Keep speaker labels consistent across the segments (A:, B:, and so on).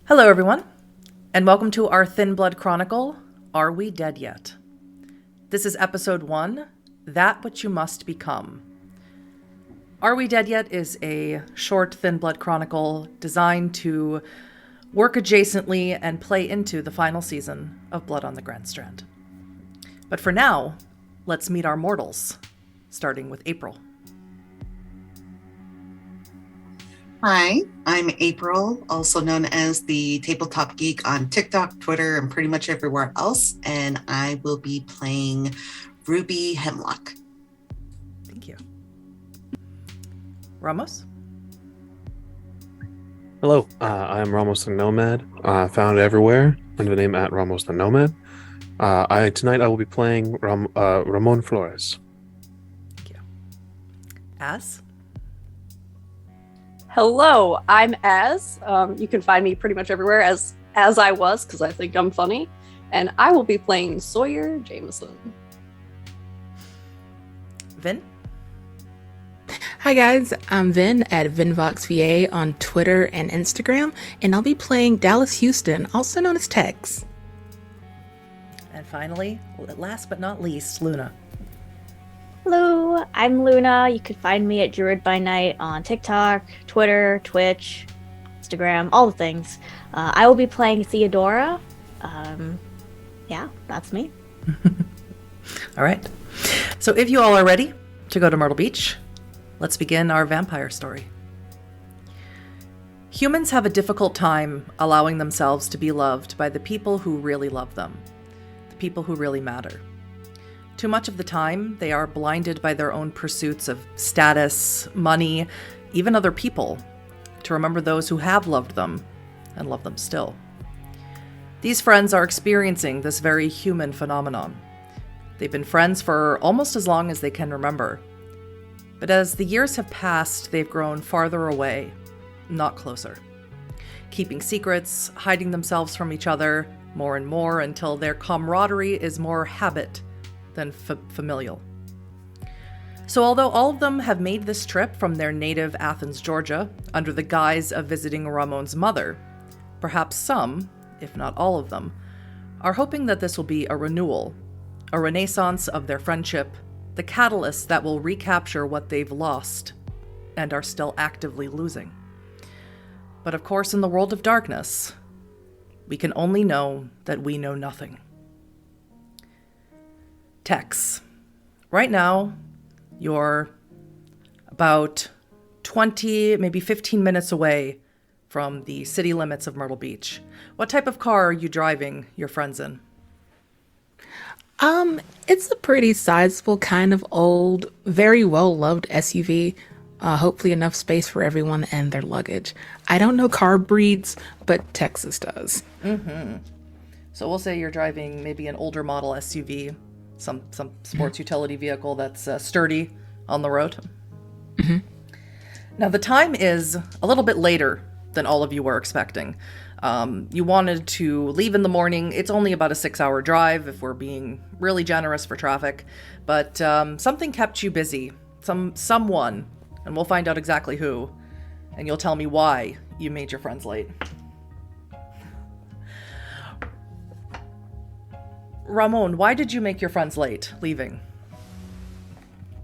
A: Hello, everyone, and welcome to our Thin Blood Chronicle, Are We Dead Yet? This is episode 1, That Which You Must Become. Are We Dead Yet is a short Thin Blood Chronicle designed to work adjacently and play into the final season of Blood on the Grand Strand. But for now, let's meet our mortals, starting with April.
B: Hi, I'm April, also known as the Tabletop Geek on TikTok, Twitter, and pretty much everywhere else, and I will be playing Ruby Hemlock.
A: Thank you. Ramos?
C: Hello, I'm Ramonsthenomad, found everywhere under the name at Ramonsthenomad. Tonight I will be playing Ramon Flores.
A: Thank you. Az?
D: Hello, I'm Az. You can find me pretty much everywhere as I was, because I think I'm funny. And I will be playing Sawyer Jameson.
A: Vin?
E: Hi guys, I'm Vin at VynVoxVA on Twitter and Instagram, and I'll be playing Dallas Houston, also known as Tex.
A: And finally, last but not least, Luna.
F: Hello, I'm Luna. You can find me at Druidbynight on TikTok, Twitter, Twitch, Instagram, all the things. I will be playing Theodora. Yeah, that's me.
A: All right. So if you all are ready to go to Myrtle Beach, let's begin our vampire story. Humans have a difficult time allowing themselves to be loved by the people who really love them, the people who really matter. Too much of the time, they are blinded by their own pursuits of status, money, even other people, to remember those who have loved them and love them still. These friends are experiencing this very human phenomenon. They've been friends for almost as long as they can remember. But as the years have passed, they've grown farther away, not closer, keeping secrets, hiding themselves from each other more and more until their camaraderie is more habit than familial. So although all of them have made this trip from their native Athens, Georgia, under the guise of visiting Ramon's mother, perhaps some, if not all of them, are hoping that this will be a renewal, a renaissance of their friendship, the catalyst that will recapture what they've lost and are still actively losing. But of course, in the world of darkness, we can only know that we know nothing. Tex, right now, you're about 20, maybe 15 minutes away from the city limits of Myrtle Beach. What type of car are you driving your friends in?
E: It's a pretty sizable, kind of old, very well-loved SUV. Hopefully enough space for everyone and their luggage. I don't know car breeds, but Texas does.
A: Mm-hmm. So we'll say you're driving maybe an older model SUV, some sports utility vehicle that's sturdy on the road.
E: Mm-hmm.
A: Now, the time is a little bit later than all of you were expecting. You wanted to leave in the morning. It's only about a 6-hour drive if we're being really generous for traffic. But something kept you busy. Someone, and we'll find out exactly who, and you'll tell me why you made your friends late. Ramon, why did you make your friends late leaving?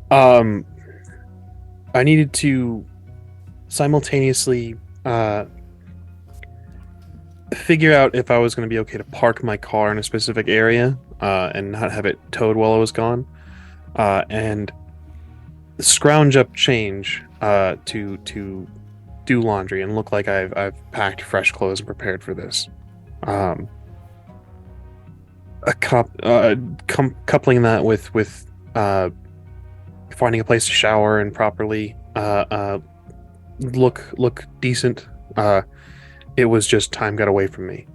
C: I needed to simultaneously figure out if I was going to be okay to park my car in a specific area and not have it towed while I was gone, and scrounge up change to do laundry and look like I've packed fresh clothes and prepared for this. Coupling that with finding a place to shower and properly look decent. It was just time got away from me.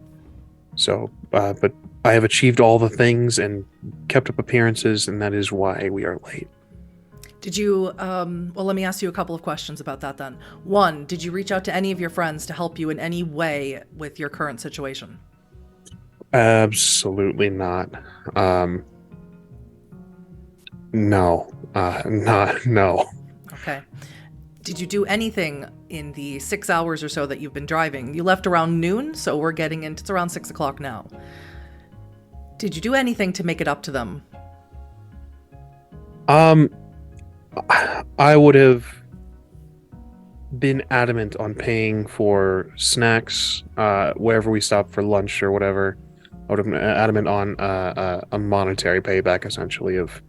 C: So, but I have achieved all the things and kept up appearances, and that is why we are late.
A: Did you, well, let me ask you a couple of questions about that then. One, did you reach out to any of your friends to help you in any way with your current situation?
C: Absolutely not. No. No.
A: Okay. Did you do anything in the 6 hours or so that you've been driving. You left around noon, so we're getting into, it's around 6 o'clock now. Did you do anything to make it up to them?
C: I would have been adamant on paying for snacks wherever we stopped for lunch or whatever. I would have been adamant on a monetary payback, essentially, of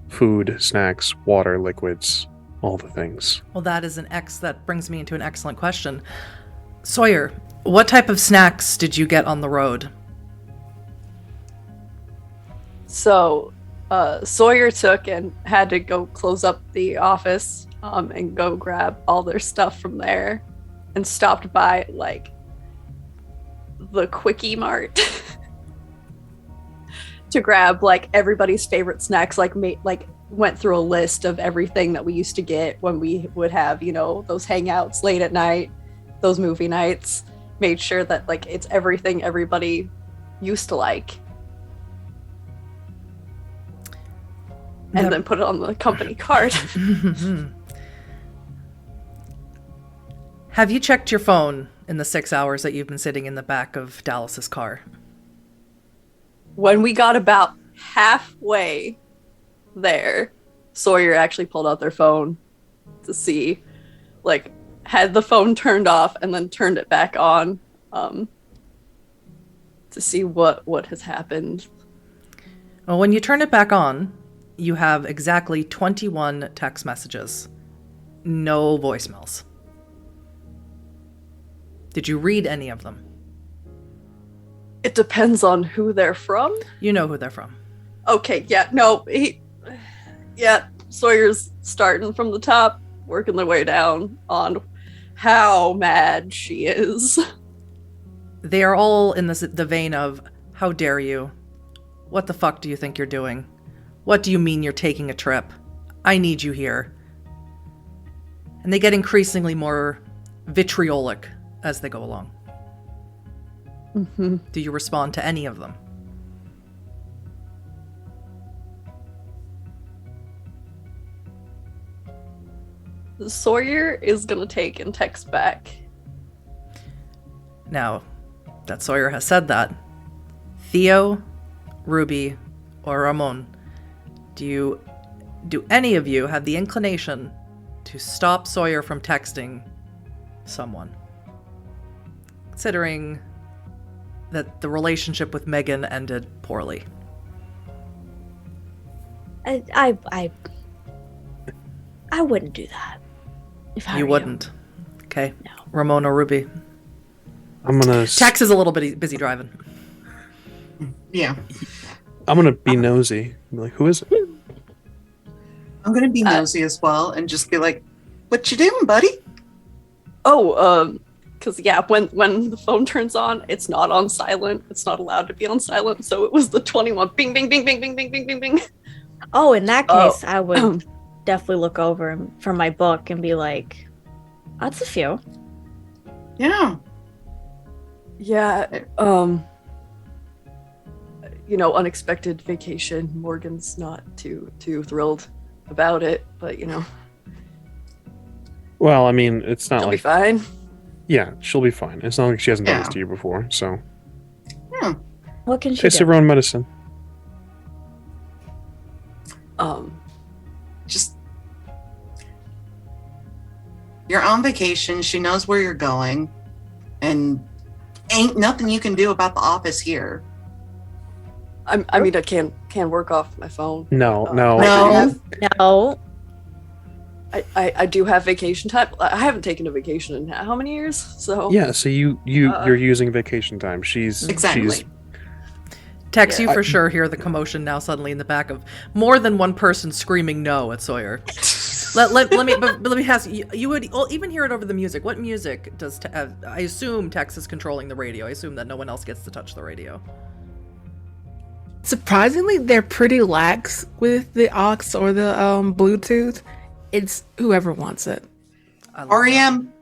C: food, snacks, water, liquids, all the things.
A: Well, that brings me into an excellent question. Sawyer, what type of snacks did you get on the road?
D: So, Sawyer took and had to go close up the office and go grab all their stuff from there, and stopped by like the Quickie Mart to grab like everybody's favorite snacks. Went through a list of everything that we used to get when we would have, you know, those hangouts late at night, those movie nights. Made sure that like it's everything everybody used to like. And then put it on the company card.
A: Have you checked your phone in the 6 hours that you've been sitting in the back of Dallas's car?
D: When we got about halfway there, Sawyer actually pulled out their phone to see, like, had the phone turned off and then turned it back on to see what has happened.
A: Well, when you turn it back on, you have exactly 21 text messages. No voicemails. Did you read any of them?
D: It depends on who they're from.
A: You know who they're from.
D: Okay, yeah, no, Sawyer's starting from the top, working their way down on how mad she is.
A: They are all in the vein of, how dare you? What the fuck do you think you're doing? What do you mean you're taking a trip? I need you here. And they get increasingly more vitriolic as they go along.
D: Mm-hmm.
A: Do you respond to any of them?
D: Sawyer is gonna take and text back.
A: Now that Sawyer has said that, Theo, Ruby, or Ramon, do any of you have the inclination to stop Sawyer from texting someone? Considering that the relationship with Megan ended poorly.
F: I wouldn't do that. If I
A: You
F: were
A: wouldn't. Okay.
F: No.
A: Ramon or Ruby.
C: I'm gonna
A: Tex is a little bit busy driving.
B: Yeah.
C: I'm gonna be nosy. Be like, who is it?
B: I'm going to be nosy as well and just be like, what you doing, buddy?
D: Because when the phone turns on, it's not on silent. It's not allowed to be on silent. So it was the 21 bing, bing, bing, bing, bing, bing, bing, bing, bing.
F: Oh, in that case, I would definitely look over from my book and be like, that's a few.
B: Yeah.
D: Yeah. Unexpected vacation. Morgan's not too thrilled about it, but
C: Well, I mean, it's not
D: she'll
C: like
D: be fine.
C: Yeah, she'll be fine. It's not like she hasn't done
B: Yeah.
C: this to you before, so
B: Yeah.
F: What can she
C: taste
F: do?
C: of her own medicine.
B: Just you're on vacation. She knows where you're going, and ain't nothing you can do about the office here.
D: I mean, I can't work off my phone.
C: No.
F: No.
D: I do have vacation time. I haven't taken a vacation in how many years? So
C: Yeah, so you're using vacation time. She's
B: Exactly.
A: Tex,
D: Yeah.
A: you for sure hear the commotion now suddenly in the back of more than one person screaming no at Sawyer. let me ask you, you would even hear it over the music. What music does I assume Tex is controlling the radio. I assume that no one else gets to touch the radio.
E: Surprisingly, they're pretty lax with the aux or the Bluetooth. It's whoever wants it.
A: I love
B: REM.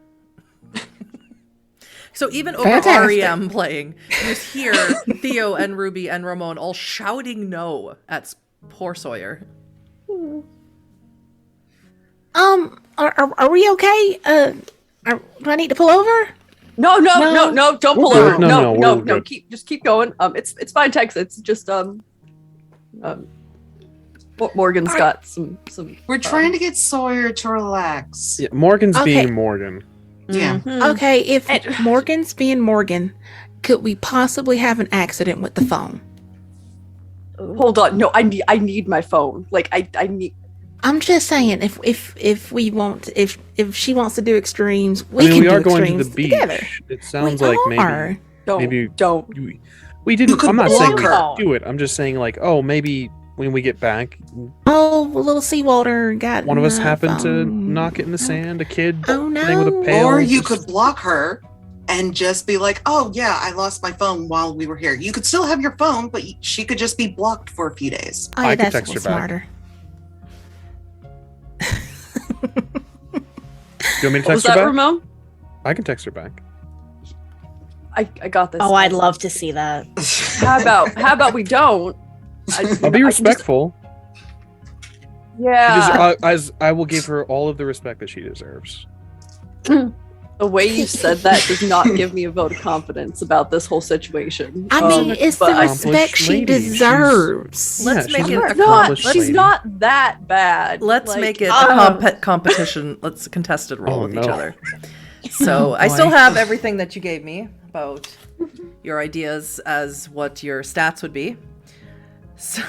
A: So even over
E: Fantastic.
A: REM playing, you hear Theo and Ruby and Ramon all shouting no at poor Sawyer.
E: Are we okay? Do I need to pull over?
D: No, don't pull
C: We're
D: over.
C: good. No,
D: No,
C: we're good.
D: Keep going. It's fine, Tex. It's just Morgan's got some.
B: We're trying to get Sawyer to relax.
C: Yeah, Morgan's
E: Okay.
C: being Morgan.
B: Yeah.
E: Okay, if Morgan's being Morgan, could we possibly have an accident with the phone?
D: Hold on. No, I need my phone. Like I need.
E: I'm just saying, if we want, if she wants to do extremes,
C: I mean,
E: can
C: we
E: do
C: are going to
E: extremes
C: the beach.
E: together.
C: It sounds
E: We
C: like
E: are.
D: Don't.
C: we didn't.
B: could
C: I'm not saying we
B: block
C: do it. I'm just saying like, oh, maybe when we get back,
E: Oh, a little seawater got
C: one of us
E: my
C: happened to
E: phone.
C: knock it in the sand. A kid
E: Oh
C: playing with a
E: no!
C: pail.
B: Or you
C: just-
B: could block her and just be like, oh, yeah, I lost my phone while we were here. You could still have your phone, but she could just be blocked for a few days.
E: Oh, yeah,
C: I could
E: that's
C: text
E: a
C: her
E: little
C: back.
E: smarter.
C: Do you want me to
D: What was
C: text her
D: that,
C: back?
D: Ramon?
C: I can text her back.
D: I got this.
F: Oh, I'd love to see that.
D: How about we don't?
C: I'll be respectful.
D: Yeah.
C: As I will give her all of the respect that she deserves.
D: The way you said that does not give me a vote of confidence about this whole situation.
E: I mean, it's the
D: but I-
E: respect she
C: lady. She's-
E: deserves.
A: Let's
C: Yeah,
A: make
C: she's
A: it
C: an
A: a
C: accomplished
A: let's-
D: she's
C: lady.
D: not that bad.
A: Let's
D: Like,
A: make it a competition. Let's contested roll
C: Oh,
A: with each
C: no.
A: other. So I
E: boy.
A: still have everything that you gave me about your ideas as what your stats would be. So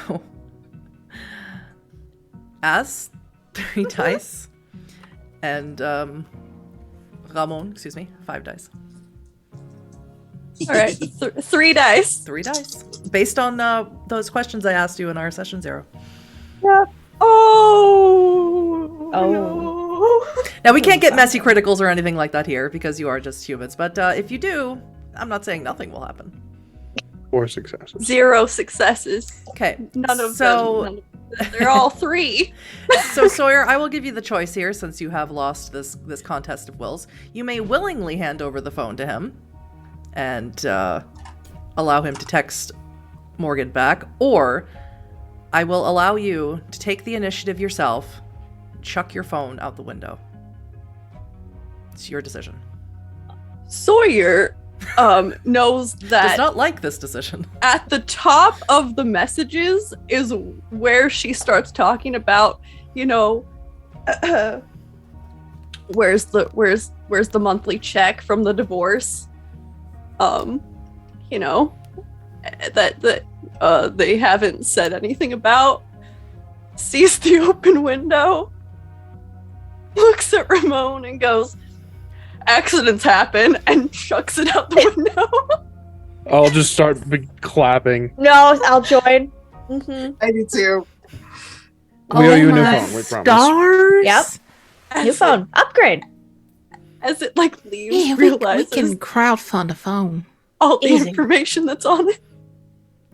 A: as 3 dice and Ramon, 5 dice.
D: All right, 3 dice.
A: 3 dice based on those questions I asked you in our session 0.
D: Oh.
F: Oh.
D: No.
A: Now we can't get messy criticals or anything like that here because you are just humans. But if you do, I'm not saying nothing will happen.
C: Or successes.
D: 0 successes.
A: Okay.
D: None of
A: so,
D: them. They're all 3.
A: So Sawyer, I will give you the choice here since you have lost this contest of wills. You may willingly hand over the phone to him and allow him to text Morgan back, or I will allow you to take the initiative yourself, chuck your phone out the window. It's your decision.
D: Sawyer knows
A: Does
D: that
A: not like this decision.
D: at the top of the messages is where she starts talking about, where's the monthly check from the divorce, that they haven't said anything about. Sees the open window, looks at Ramon and goes, accidents happen, and chucks it out the window.
C: I'll just start clapping.
F: No, I'll join. Mm-hmm.
B: I do too.
C: We owe you a new
E: my
C: phone, we promise.
E: Stars.
F: Yep. New phone. Upgrade.
D: As it leaves,
E: Yeah, we
D: realizes
E: can crowdfund a phone.
D: all the
F: Easy.
D: information that's on it.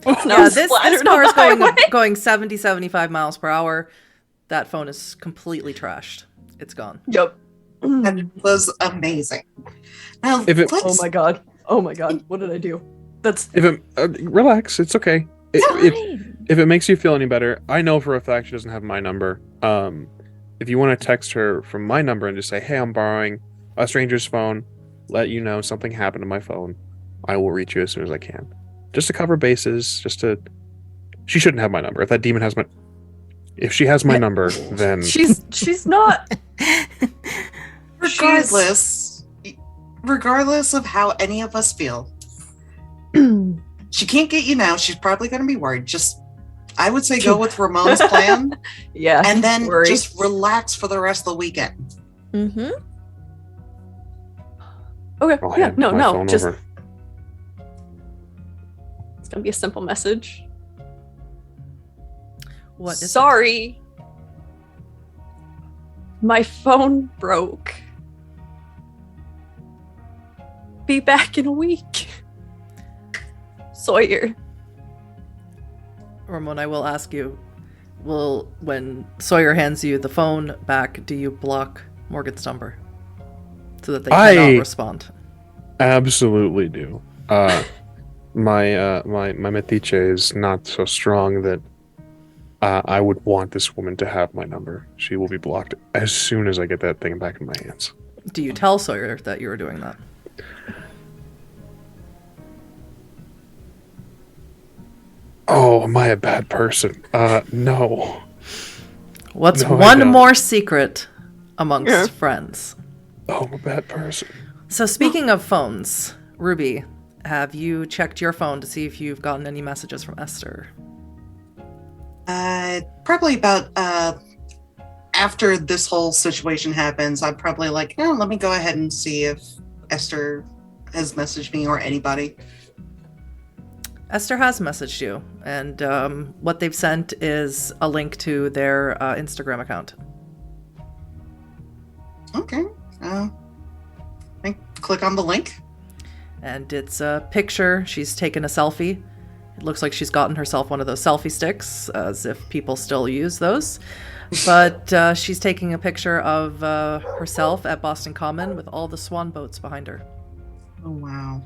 D: It's now
A: Yeah, this
D: splattered
A: car
D: on
A: is
D: the highway.
A: going 70, 75 miles per hour. That phone is completely trashed. It's gone.
D: Yep.
B: That was amazing. Now,
C: If it-
D: Oh my god. What did I do? That's
C: If it relax, it's okay. If it makes you feel any better, I know for a fact she doesn't have my number. If you want to text her from my number and just say, "Hey, I'm borrowing a stranger's phone," let you know something happened to my phone, I will reach you as soon as I can. Just to cover bases. She shouldn't have my number. If that demon has if she has my number, then
D: she's not.
B: regardless of how any of us feel, she can't get you now. She's probably going to be worried. I would say go with Ramon's plan
D: Yeah.
B: and then
D: worry.
B: just relax for the rest of the weekend.
F: Mm-hmm.
D: Okay.
C: I'll
D: Yeah.
C: hand my
D: No.
C: phone
D: Just
C: over.
D: it's gonna be a simple message.
A: What is it?
D: Sorry. My phone broke. Be back in a week. Sawyer.
A: Ramon, I will ask you, when Sawyer hands you the phone back, do you block Morgan's number so that they cannot respond?
C: Absolutely do. My metiche is not so strong that I would want this woman to have my number. She will be blocked as soon as I get that thing back in my hands.
A: Do you tell Sawyer that you were doing that?
C: Oh, am I a bad person? No.
A: What's
C: No, I
A: one
C: don't.
A: more secret amongst friends?
C: Oh, I'm a bad person.
A: So speaking of phones, Ruby, have you checked your phone to see if you've gotten any messages from Esther?
B: Probably about after this whole situation happens, I'm probably like, oh, let me go ahead and see if Esther has messaged me or anybody.
A: Esther has messaged you, and what they've sent is a link to their Instagram account.
B: Okay. I click on the link.
A: And it's a picture. She's taken a selfie. It looks like she's gotten herself one of those selfie sticks, as if people still use those. But she's taking a picture of herself at Boston Common with all the swan boats behind her.
B: Oh, wow.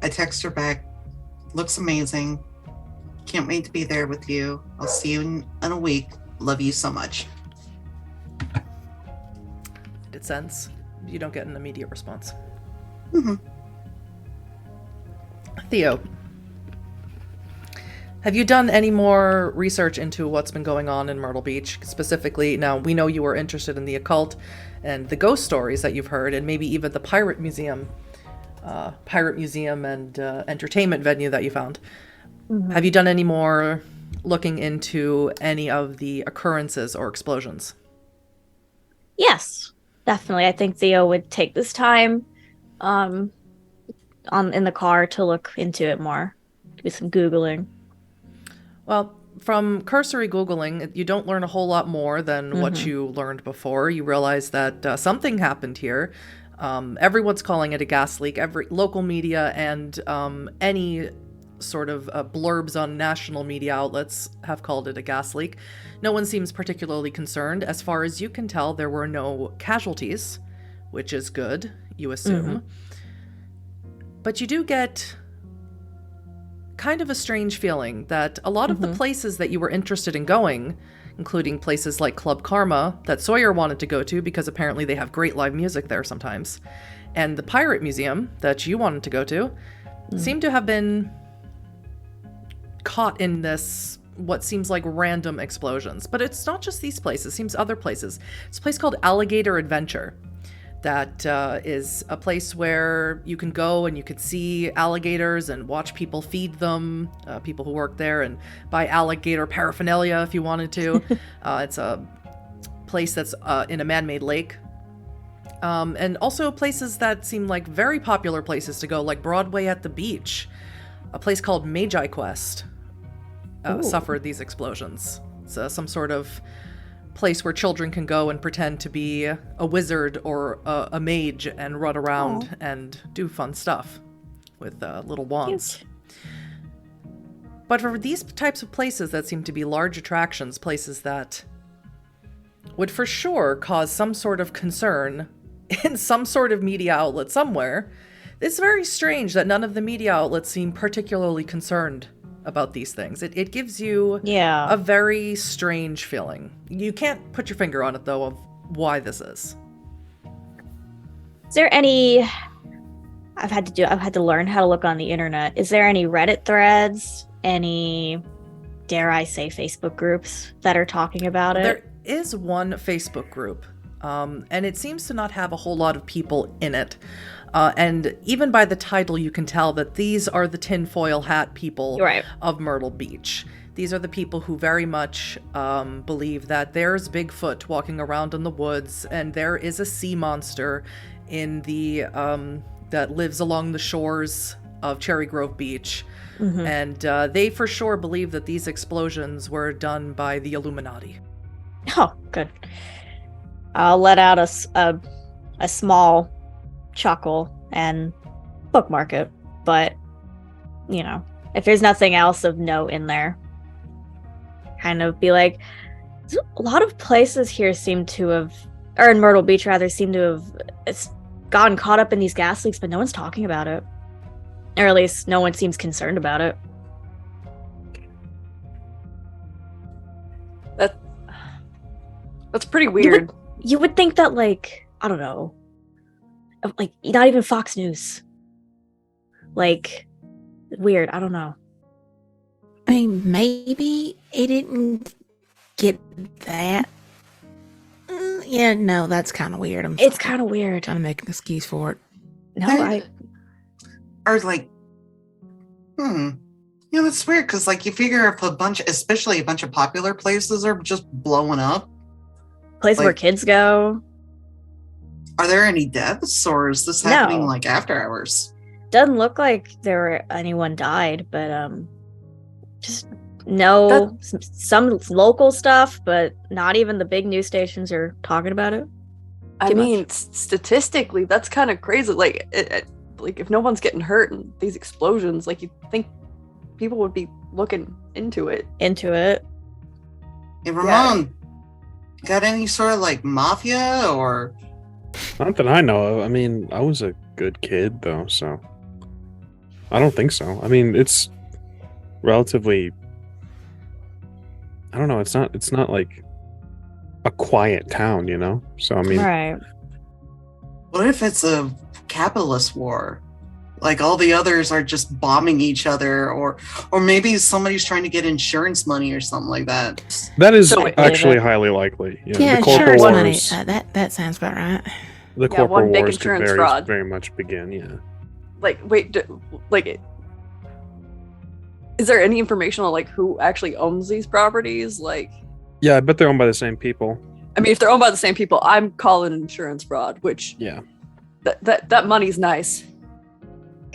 B: I text her back. Looks amazing. Can't wait to be there with you. I'll see you in a week. Love you so much.
A: It sends. You don't get an immediate response.
B: Mm-hmm.
A: Theo, have you done any more research into what's been going on in Myrtle Beach? Specifically, now we know you were interested in the occult and the ghost stories that you've heard, and maybe even the pirate museum and entertainment venue that you found.
F: Mm-hmm.
A: Have you done any more looking into any of the occurrences or explosions?
F: Yes, definitely. I think Theo would take this time in the car to look into it more, do some Googling.
A: Well, from cursory Googling, you don't learn a whole lot more than what you learned before. You realize that something happened here. Everyone's calling it a gas leak. Every local media and any sort of blurbs on national media outlets have called it a gas leak. No one seems particularly concerned. As far as you can tell, there were no casualties, which is good, you assume. But you do get kind of a strange feeling that a lot of the places that you were interested in going, including places like Club Karma that Sawyer wanted to go to because apparently they have great live music there sometimes, and the Pirate Museum that you wanted to go to, seem to have been caught in this what seems like random explosions. But it's not just these places, it seems other places. It's a place called Alligator Adventure that is a place where you can go and you could see alligators and watch people feed them, people who work there, and buy alligator paraphernalia if you wanted to. It's a place that's in a man-made lake. And also places that seem like very popular places to go, like Broadway at the Beach. A place called Magi Quest suffered these explosions. It's some sort of place where children can go and pretend to be a wizard or a mage and run around and do fun stuff with little wands. Cute. But for these types of places that seem to be large attractions, places that would for sure cause some sort of concern in some sort of media outlet somewhere, it's very strange that none of the media outlets seem particularly concerned about these things. It gives you a very strange feeling. You can't put your finger on it, though, of why this is.
F: Is there any... I've had to learn how to look on the internet. Is there any Reddit threads, any, dare I say, Facebook groups that are talking about it?
A: There is one Facebook group, and it seems to not have a whole lot of people in it. And even by the title, you can tell that these are the tinfoil hat people of Myrtle Beach. These are the people who very much believe that there's Bigfoot walking around in the woods, and there is a sea monster in the that lives along the shores of Cherry Grove Beach. And they for sure believe that these explosions were done by the Illuminati.
F: Oh, good. I'll let out a small chuckle and bookmark it, but you know, if there's nothing else of note in there, kind of be like, a lot of places here seem to have, or in Myrtle Beach rather, seem to have gotten caught up in these gas leaks, but no one's talking about it, or at least no one seems concerned about it.
D: That's pretty weird.
F: You would think that, like, I don't know, like, not even Fox News. Like, weird, I don't know.
E: I mean, maybe it didn't get that. Yeah, no, that's kind of weird.
F: It's kind of weird.
E: Trying to make an excuse for it.
F: No,
B: Or like, it's weird because, like, you figure if especially a bunch of popular places are just blowing up.
F: Places where
B: like-
F: kids go.
B: Are there any deaths, or is this happening like after hours?
F: Doesn't look like anyone died, but just no some local stuff, but not even the big news stations are talking about it.
D: I
F: Too
D: mean,
F: much.
D: statistically, that's kind of crazy. Like, like if no one's getting hurt in these explosions, like, you'd think people would be looking into it.
B: Hey, Ramon, got any sort of like mafia or?
C: Not that I know of. I mean, I was a good kid though, so I don't think so. I mean, it's relatively. I don't know. It's not like a quiet town, you know. So I mean,
F: Right.
B: What if it's a capitalist war? Like all the others are just bombing each other, or maybe somebody's trying to get insurance money or something like that.
C: that is
D: So-
C: actually highly likely. Yeah,
E: Yeah,
C: the corporate
E: insurance money.
C: wars.
E: That sounds about right.
C: The
D: Yeah,
C: corporate
D: one big
C: wars could
D: insurance
C: very,
D: fraud.
C: very much begin. Yeah.
D: Like, wait, is there any information on, like, who actually owns these properties? Like,
C: Yeah, I bet they're owned by the same people.
D: I mean, if they're owned by the same people, I'm calling insurance fraud, which
C: Yeah.
D: that money's nice.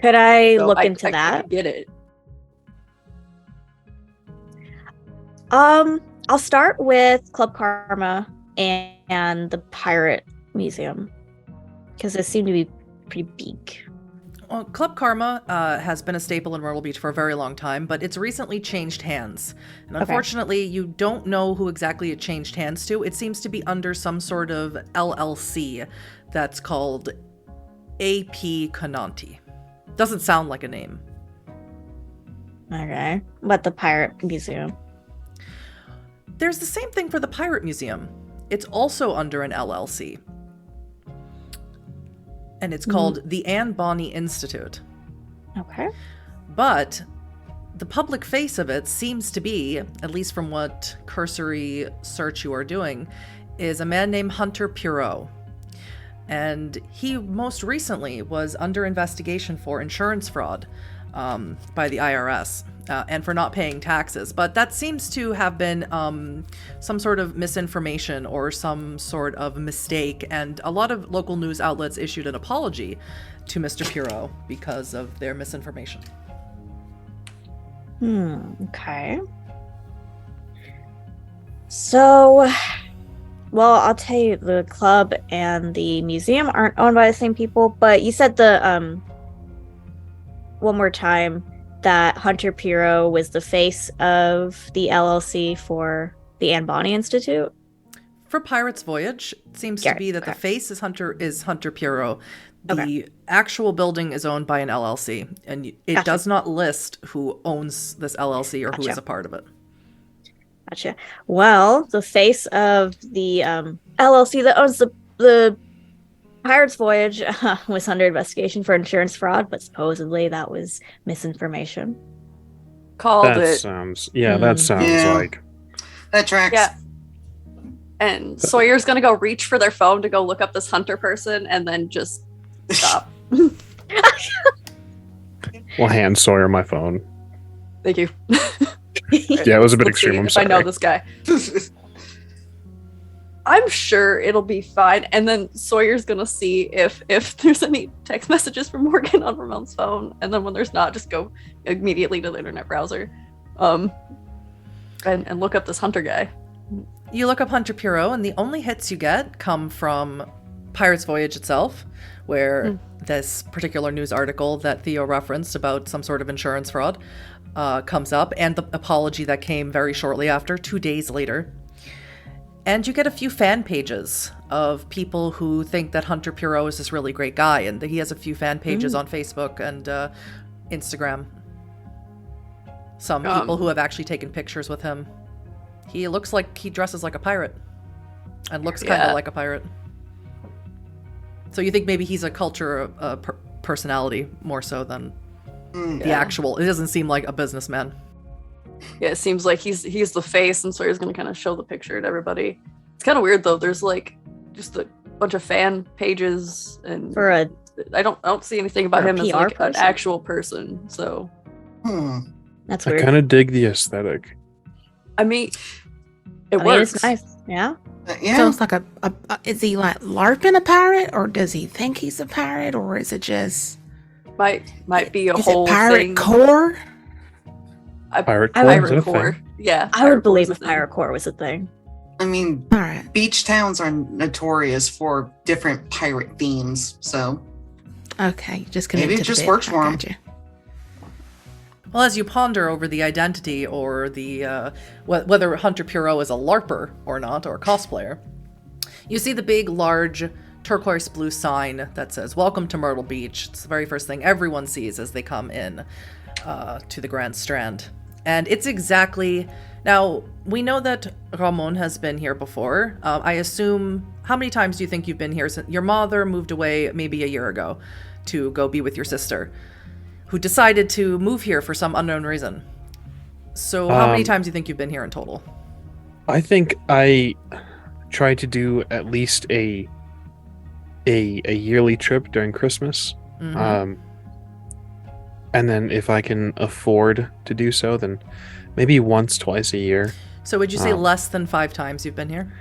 F: Could I
D: So
F: look
D: I
F: into that?
D: I get it.
F: I'll start with Club Karma and the Pirate Museum because they seem to be pretty big.
A: Well, Club Karma has been a staple in Myrtle Beach for a very long time, but it's recently changed hands. And unfortunately, you don't know who exactly it changed hands to. It seems to be under some sort of LLC that's called AP Cananti. Doesn't sound like a name.
F: Okay. But the Pirate Museum.
A: There's the same thing for the Pirate Museum. It's also under an LLC. And it's called the Anne Bonny Institute.
F: Okay.
A: But the public face of it seems to be, at least from what cursory search you are doing, is a man named Hunter Pirot. And he most recently was under investigation for insurance fraud by the IRS and for not paying taxes. But that seems to have been some sort of misinformation or some sort of mistake. And a lot of local news outlets issued an apology to Mr. Pirot because of their misinformation.
F: Okay. So, well, I'll tell you, the club and the museum aren't owned by the same people, but you said one more time that Hunter Pirot was the face of the LLC for the Anne Bonny Institute.
A: For Pirate's Voyage, it seems to be that the face is Hunter Pirot. The actual building is owned by an LLC, and it does not list who owns this LLC or who is a part of it.
F: Gotcha. Well, the face of the LLC that owns the Pirate's Voyage was under investigation for insurance fraud, but supposedly that was misinformation.
C: That sounds like
B: that tracks.
D: Yeah. And Sawyer's gonna go reach for their phone to go look up this Hunter person, and then just stop.
C: Well, hand Sawyer my phone.
D: Thank you.
C: Yeah, it was a bit
D: Let's see
C: extreme. I'm
D: if
C: sorry.
D: I know this guy. I'm sure it'll be fine. And then Sawyer's gonna see if there's any text messages from Morgan on Ramon's phone, and then when there's not, just go immediately to the internet browser, and look up this Hunter guy.
A: You look up Hunter Pirot, and the only hits you get come from Pirate's Voyage itself, where this particular news article that Theo referenced about some sort of insurance fraud comes up, and the apology that came very shortly after, 2 days later. And you get a few fan pages of people who think that Hunter Pirot is this really great guy, and he has a few fan pages on Facebook and Instagram. Some people who have actually taken pictures with him. He looks like he dresses like a pirate. and looks kind of like a pirate. So you think maybe he's a culture personality more so than the actual. It doesn't seem like a businessman.
D: Yeah, it seems like he's the face, and Sawyer's gonna kind of show the picture to everybody. It's kind of weird though. There's like just a bunch of fan pages, and I don't see anything about him as like an actual person. So
F: that's weird.
C: I kind of dig the aesthetic.
D: I mean, it works.
F: It's nice. Yeah.
E: So it's like is he like LARPing a pirate, or does he think he's a pirate, or is it just
D: might be a
E: is
D: whole
E: it pirate
D: thing.
E: core?
C: Pirate core.
D: Pirate core. Yeah,
F: I would believe if pirate core was a thing.
B: I mean,
E: All right.
B: beach towns are notorious for different pirate themes, so
E: Okay, just
B: maybe
E: connect
B: it
E: to
B: just
E: the bit.
B: works
E: I
B: for him.
E: got you.
A: Well, as you ponder over the identity or the whether Hunter Puro is a LARPer or not, or a cosplayer, you see the big, large turquoise blue sign that says "Welcome to Myrtle Beach." It's the very first thing everyone sees as they come in to the Grand Strand, and it's exactly. Now we know that Ramon has been here before. I assume. How many times do you think you've been here since your mother moved away maybe a year ago to go be with your sister, who decided to move here for some unknown reason? So how many times do you think you've been here in total?
C: I think I try to do at least a yearly trip during Christmas.
A: Mm-hmm.
C: And then if I can afford to do so, then maybe once, twice a year.
A: So would you say less than 5 times you've been here?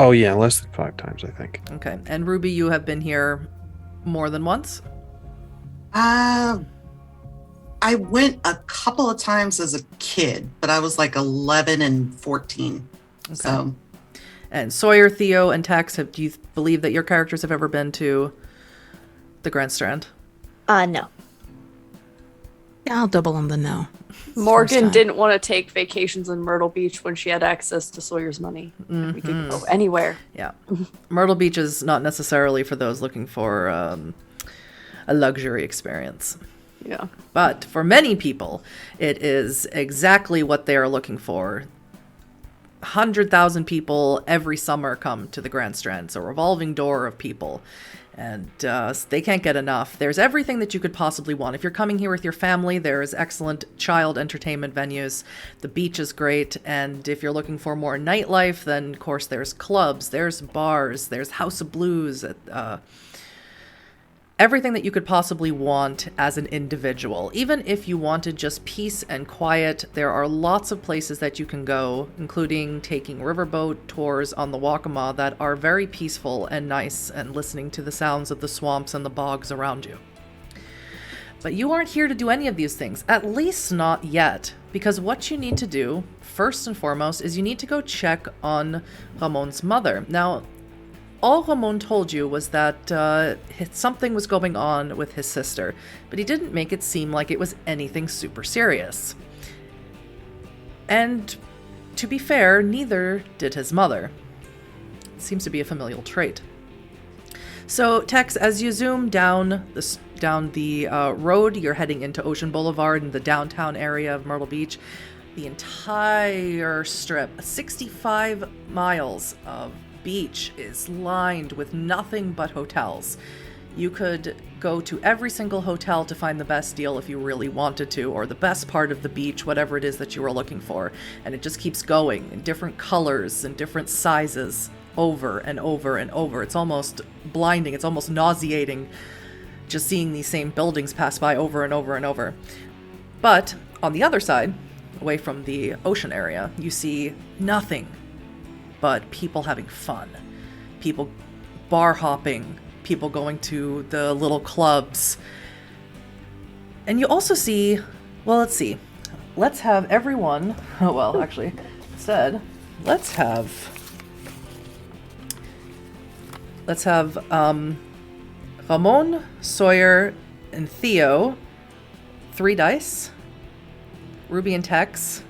C: Oh yeah, less than 5 times, I think.
A: Okay. And Ruby, you have been here more than once?
B: I went a couple of times as a kid, but I was like 11 and 14.
A: Okay.
B: So,
A: and Sawyer, Theo, and Tex, do you believe that your characters have ever been to the Grand Strand?
F: No.
E: I'll double on the no.
D: Morgan didn't want to take vacations in Myrtle Beach when she had access to Sawyer's money.
A: Mm-hmm.
D: We could go anywhere.
A: Yeah. Myrtle Beach is not necessarily for those looking for a luxury experience.
D: Yeah.
A: But for many people, it is exactly what they are looking for. 100,000 people every summer come to the Grand Strand. It's a revolving door of people. And they can't get enough. There's everything that you could possibly want. If you're coming here with your family, there's excellent child entertainment venues. The beach is great. And if you're looking for more nightlife, then, of course, there's clubs, there's bars, there's House of Blues, everything that you could possibly want as an individual. Even if you wanted just peace and quiet, there are lots of places that you can go, including taking riverboat tours on the Waccamaw that are very peaceful and nice, and listening to the sounds of the swamps and the bogs around you. But you aren't here to do any of these things, at least not yet, because what you need to do, first and foremost, is you need to go check on Ramon's mother. Now, all Ramon told you was that something was going on with his sister, but he didn't make it seem like it was anything super serious. And to be fair, neither did his mother. It seems to be a familial trait. So, Tex, as you zoom down the road, you're heading into Ocean Boulevard in the downtown area of Myrtle Beach. The entire strip, 65 miles of beach, is lined with nothing but hotels. You could go to every single hotel to find the best deal if you really wanted to, or the best part of the beach, whatever it is that you were looking for. And it just keeps going in different colors and different sizes over and over and over. It's almost blinding. It's almost nauseating just seeing these same buildings pass by over and over and over. But on the other side, away from the ocean area, you see nothing but people having fun, people bar hopping, people going to the little clubs. And you also see, well, let's see. Let's have everyone, instead, let's have Ramon, Sawyer, and Theo, 3 dice. Ruby and Tex,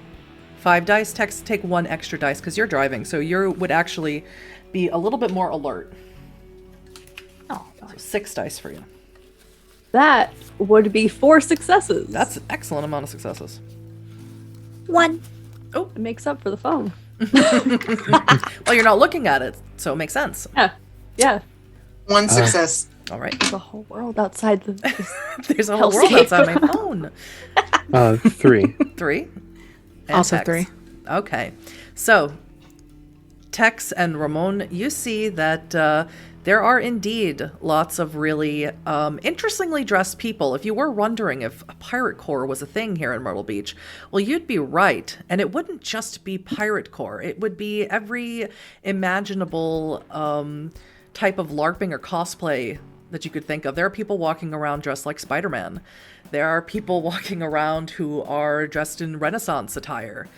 A: 5 dice. Tex, take 1 extra dice because you're driving, so you would actually be a little bit more alert.
F: Oh,
A: so 6 dice for you.
D: That would be 4 successes.
A: That's an excellent amount of successes.
F: 1.
D: Oh, it makes up for the phone.
A: Well, you're not looking at it, so it makes sense.
D: Yeah.
B: One success.
A: All right.
D: There's a whole world outside the.
A: There's a whole world outside my phone.
C: 3.
A: 3. And
E: Also
A: Tex.
E: 3.
A: Okay. So, Tex and Ramon, you see that there are indeed lots of really interestingly dressed people. If you were wondering if a pirate corps was a thing here in Myrtle Beach, well, you'd be right. And it wouldn't just be pirate corps. It would be every imaginable type of LARPing or cosplay that you could think of. There are people walking around dressed like Spider-Man. There are people walking around who are dressed in Renaissance attire.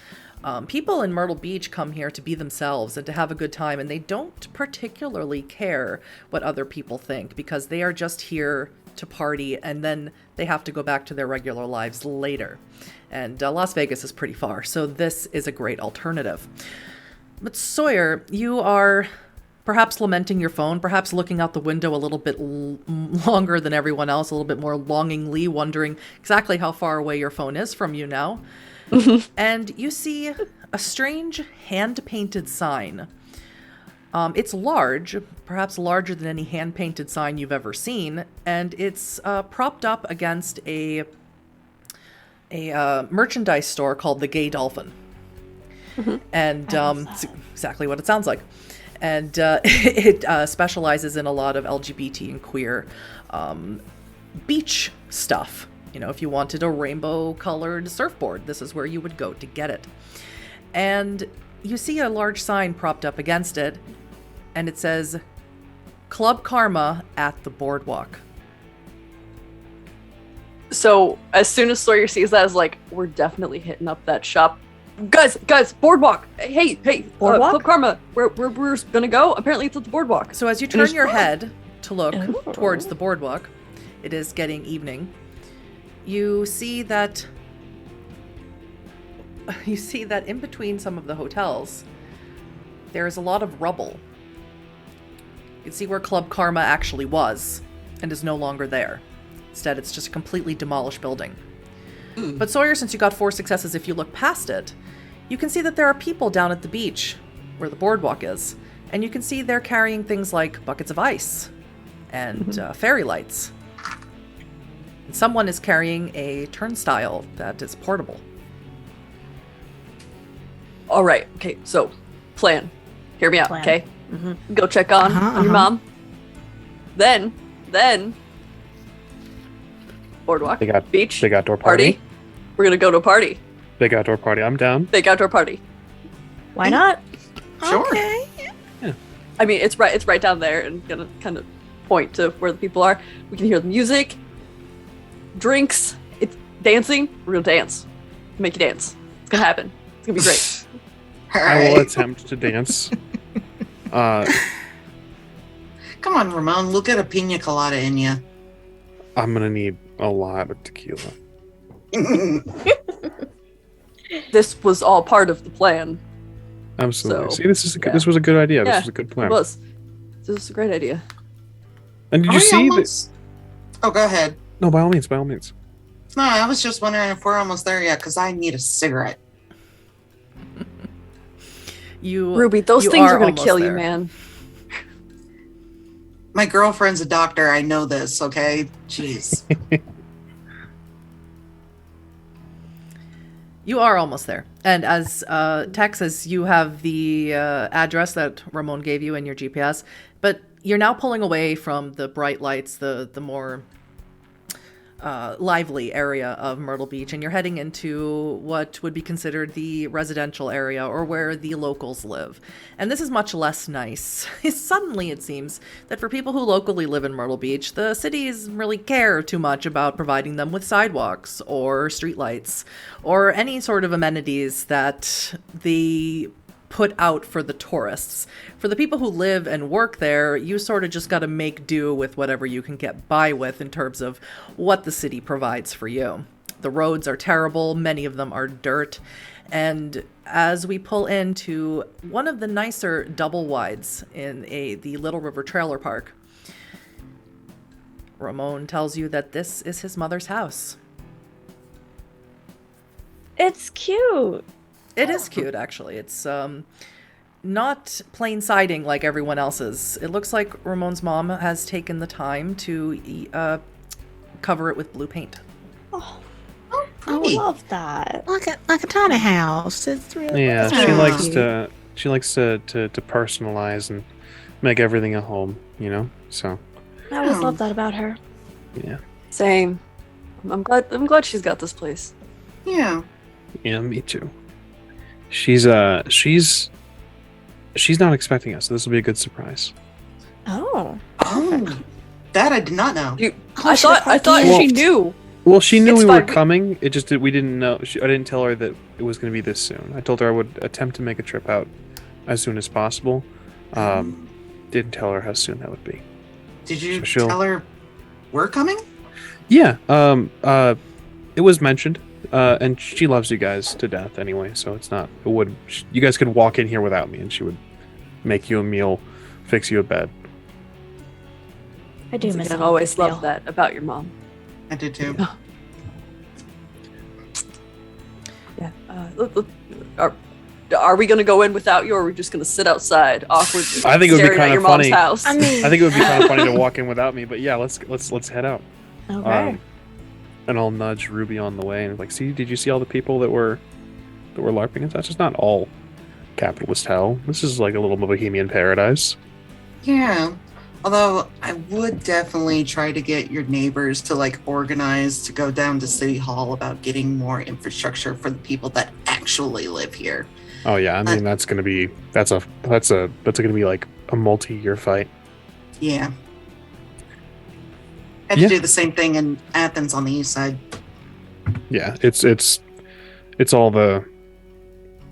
A: People in Myrtle Beach come here to be themselves and to have a good time, and they don't particularly care what other people think because they are just here to party, and then they have to go back to their regular lives later. And Las Vegas is pretty far, so this is a great alternative. But Sawyer, you are perhaps lamenting your phone, perhaps looking out the window a little bit longer than everyone else, a little bit more longingly, wondering exactly how far away your phone is from you now. And you see a strange hand-painted sign. It's large, perhaps larger than any hand-painted sign you've ever seen, and it's propped up against a merchandise store called the Gay Dolphin. And it's exactly what it sounds like. And it specializes in a lot of LGBT and queer beach stuff. You know, if you wanted a rainbow-colored surfboard, this is where you would go to get it. And you see a large sign propped up against it, and it says, Club Karma at the boardwalk.
D: So as soon as Sawyer sees that, is like, we're definitely hitting up that shop. Guys, boardwalk. Hey,
F: Boardwalk?
D: Club Karma. We're gonna go. Apparently, it's at the boardwalk.
A: So as you turn your head to look towards the boardwalk, it is getting evening. You see that in between some of the hotels, there is a lot of rubble. You can see where Club Karma actually was and is no longer there. Instead, it's just a completely demolished building. But Sawyer, since you got 4 successes, if you look past it, you can see that there are people down at the beach where the boardwalk is. And you can see they're carrying things like buckets of ice and fairy lights. And someone is carrying a turnstile that is portable.
D: All right. Okay. So, plan. Hear me out.
F: Plan.
D: Okay. Go check on your mom. Then, boardwalk.
C: Big
D: Beach.
C: Big outdoor party.
D: We're gonna go to a party.
C: Big outdoor party. I'm down.
D: Big outdoor party.
F: Why not?
B: Sure.
E: Okay.
D: I mean, it's right down there, and gonna kind of point to where the people are. We can hear the music, drinks, it's dancing. We're gonna dance. Make you dance. It's gonna happen. It's gonna be great.
B: All
C: I will
B: right.
C: attempt to dance.
B: Come on, Ramon. Look at a pina colada in you.
C: I'm gonna need a lot of tequila.
D: This was all part of the plan.
C: Absolutely.
D: So,
C: See, this is
D: yeah.
C: this was a good idea.
D: Yeah,
C: This was a good plan.
D: It was. This is a great idea.
C: And did
B: Are
C: you
B: we
C: see that?
B: almost- Oh, go ahead.
C: No, by all means, by all means.
B: No, I was just wondering if we're almost there yet, because I need a cigarette.
D: Ruby, those
A: you
D: things are gonna
A: almost
D: kill you,
A: there.
D: man.
B: My girlfriend's a doctor. I know this, okay? Jeez.
A: You are almost there. And as Tex, as you have the address that Ramon gave you in your GPS, but you're now pulling away from the bright lights, the more lively area of Myrtle Beach, and you're heading into what would be considered the residential area, or where the locals live. And this is much less nice. Suddenly it seems that for people who locally live in Myrtle Beach, the cities really care too much about providing them with sidewalks or streetlights or any sort of amenities that the put out for the tourists. For the people who live and work there, you sort of just got to make do with whatever you can get by with in terms of what the city provides for you. The roads are terrible, many of them are dirt, and as we pull into one of the nicer double wides in the Little River Trailer Park, Ramon tells you that this is his mother's house.
F: It's cute.
A: It is cute, actually. It's not plain siding like everyone else's. It looks like Ramon's mom has taken the time to cover it with blue paint.
F: Oh,
B: Oh,
F: I
B: pretty.
F: love that.
E: Like a tiny house. It's really
C: Yeah,
E: it's
C: she
E: really
C: likes
E: cute.
C: to personalize and make everything a home, you know? So,
F: I always
B: Oh.
F: love that about her.
C: yeah.
D: Same. I'm glad she's got this place.
B: Yeah.
C: Yeah, me too. She's not expecting us, so this will be a good surprise.
F: Oh.
B: Oh, that I did not know.
D: I thought
C: Well-
D: she knew.
C: Well, she knew
D: It's
C: we were
D: fine.
C: coming. It just we didn't know. I didn't tell her that it was going to be this soon. I told her I would attempt to make a trip out as soon as possible. Didn't tell her how soon that would be.
B: Did you
C: So she'll-
B: tell her we're coming?
C: Yeah. It was mentioned, and she loves you guys to death anyway. So it's not. It would. You guys could walk in here without me, and she would make you a meal, fix you a bed.
F: I do miss
D: I've
F: a
D: always
F: meal.
D: loved that about your mom.
B: I did too.
D: Yeah. Are we gonna go in without you, or are we just gonna sit outside awkwardly?
C: I think it would be
D: staring at
C: kinda
D: your mom's
C: funny.
D: house?
E: I mean,
C: I think it would be kind of funny to walk in without me, but yeah, let's head out.
F: Okay.
C: And I'll nudge Ruby on the way and like, see, did you see all the people that were LARPing and such? It's not all capitalist hell. This is like a little bohemian paradise.
B: Yeah. Although I would definitely try to get your neighbors to like organize to go down to City Hall about getting more infrastructure for the people that actually live here.
C: Oh yeah, I mean that's gonna be that's gonna be like a multi-year fight.
B: Yeah. Had
C: Yeah.
B: to do the same thing in Athens on the east side.
C: Yeah, it's all the,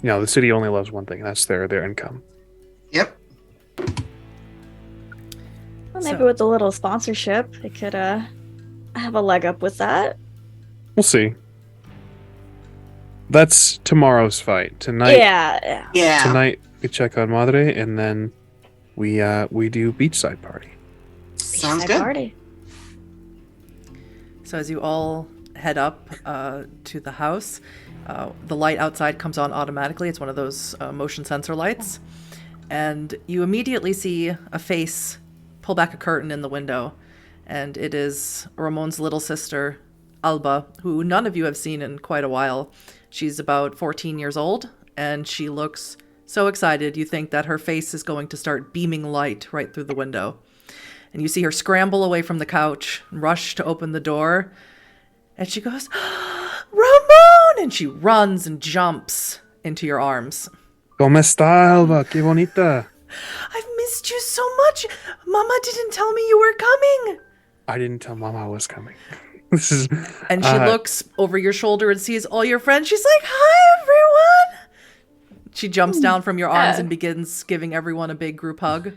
C: you know, the city only loves one thing. That's their income.
B: Yep.
F: Well, maybe
A: so-
F: with a little sponsorship, it could have a leg up with that.
C: We'll see. That's tomorrow's fight. Tonight,
F: Yeah.
B: Yeah.
C: tonight we check on Madre, and then we do beachside party.
B: Sounds
F: Side
B: good.
F: Party.
A: So as you all head up to the house, the light outside comes on automatically. It's one of those motion sensor lights. And you immediately see a face pull back a curtain in the window. And it is Ramon's little sister, Alba, who none of you have seen in quite a while. She's about 14 years old, and she looks so excited you think that her face is going to start beaming light right through the window. And you see her scramble away from the couch, rush to open the door, and she goes, Ramon! And she runs and jumps into your arms.
C: ¿Cómo está, Alba? Qué bonita.
A: I've missed you so much. Mama didn't tell me you were coming.
C: I didn't tell Mama I was coming. This is.
A: And she looks over your shoulder and sees all your friends. She's like, hi, everyone. She jumps down from your arms
D: Yeah.
A: and begins giving everyone a big group hug.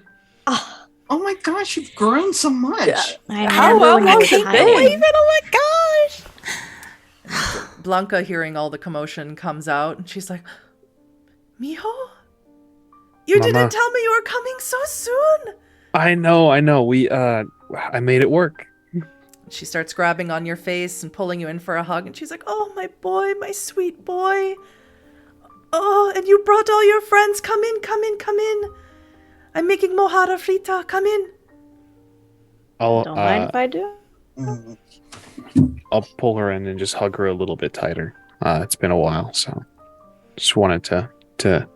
B: Oh my gosh, you've grown so much.
D: Yeah.
F: I
D: How
F: remember when
D: long
F: you were
D: has it
F: tiny.
D: been?
E: oh my gosh!
A: Blanca, hearing all the commotion, comes out and she's like, Mijo? You
C: Mama.
A: didn't tell me you were coming so soon.
C: I know. I made it work.
A: She starts grabbing on your face and pulling you in for a hug. And she's like, oh, my boy, my sweet boy. Oh, and you brought all your friends. Come in. I'm making mojada frita. Come in.
F: Don't mind if I do.
B: Mm.
C: I'll pull her in and just hug her a little bit tighter. It's been a while, so just wanted to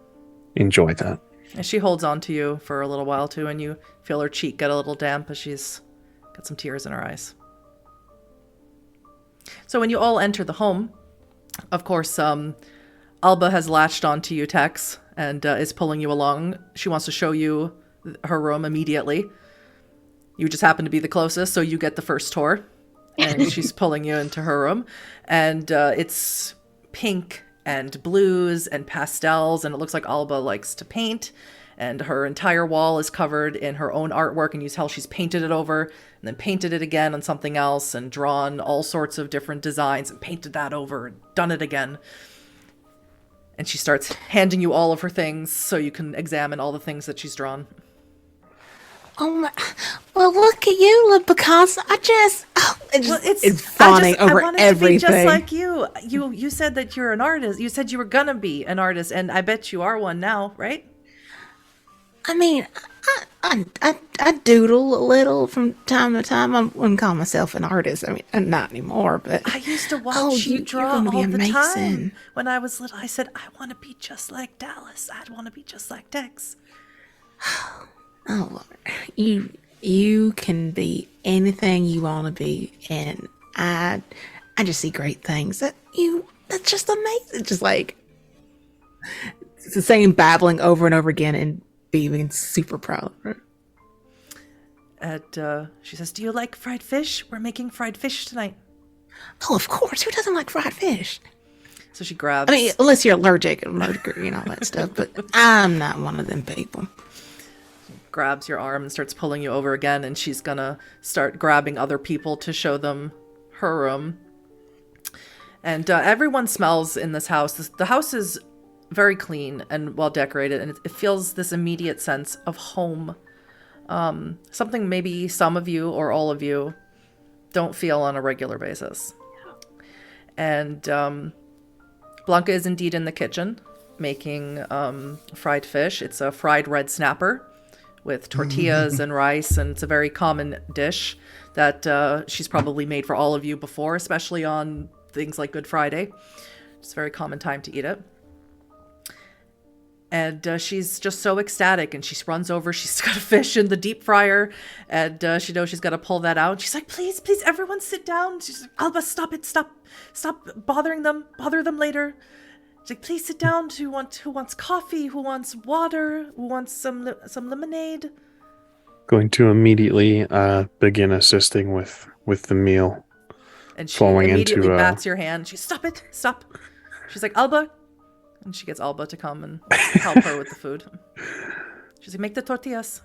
C: enjoy that.
A: And she holds on to you for a little while, too. And you feel her cheek get a little damp as she's got some tears in her eyes. So when you all enter the home, of course, Alba has latched onto you, Tex, and is pulling you along. She wants to show you her room immediately. You just happen to be the closest, so you get the first tour. And she's pulling you into her room. And it's pink and blues and pastels, and it looks like Alba likes to paint. And her entire wall is covered in her own artwork, and you tell she's painted it over and then painted it again on something else and drawn all sorts of different designs and painted that over and done it again. And she starts handing you all of her things so you can examine all the things that she's drawn.
E: Oh my! Well, look at you, because I just it's fawning over
A: I wanted
E: everything.
A: To be just like you. You said that you're an artist. You said you were gonna be an artist, and I bet you are one now, right?
E: I mean, I doodle a little from time to time. I wouldn't call myself an artist. I mean, not anymore. But
A: I used to watch you draw all the time. When I was little, I said I want to be just like Dallas. I want to be just like Dex.
E: Oh, Lord. You can be anything you want to be, and I just see great things. That's just amazing. Just like it's the same babbling over and over again, and being super proud of her.
A: And she says, "Do you like fried fish? We're making fried fish tonight."
E: Oh, of course. Who doesn't like fried fish?
A: So she grabs.
E: I mean, unless you're allergic and mercury and all that stuff, but I'm not one of them people.
A: Grabs your arm and starts pulling you over again, and she's gonna start grabbing other people to show them her room. And everyone smells in this house. The house is very clean and well decorated, and it feels this immediate sense of home. Something maybe some of you or all of you don't feel on a regular basis. And Blanca is indeed in the kitchen making fried fish. It's a fried red snapper with tortillas and rice, and it's a very common dish that she's probably made for all of you before, especially on things like Good Friday. It's a very common time to eat it. And she's just so ecstatic, and she runs over. She's got a fish in the deep fryer, and she knows she's got to pull that out. She's like, please, everyone sit down. She's like, Alba, stop it, stop bothering them. Bother them later. She's like, please sit down. Who wants coffee? Who wants water? Who wants some lemonade?
C: Going to immediately begin assisting with the meal.
A: And she immediately bats your hand. She stop it, stop. She's like, Alba. And she gets Alba to come and help her with the food. She's like, make the tortillas.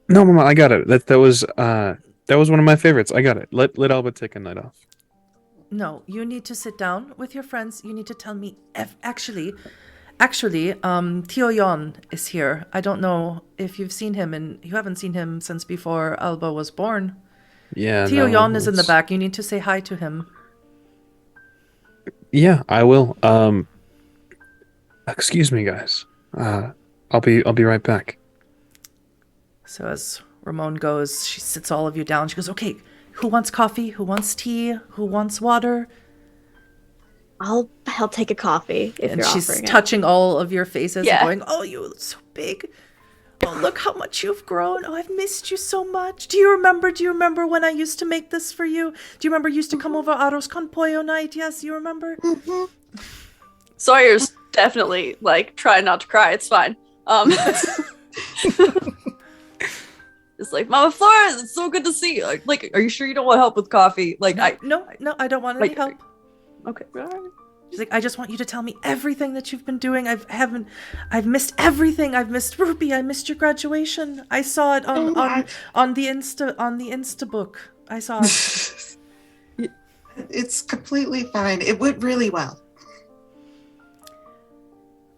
C: No, Mama, I got it. That was one of my favorites. I got it. Let Alba take a night off.
A: No, you need to sit down with your friends. You need to tell me. Actually, Theo Yon is here. I don't know if you've seen him, and you haven't seen him since before Alba was born.
C: Yeah.
A: Theo Yon is in the back. You need to say hi to him.
C: Yeah, I will. Excuse me, guys. I'll be right back.
A: So as Ramon goes, she sits all of you down. She goes, okay, who wants coffee? Who wants tea? Who wants water?
F: I'll take a coffee if
A: and
F: you're
A: she's
F: offering
A: touching all of your faces
D: Yeah.
A: and going, oh, you look so big. Oh, look how much you've grown. Oh, I've missed you so much. Do you remember when I used to make this for you? Do you remember you used to come over Arroz con Pollo night? Yes, you remember?
D: Sawyer's definitely like trying not to cry. It's fine. It's like, Mama Flores, it's so good to see you. Like, are you sure you don't want help with coffee? Like,
A: No, I don't want any help.
D: Okay. All right.
A: She's like, I just want you to tell me everything that you've been doing. I've missed everything. I've missed Ruby. I missed your graduation. I saw it on the Insta book. I saw it.
B: It's completely fine. It went really well.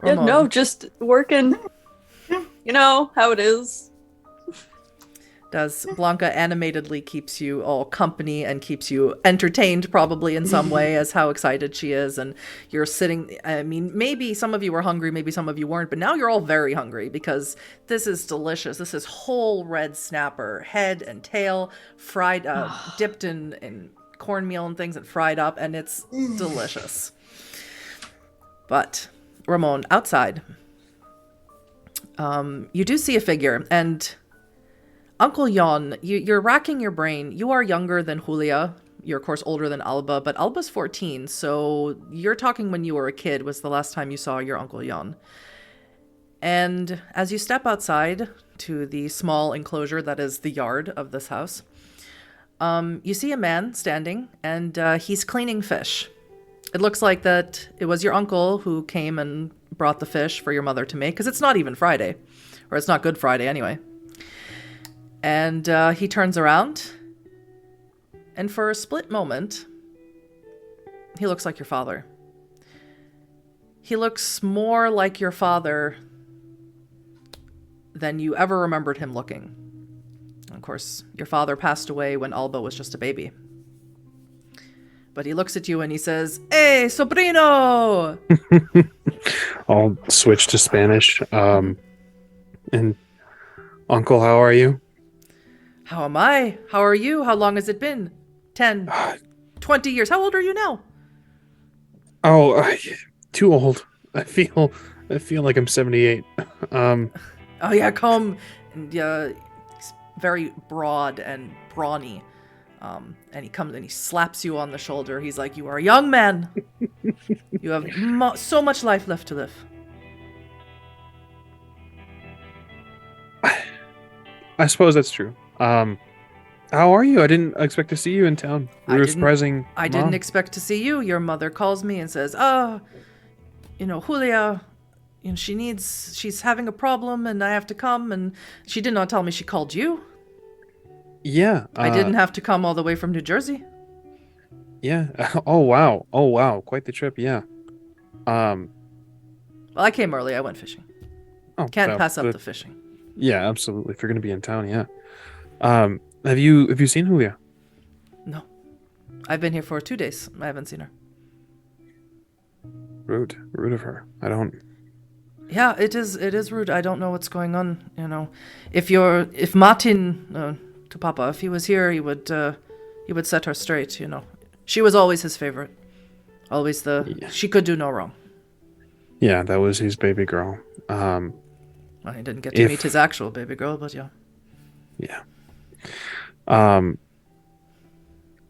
D: Yeah,
A: Ramon.
D: no, just working. You know how it is.
A: Does Blanca animatedly keeps you all company and keeps you entertained probably in some way as how excited she is, and you're sitting, I mean, maybe some of you were hungry, maybe some of you weren't, but now you're all very hungry because this is delicious. This is whole red snapper, head and tail, fried, dipped in cornmeal and things and fried up, and it's delicious. But Ramon, outside, you do see a figure, and Uncle Yon, you're racking your brain. You are younger than Julia. You're, of course, older than Alba, but Alba's 14, so you're talking when you were a kid was the last time you saw your Uncle Yon. And as you step outside to the small enclosure that is the yard of this house, you see a man standing, and he's cleaning fish. It looks like that it was your uncle who came and brought the fish for your mother to make, because it's not even Friday, or it's not Good Friday anyway. And he turns around, and for a split moment, he looks like your father. He looks more like your father than you ever remembered him looking. Of course, your father passed away when Alba was just a baby. But he looks at you and he says, "Hey, sobrino!"
C: I'll switch to Spanish. And Uncle, how are you?
A: How am I? How are you? How long has it been? 10, 20 years. How old are you now?
C: Too old. I feel like I'm 78.
A: Oh yeah, come. And he's very broad and brawny. And he comes and he slaps you on the shoulder. He's like, "You are a young man. You have so much life left to live."
C: I suppose that's true. How are you? I didn't expect to see you in town. We were surprising.
A: I didn't expect to see you. Your mother calls me and says, Julia, she's having a problem and I have to come. And she did not tell me she called you.
C: Yeah.
A: I didn't have to come all the way from New Jersey.
C: Yeah. Oh, wow. Quite the trip. Yeah.
A: Well, I came early. I went fishing. Can't pass up the fishing.
C: Yeah, absolutely. If you're going to be in town, yeah. Have you seen Julia?
A: No. I've been here for 2 days. I haven't seen her.
C: Rude of her. I don't.
A: Yeah, it is rude. I don't know what's going on, If Martin, to Papa, if he was here, he would set her straight, She was always his favorite. Always she could do no wrong.
C: Yeah, that was his baby girl.
A: Well, he didn't get to meet his actual baby girl, but yeah.
C: Yeah.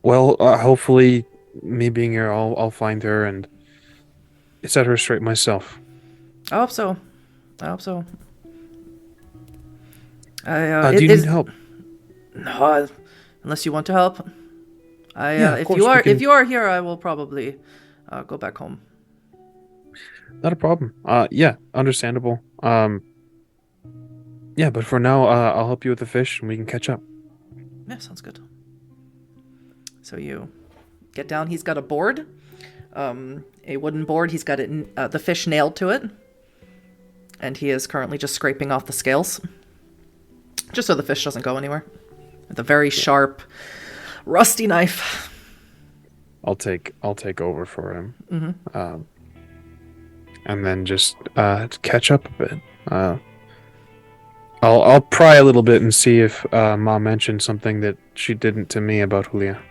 C: Well, hopefully, me being here, I'll find her and set her straight myself.
A: I hope so. Do
C: you need help?
A: No, unless you want to help. If you are here, I will probably go back home.
C: Not a problem. Yeah, understandable. Yeah, but for now, I'll help you with the fish and we can catch up.
A: Yeah, sounds good. So you get down. He's got a board, a wooden board. He's got the fish nailed to it. And he is currently just scraping off the scales. Just so the fish doesn't go anywhere. With a very sharp, rusty knife.
C: I'll take over for him.
A: Mm-hmm.
C: And then just catch up a bit. I'll pry a little bit and see if Mom mentioned something that she didn't to me about Julia.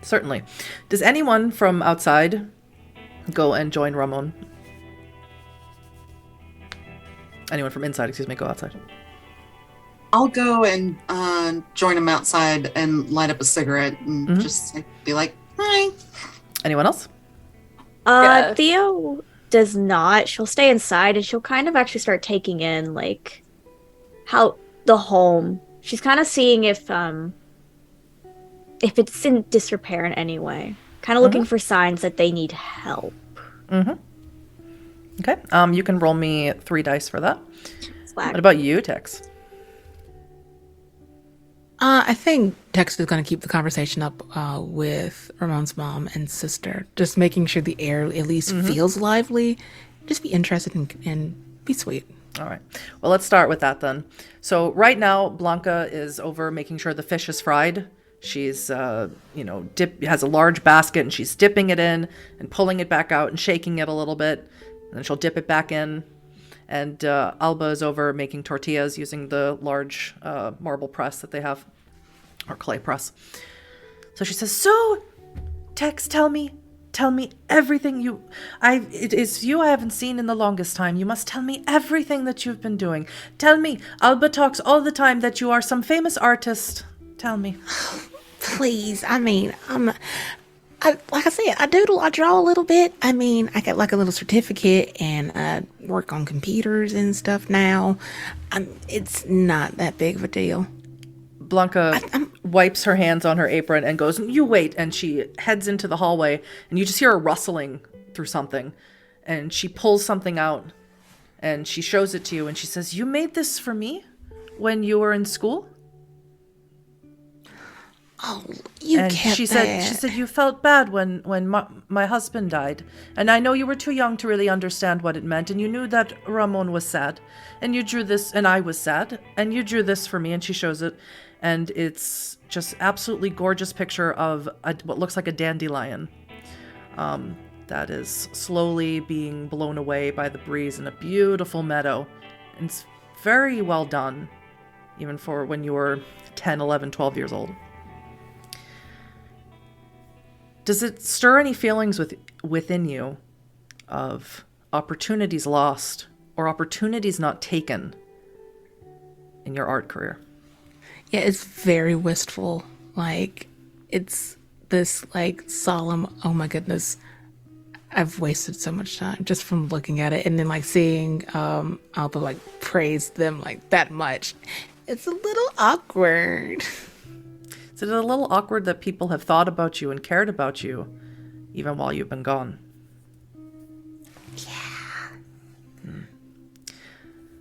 A: Certainly. Does anyone from outside go and join Ramon? Anyone from inside, go outside.
B: I'll go and join him outside and light up a cigarette and just be like, "Hi."
A: Anyone else?
D: Yeah.
F: Theo does not. She'll stay inside and she'll kind of actually start taking in how the home. She's kind of seeing if it's in disrepair in any way. Kind of looking for signs that they need help.
A: Mm-hmm. Okay. You can roll me 3 dice for that.
F: Slack.
A: What about you, Tex?
E: I think Tex is going to keep the conversation up with Ramon's mom and sister. Just making sure the air at least feels lively. Just be interested and be sweet.
A: All right. Well, let's start with that then. So right now, Blanca is over making sure the fish is fried. She's, has a large basket and she's dipping it in and pulling it back out and shaking it a little bit. And then she'll dip it back in. And Alba is over making tortillas using the large marble press that they have, or clay press. So she says, "So, Tex, tell me everything it is you I haven't seen in the longest time. You must tell me everything that you've been doing. Tell me, Alba talks all the time that you are some famous artist. Tell me."
E: Please, like I said, I doodle, I draw a little bit. I got like a little certificate and I work on computers and stuff now. It's not that big of a deal.
A: Blanca wipes her hands on her apron and goes, "You wait." And she heads into the hallway and you just hear a rustling through something. And she pulls something out and she shows it to you and she says, "You made this for me when you were in school?"
E: Oh, you
A: And
E: kept
A: she
E: that.
A: said you felt bad when my husband died, and I know you were too young to really understand what it meant, and you knew that Ramon was sad, and you drew this, and I was sad, and you drew this for me, and she shows it, and it's just absolutely gorgeous picture of what looks like a dandelion, that is slowly being blown away by the breeze in a beautiful meadow, and it's very well done, even for when you were 10, 11, 12 years old. Does it stir any feelings within you of opportunities lost or opportunities not taken in your art career?
E: Yeah, it's very wistful. Like, it's this, like, solemn, oh my goodness, I've wasted so much time just from looking at it. And then, like, seeing Alba, like, praise them, like, that much. It's a little awkward.
A: Is it a little awkward that people have thought about you and cared about you even while you've been gone? Yeah.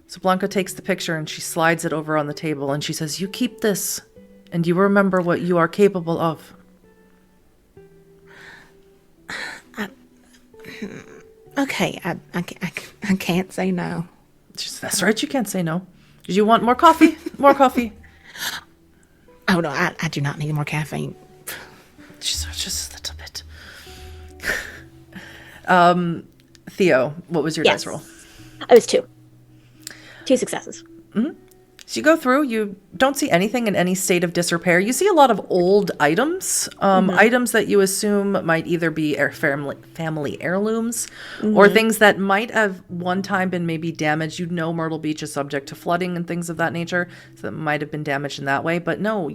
A: So Blanca takes the picture and she slides it over on the table and she says, "You keep this and you remember what you are capable of."
E: Okay, I can't say no.
A: She says, "That's right, you can't say no. Do you want more coffee? More coffee?"
E: Oh no, I do not need more caffeine.
A: Just a little bit. Theo, what was your dice roll?
F: I was 2. 2 successes.
A: So you go through, you don't see anything in any state of disrepair. You see a lot of old items, items that you assume might either be family heirlooms or things that might have one time been maybe damaged. You know Myrtle Beach is subject to flooding and things of that nature, so that might have been damaged in that way. But no,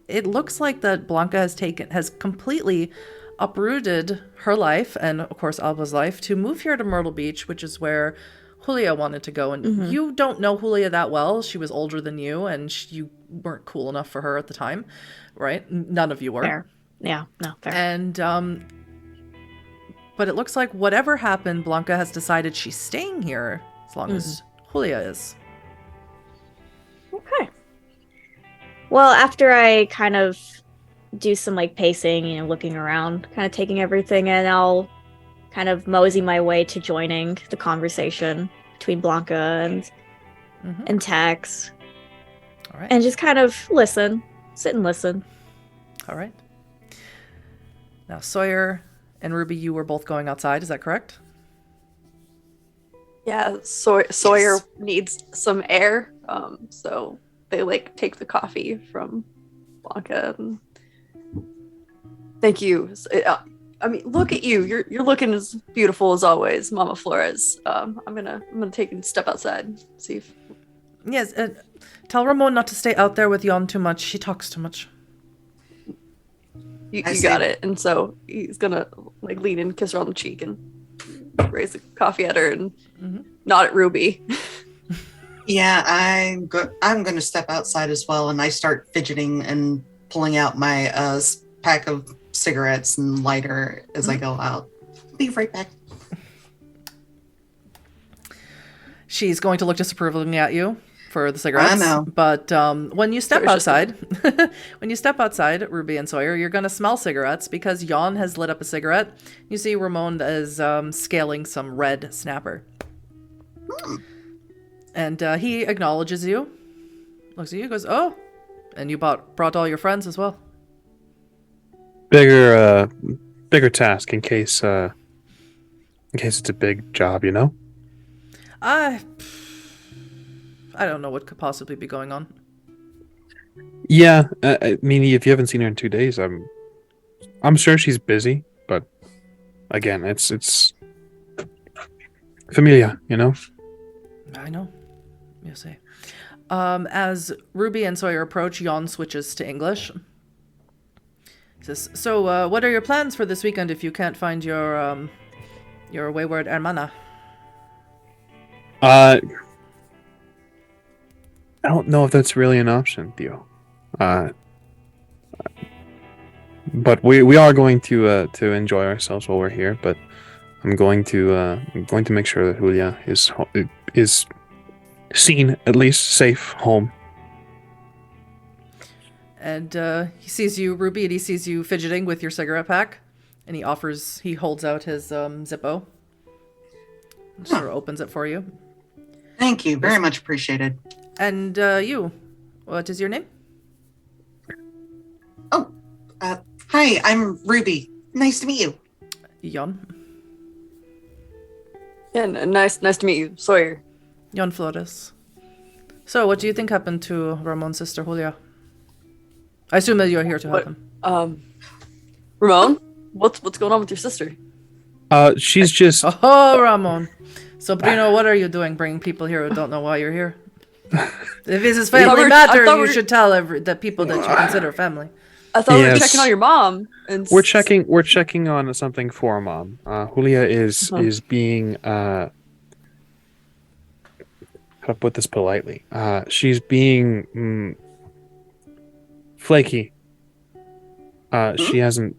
A: it looks like that Blanca has completely uprooted her life and, of course, Alba's life to move here to Myrtle Beach, which is where Julia wanted to go, and you don't know Julia that well. She was older than you, and you weren't cool enough for her at the time, right? None of you were.
F: Fair. Yeah, no, fair.
A: And, but it looks like whatever happened, Blanca has decided she's staying here as long as Julia is.
F: Okay. Well, after I kind of do some, like, pacing, looking around, kind of taking everything in, I'll kind of mosey my way to joining the conversation between Blanca and Tex.
A: All right.
F: And just kind of sit and listen.
A: All right. Now, Sawyer and Ruby, you were both going outside. Is that correct?
D: Yeah, Sawyer needs some air, so they like take the coffee from Blanca. And thank you. I mean, look at you. You're looking as beautiful as always, Mama Flores. I'm gonna take a step outside. See if.
A: Yes. Tell Ramon not to stay out there with Yon too much. She talks too much.
D: You got it. And so he's gonna like lean in, kiss her on the cheek, and raise the coffee at her and nod at Ruby.
B: Yeah, I'm going to step outside as well, and I start fidgeting and pulling out my pack of cigarettes and lighter as I go out. Be right back.
A: She's going to look disapprovingly at you for the cigarettes.
B: I know.
A: But when you step outside, Ruby and Sawyer, you're going to smell cigarettes because Yon has lit up a cigarette. You see Ramon is scaling some red snapper. And he acknowledges you, looks at you, goes, "Oh, and you brought all your friends as well."
C: Bigger task in case it's a big job, you know?
A: I don't know what could possibly be going on.
C: Yeah, I mean, if you haven't seen her in 2 days, I'm sure she's busy, but again, it's familia, you know?
A: I know. You say. As Ruby and Sawyer approach, Yon switches to English. He says, "So, what are your plans for this weekend if you can't find your wayward hermana?"
C: I don't know if that's really an option, Theo. But we are going to enjoy ourselves while we're here. But I'm going to make sure that Julia is seen, at least safe home.
A: And he sees you, Ruby, and he sees you fidgeting with your cigarette pack. And he holds out his Zippo. And sort of opens it for you.
B: Thank you. Very much appreciated.
A: And you, what is your name?
B: Oh, hi, I'm Ruby. Nice to meet you.
A: Yon.
D: Yeah, nice to meet you, Sawyer.
A: Yon Flores. So, what do you think happened to Ramon's sister, Julia? I assume that you're here to help him.
D: Ramon, what's going on with your sister?
C: She's just...
A: Oh, Ramon. So, Bruno, what are you doing bringing people here who don't know why you're here? If this is family matter, you should tell the people that you consider family.
D: I thought we were checking on your mom. And
C: We're checking on something for our mom. Julia is being how to put this politely. She's being flaky. She hasn't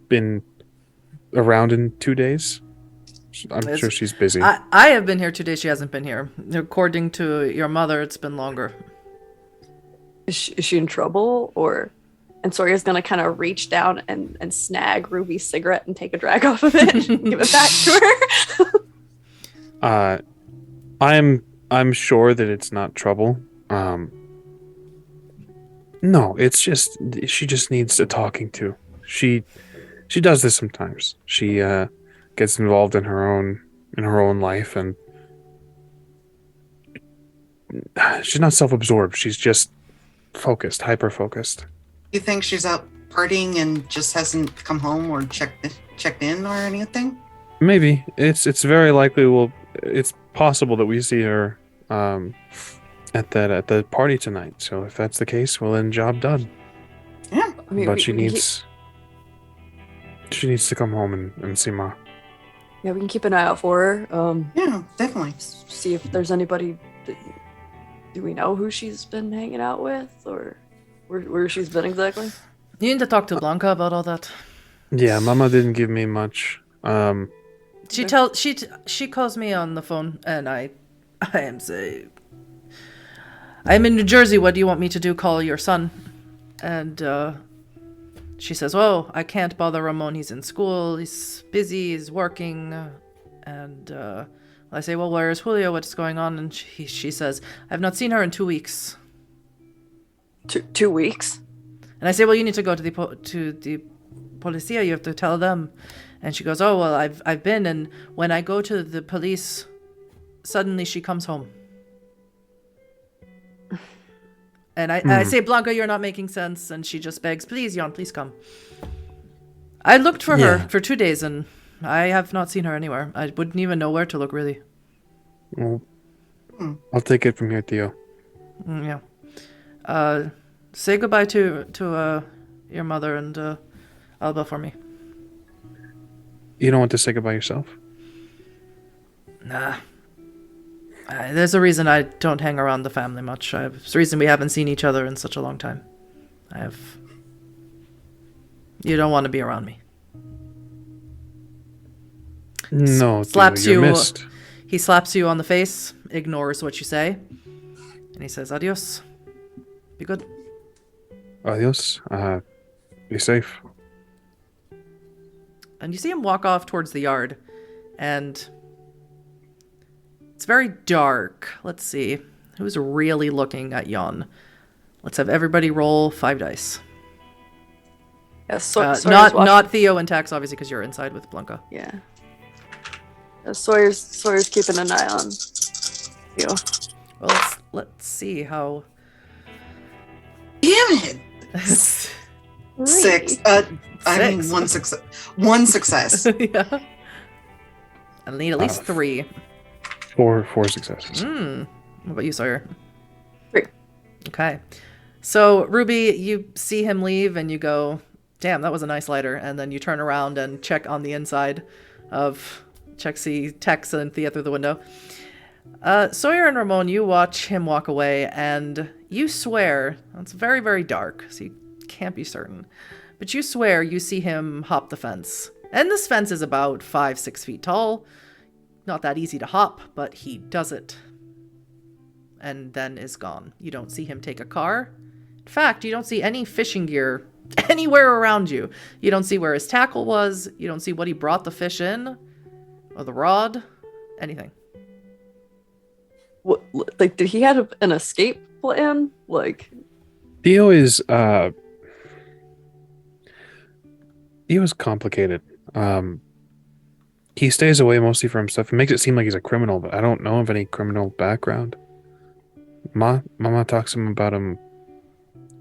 C: been around in 2 days. I'm sure she's busy.
A: I have been here 2 days. She hasn't been here. According to your mother, it's been longer.
D: Is she in trouble, or? And Sawyer's gonna kind of reach down and snag Ruby's cigarette and take a drag off of it, and give it back to her.
C: I'm sure that it's not trouble. No, it's just she just needs a talking to. She does this sometimes. She gets involved in her own life, and she's not self-absorbed. She's just focused, hyper-focused.
B: You think she's out partying and just hasn't come home or checked in or anything?
C: Maybe. It's very likely it's possible that we see her at the party tonight. So if that's the case, well then job done.
B: Yeah.
C: I mean, but she needs to come home and see Ma.
D: Yeah, we can keep an eye out for her.
B: Yeah, definitely.
D: See if there's anybody. Do we know who she's been hanging out with, or where she's been exactly?
A: You need to talk to Blanca about all that.
C: Yeah, Mama didn't give me much.
A: She calls me on the phone, and I'm in New Jersey. What do you want me to do? Call your son? And she says, "Oh, I can't bother Ramon. He's in school. He's busy. He's working." And I say, "Well, where's Julia? What's going on?" And she says, "I've not seen her in 2 weeks."
D: 2 weeks?
A: And I say, "Well, you need to go to the policia. You have to tell them." And she goes, "Oh, well, I've been, and when I go to the police, suddenly she comes home." And I say, "Blanca, you're not making sense." And she just begs, "Please, Yon, please come." I looked for her for 2 days, and I have not seen her anywhere. I wouldn't even know where to look, really.
C: Well, I'll take it from here, Theo.
A: Yeah. Say goodbye to your mother and Alba for me.
C: You don't want to say goodbye yourself?
A: Nah. There's a reason I don't hang around the family much. There's a reason we haven't seen each other in such a long time. You don't want to be around me.
C: No,
A: slaps
C: Theo, you're
A: you.
C: missed.
A: He slaps you on the face, ignores what you say, and he says, "Adios. Be good."
C: Adios. Be safe.
A: And you see him walk off towards the yard, and it's very dark. Let's see. Who's really looking at Yon? Let's have everybody roll 5 dice.
D: Yes,
A: not Theo and Tax, obviously, because you're inside with Blanca.
D: Yeah. Sawyer's keeping an eye on Theo.
A: Well, let's see how.
B: Damn it! 6. I mean, 1 success. 1 success.
A: Yeah. I'll need at least 3.
C: 4 successes.
A: What about you, Sawyer?
D: 3.
A: Okay. So, Ruby, you see him leave and you go, "Damn, that was a nice lighter." And then you turn around and check on the inside see Tex and Thea through the window. Sawyer and Ramon, you watch him walk away and you swear, it's very, very dark, so you can't be certain, but you swear you see him hop the fence. And this fence is about 5-6 feet tall. Not that easy to hop, but he does it. And then is gone. You don't see him take a car. fact, you don't see any fishing gear anywhere around you. You don't see where his tackle was. You don't see what he brought the fish in, or the rod, anything.
D: What, like, did he have an escape plan? Like,
C: Theo is complicated. He stays away mostly from stuff. It makes it seem like he's a criminal, but I don't know of any criminal background. Mama talks to him about him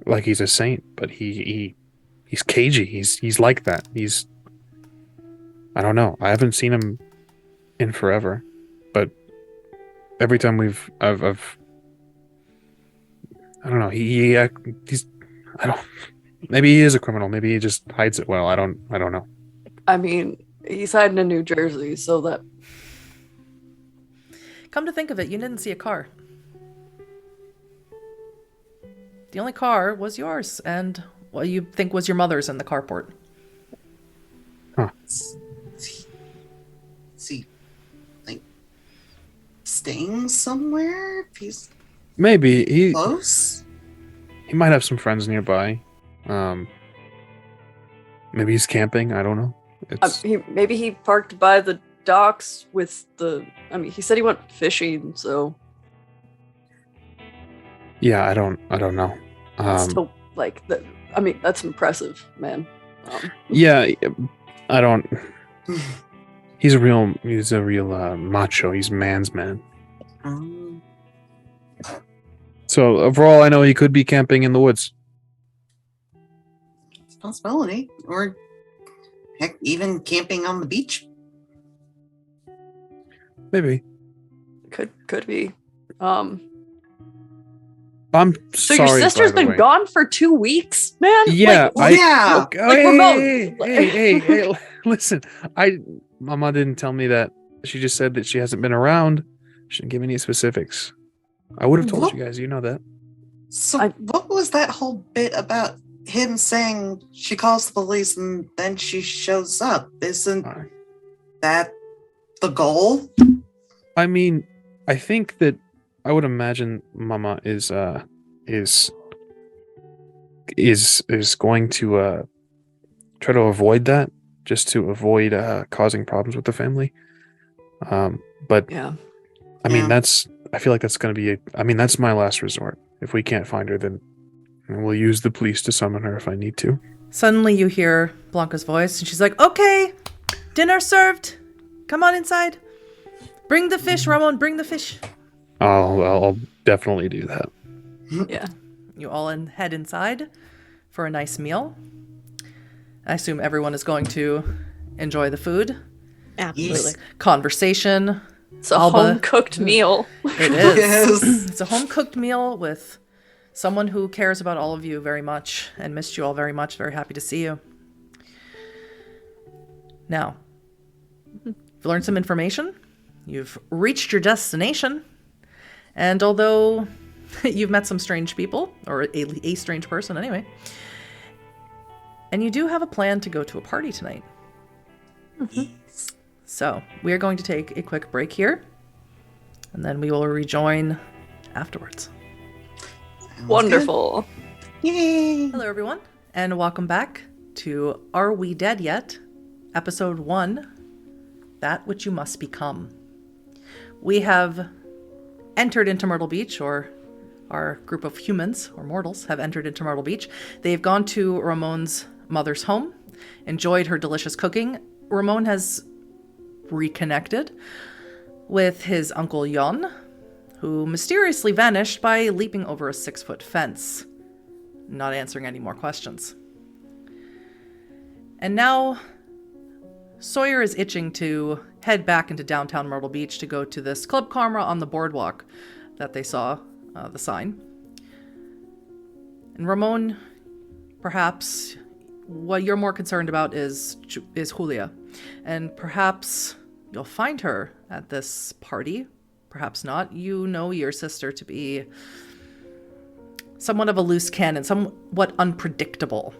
C: like he's a saint, but he's cagey. He's like that. I don't know. I haven't seen him in forever, but every time I've I don't know. He's I don't. Maybe he is a criminal. Maybe he just hides it well. I don't know.
D: I mean, he's hiding in New Jersey, so that.
A: Come to think of it, you didn't see a car. The only car was yours, and what you think was your mother's in the carport.
C: Huh.
B: Is he, like, staying somewhere? If he's
C: Maybe he
B: close?
C: He might have some friends nearby. Maybe he's camping. I don't know.
D: Maybe he parked by the docks with the. I mean, he said he went fishing, so.
C: Yeah, I don't know.
D: Still, like, I mean, that's impressive, man.
C: Yeah, I don't. He's a real macho. He's man's man. So, for all I know, he could be camping in the woods.
B: It's a possibility. Or, heck, even camping on the beach.
C: Maybe.
D: Could be.
C: I'm
D: So
C: sorry.
D: your sister's
C: by the
D: been
C: way.
D: gone for 2 weeks, man?
C: Yeah,
B: Yeah.
C: Hey,
D: Ramon.
C: hey, listen. Mama didn't tell me that. She just said that she hasn't been around. She didn't give any specifics. I would have told
B: What?
C: you guys. You know that.
B: So what was that whole bit about him saying she calls the police and then she shows up? Isn't that the goal?
C: I mean, I think that I would imagine Mama is going to try to avoid that, just to avoid causing problems with the family. But
D: Yeah.
C: I mean,
B: Yeah.
C: I feel like that's going to be that's my last resort. If we can't find her, then we'll use the police to summon her if I need to.
A: Suddenly you hear Blanca's voice, and she's like, "Okay, dinner served. Come on inside. Bring the fish, Ramon, bring the fish."
C: I'll definitely do that.
D: Yeah.
A: You all head inside for a nice meal. I assume everyone is going to enjoy the food.
E: Absolutely.
A: Conversation.
D: It's a
A: Alba.
D: home-cooked meal.
A: It is.
B: Yes.
A: It's a home-cooked meal with someone who cares about all of you very much and missed you all very much. Very happy to see you. Now, you've learned some information. You've reached your destination. And although you've met some strange people, or a strange person anyway, and you do have a plan to go to a party tonight. So, we are going to take a quick break here, and then we will rejoin afterwards.
B: Sounds
D: Wonderful.
B: good. Yay.
A: Hello, everyone, and welcome back to Are We Dead Yet? Episode 1, That Which You Must Become. We have entered into Myrtle Beach, or our group of humans, or mortals, have entered into Myrtle Beach. They've gone to Ramon's mother's home, enjoyed her delicious cooking. Ramon has reconnected with his Uncle Yon, who mysteriously vanished by leaping over a 6-foot fence, not answering any more questions. And now Sawyer is itching to head back into downtown Myrtle Beach to go to this Club Karma on the boardwalk that they saw, the sign. And Ramon, perhaps what you're more concerned about is Julia. And perhaps you'll find her at this party. Perhaps not. You know your sister to be somewhat of a loose cannon, somewhat unpredictable.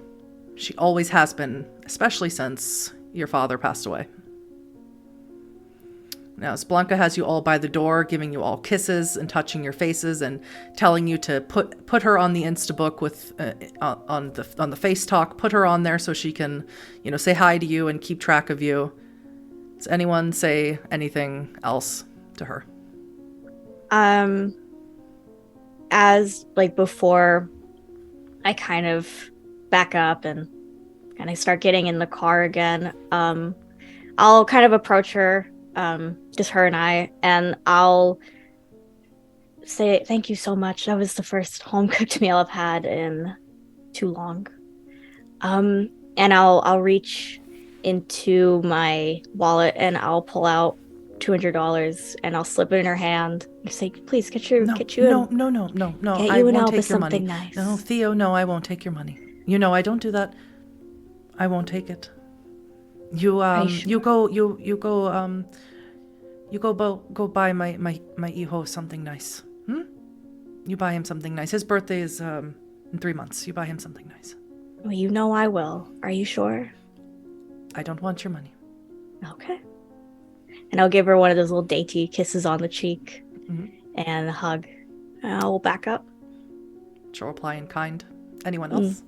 A: She always has been, especially since your father passed away. Now, as Blanca has you all by the door, giving you all kisses and touching your faces and telling you to put her on the Instabook with on the Face Talk, put her on there so she can, say hi to you and keep track of you. Does anyone say anything else to her?
F: As before I kind of back up and kind of start getting in the car again, I'll kind of approach her, just her and I, and I'll say thank you so much. That was the first home cooked meal I've had in too long. And I'll reach into my wallet and I'll pull out $200 and I'll slip it in her hand and say, please get you
A: No.
F: Get you
A: I
F: an
A: won't
F: Alba
A: take your money.
F: something nice.
A: No, Theo, no, I won't take your money. I don't do that. I won't take it. You go buy my Iho something nice. You buy him something nice. His birthday is in 3 months. You buy him something nice.
F: Well, I will. Are you sure?
A: I don't want your money.
F: Okay. And I'll give her one of those little dainty kisses on the cheek
A: Mhm.
F: and a hug. And I'll back up.
A: She'll reply in kind. Anyone else?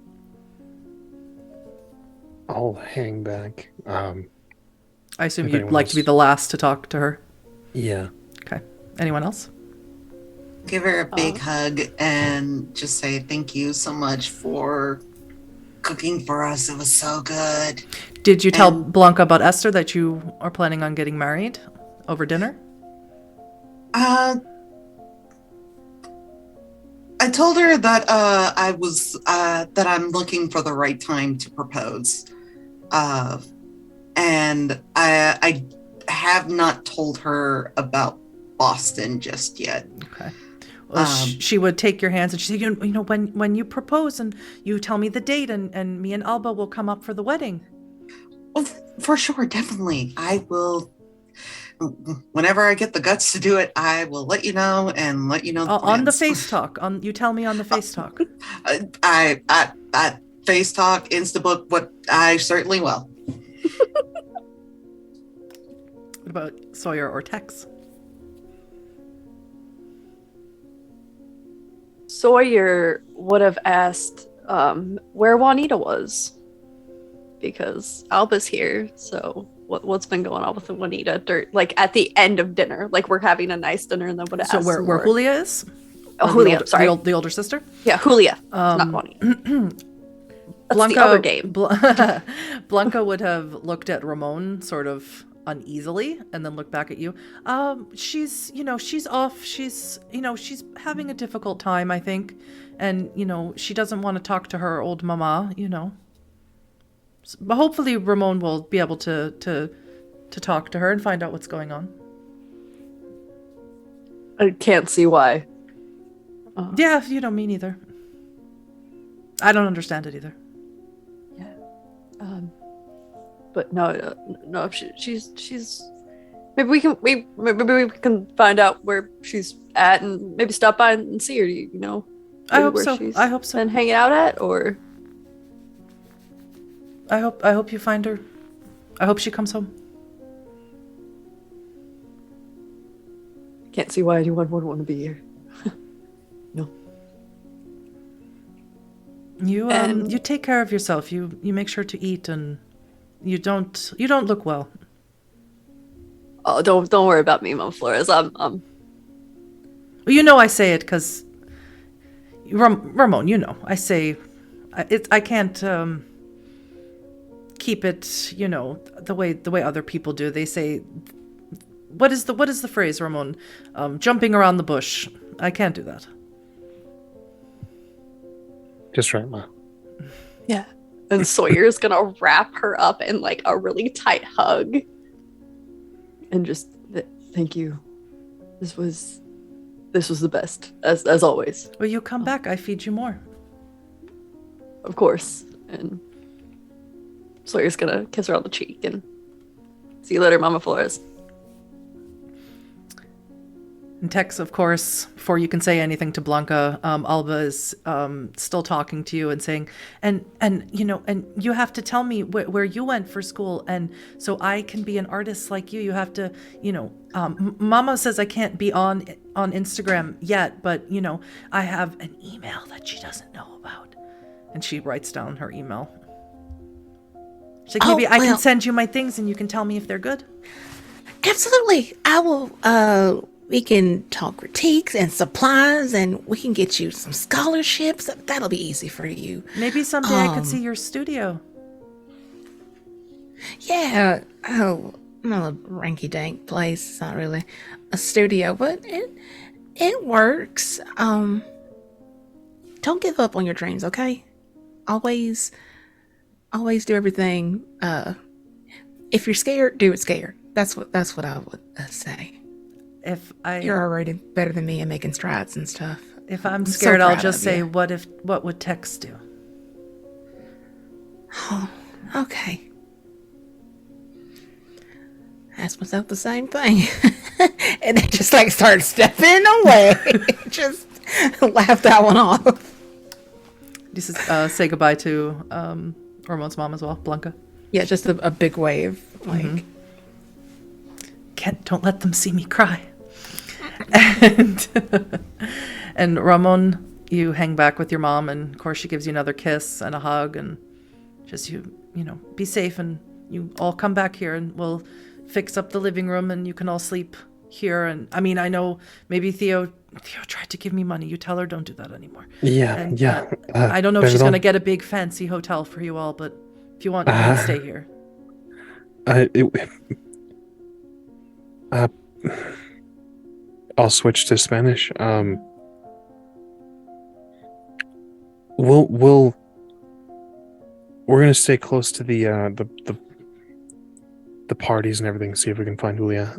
C: I'll hang back.
A: I assume
C: If
A: you'd
C: anyone
A: like
C: else-
A: to be the last to talk to her.
C: Yeah.
A: Okay. Anyone else?
B: Give her a big hug and just say thank you so much for cooking for us. It was so good.
A: Did you tell
B: And-
A: Blanca about Esther that you are planning on getting married over dinner?
B: I told her that I was that I'm looking for the right time to propose, and I have not told her about Boston just yet.
A: Okay. Well, she would take your hands and she said, when you propose and you tell me the date and me and Alba will come up for the wedding.
B: Oh, for sure, definitely. I will. Whenever I get the guts to do it, I will let you know and let you know the
A: On the
B: plans.
A: Face Talk. You tell me on the Face Talk.
B: I Face Talk, Instabook, what I certainly will.
A: What about Sawyer or Tex?
D: Sawyer would have asked where Juanita was, because Alba's here. So what's been going on with the Juanita? At the end of dinner, we're having a nice dinner, and then would ask.
A: So where Julia is?
D: Oh,
A: Or
D: Julia, sorry,
A: the older sister.
D: yeah, Julia, not Juanita. That's the other game.
A: Blanca would have looked at Ramon sort of uneasily and then looked back at you. She's off. She's having a difficult time, I think. And, she doesn't want to talk to her old mama, But hopefully Ramon will be able to talk to her and find out what's going on.
D: I can't see why.
A: Yeah, me neither. I don't understand it either.
D: But no, she's. Maybe we can find out where she's at and maybe stop by and see her.
A: I hope
D: where
A: so.
D: she's
A: I hope so.
D: been hanging out at, or
A: I hope you find her. I hope she comes home.
D: can't see why anyone would want to be here. No.
A: You take care of yourself. You make sure to eat, and you don't look well.
D: Oh, don't worry about me, Mom Flores.
A: Well, I say it because Ramon. I say I can't keep it. The way other people do. They say, what is the phrase, Ramon? Jumping around the bush. I can't do that.
C: Just right, Ma.
D: Yeah. And Sawyer's gonna wrap her up in a really tight hug. And just thank you. This was the best, as always.
A: Well, you come back. I feed you more.
D: Of course. And Sawyer's gonna kiss her on the cheek and see you later, Mama Flores.
A: And Tex, of course, before you can say anything to Blanca, Alba is still talking to you and saying, and you have to tell me where you went for school, and so I can be an artist like you. You have to, Mama says I can't be on Instagram yet, but I have an email that she doesn't know about, and she writes down her email. She's like, maybe I can send you my things, and you can tell me if they're good.
E: Absolutely, I will. We can talk critiques and supplies, and we can get you some scholarships. That'll be easy for you.
A: Maybe someday I could see your studio.
E: Yeah. Oh, not a ranky-dank place. It's not really a studio, but it works. Don't give up on your dreams, okay? Always do everything. If you're scared, do it scared. That's what I would say. You're already better than me at making strides and stuff.
A: If I'm scared, I'll just say, what would Tex do?
E: Oh, okay. Ask myself the same thing. And then just start stepping away. Just laugh that one off.
A: This is say goodbye to Ramon's mom as well, Blanca.
E: Yeah, just a big wave.
A: Don't let them see me cry. And Ramon, you hang back with your mom, and of course she gives you another kiss and a hug, and just be safe, and you all come back here, and we'll fix up the living room, and you can all sleep here. And I mean, I know maybe Theo tried to give me money. You tell her don't do that anymore.
C: Yeah.
A: I don't know if she's gonna get a big fancy hotel for you all, but if you want, you can stay here.
C: I'll switch to Spanish. We're gonna stay close to the parties and everything. See if we can find Julia.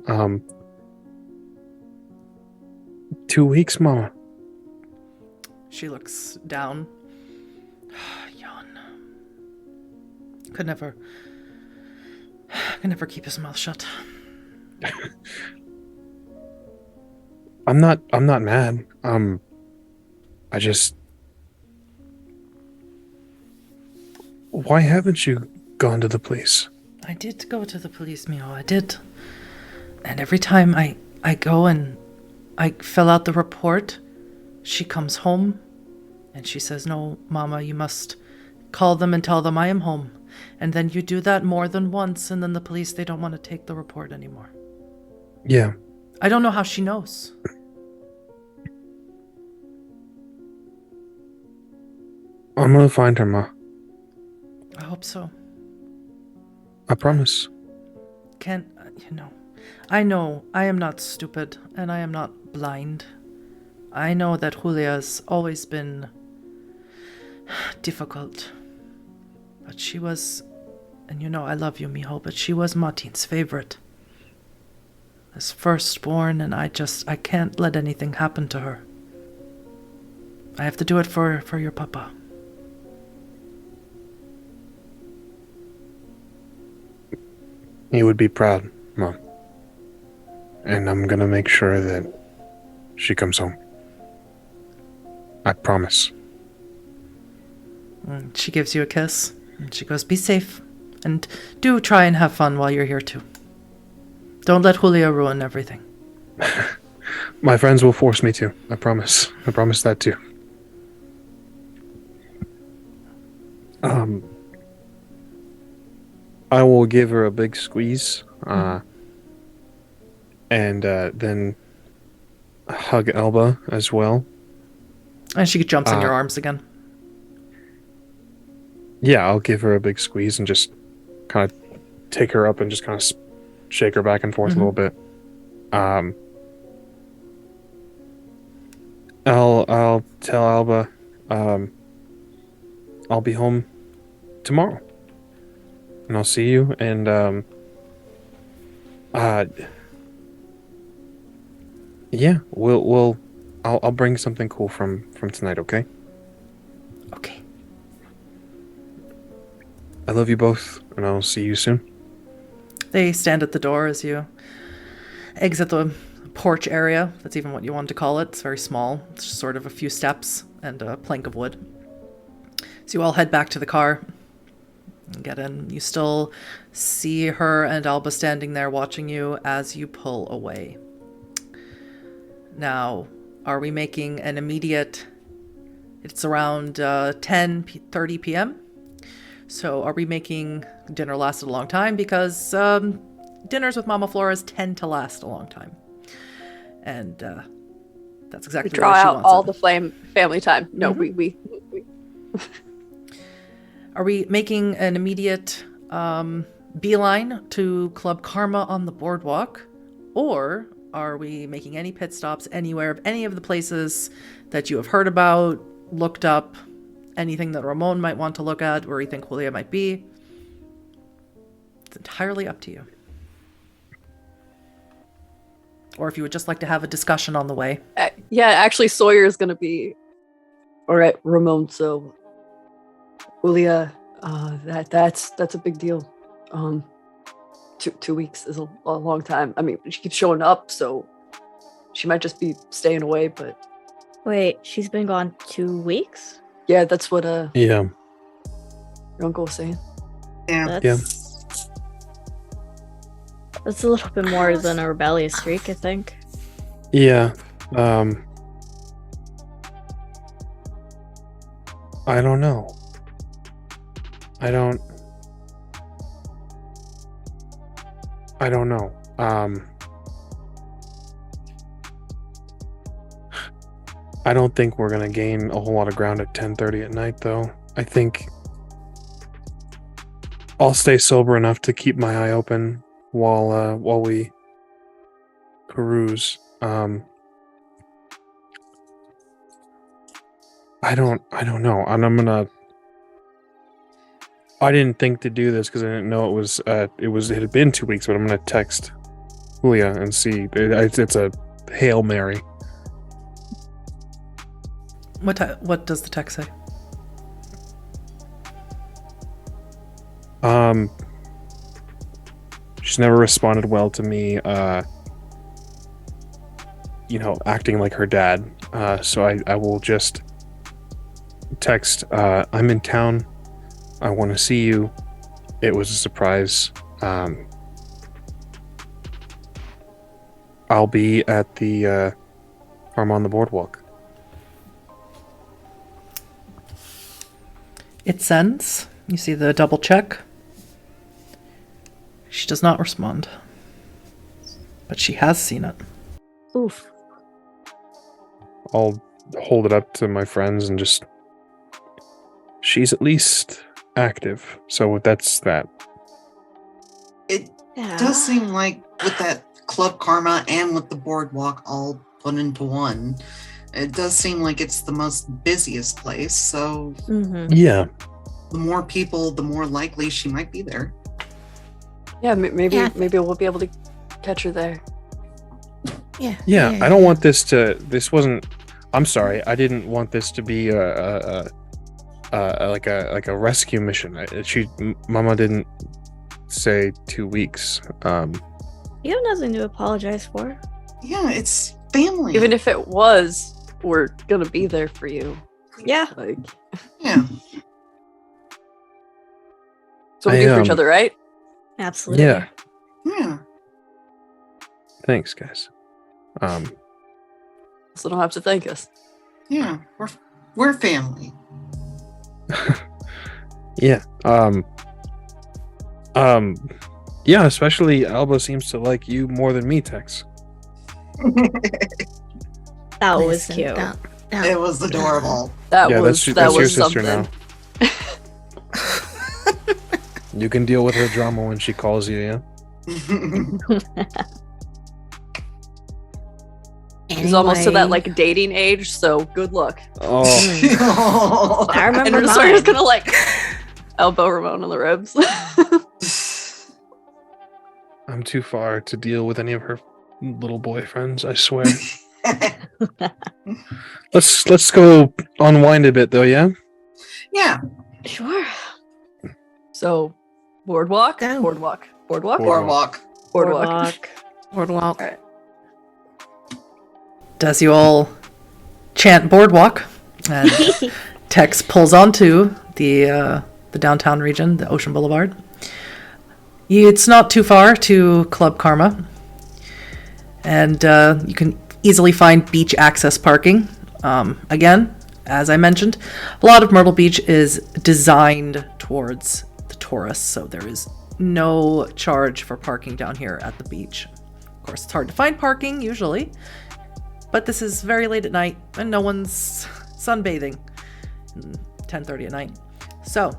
C: 2 weeks, Mama.
A: She looks down. Yon could never keep his mouth shut.
C: I'm not mad. I just... Why haven't you gone to the police?
A: I did go to the police, Mio. I did. And every time I go and I fill out the report, she comes home and she says, "No, Mama, you must call them and tell them I am home." And then you do that more than once, and then the police, they don't want to take the report anymore.
C: Yeah.
A: I don't know how she knows.
C: I'm gonna find her, Ma.
A: I hope so.
C: I promise.
A: I know I am not stupid, and I am not blind. I know that Julia's always been difficult. But she was, and I love you, mijo, but she was Martin's favorite. His firstborn, and I can't let anything happen to her. I have to do it for your papa.
C: He would be proud, Mom. And I'm gonna make sure that she comes home. I promise.
A: And she gives you a kiss, and she goes, "Be safe, and do try and have fun while you're here too. Don't let Julia ruin everything."
C: My friends will force me to. I promise. I promise that too. I will give her a big squeeze, and then hug Elba as well.
A: And she jumps in your arms again.
C: Yeah, I'll give her a big squeeze and just kind of take her up and just kind of shake her back and forth a little bit. I'll tell Alba I'll be home tomorrow, and I'll see you. And yeah, I'll bring something cool from tonight. Okay.
A: Okay.
C: I love you both, and I'll see you soon.
A: They stand at the door as you exit the porch area. That's even what you want to call it. It's very small. It's just sort of a few steps and a plank of wood. So you all head back to the car and get in. You still see her and Alba standing there watching you as you pull away. Now, are we making an immediate... It's around 10:30 p.m. So are we making dinner last a long time? Because dinners with Mama Flores tend to last a long time. And that's exactly
D: we draw
A: what she
D: out
A: wants
D: all
A: it.
D: the family time. No, we
A: Are we making an immediate beeline to Club Karma on the boardwalk? Or are we making any pit stops anywhere of any of the places that you have heard about, looked up, anything that Ramon might want to look at, where you think Julia might be? It's entirely up to you. Or if you would just like to have a discussion on the way.
D: yeah, actually Sawyer is going to be all right, Ramon, so Julia, that's a big deal. 2 weeks is a long time. I mean, she keeps showing up, so she might just be staying away, but
F: Wait, she's been gone 2 weeks?
D: yeah, that's what
C: Yeah.
D: your uncle was saying.
B: Yeah.
F: That's a little bit more than a rebellious streak, I think.
C: Yeah. I don't know. I don't know. I don't think we're gonna gain a whole lot of ground at 10:30 at night, though. I think I'll stay sober enough to keep my eye open while we peruse. I don't know. And I didn't think to do this because I didn't know it had been 2 weeks, but I'm gonna text Julia and see. It's a Hail Mary.
A: What does the text say?
C: She's never responded well to me, acting like her dad. So I will just text, I'm in town. I want to see you. It was a surprise. I'll be at the farm on the boardwalk.
A: It sends. You see the double check. She does not respond. But she has seen it.
F: Oof.
C: I'll hold it up to my friends and just... She's at least active. So that's that.
B: It
F: Yeah.
B: does seem like with that Club Karma and with the boardwalk all put into one, it does seem like it's the most busiest place. So
C: Yeah.
B: the more people, the more likely she might be there.
D: Yeah, maybe
E: Yeah.
D: maybe we'll be able to catch her there.
C: Yeah, I don't want this wasn't... I'm sorry, I didn't want this to be like a rescue mission. Mama didn't say 2 weeks.
F: You have nothing to apologize for.
B: Yeah, it's family.
D: Even if it was, we're gonna be there for you.
F: Yeah.
D: Like,
B: Yeah.
D: so we do for each
C: I,
D: other, right?
F: Absolutely.
C: Yeah.
B: Yeah.
C: Thanks, guys.
D: So don't have to thank us.
B: Yeah. We're family.
C: Yeah. Yeah, especially Alba seems to like you more than me, Tex.
F: That was cute.
B: It was adorable.
D: That
C: Yeah,
D: was
C: that's your
D: was
C: sister
D: something.
C: now. You can deal with her drama when she calls you, yeah?
D: He's almost to that
E: Anyway.
D: like dating age, so good luck.
C: Oh,
F: I remember
D: And Sawyer's
F: mine.
D: gonna like elbow Ramon on the ribs.
C: I'm too far to deal with any of her little boyfriends, I swear. Let's go unwind a bit though, yeah?
B: Yeah.
F: Sure.
D: So, boardwalk,
E: Go.
D: boardwalk, boardwalk,
C: Boardwalk.
B: Boardwalk.
D: boardwalk.
E: Boardwalk.
D: All right.
A: as you all chant boardwalk, and Tex pulls onto the downtown region, the Ocean Boulevard. It's not too far to Club Karma, and you can easily find beach access parking. Again, as I mentioned, a lot of Myrtle Beach is designed towards the tourists, so there is no charge for parking down here at the beach. Of course, it's hard to find parking usually, but this is very late at night and no one's sunbathing. 10:30 at night. So,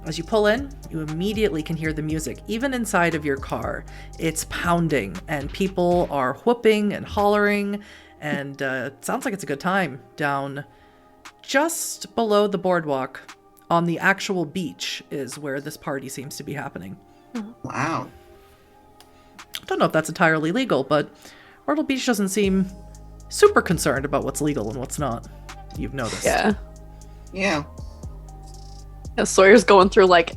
A: as you pull in, you immediately can hear the music, even inside of your car. It's pounding, and people are whooping and hollering, and it sounds like it's a good time down just below the boardwalk on the actual beach is where this party seems to be happening.
B: Wow.
A: I don't know if that's entirely legal, but Myrtle Beach doesn't seem super concerned about what's legal and what's not. You've noticed.
B: Yeah.
D: Yeah, Sawyer's going through like,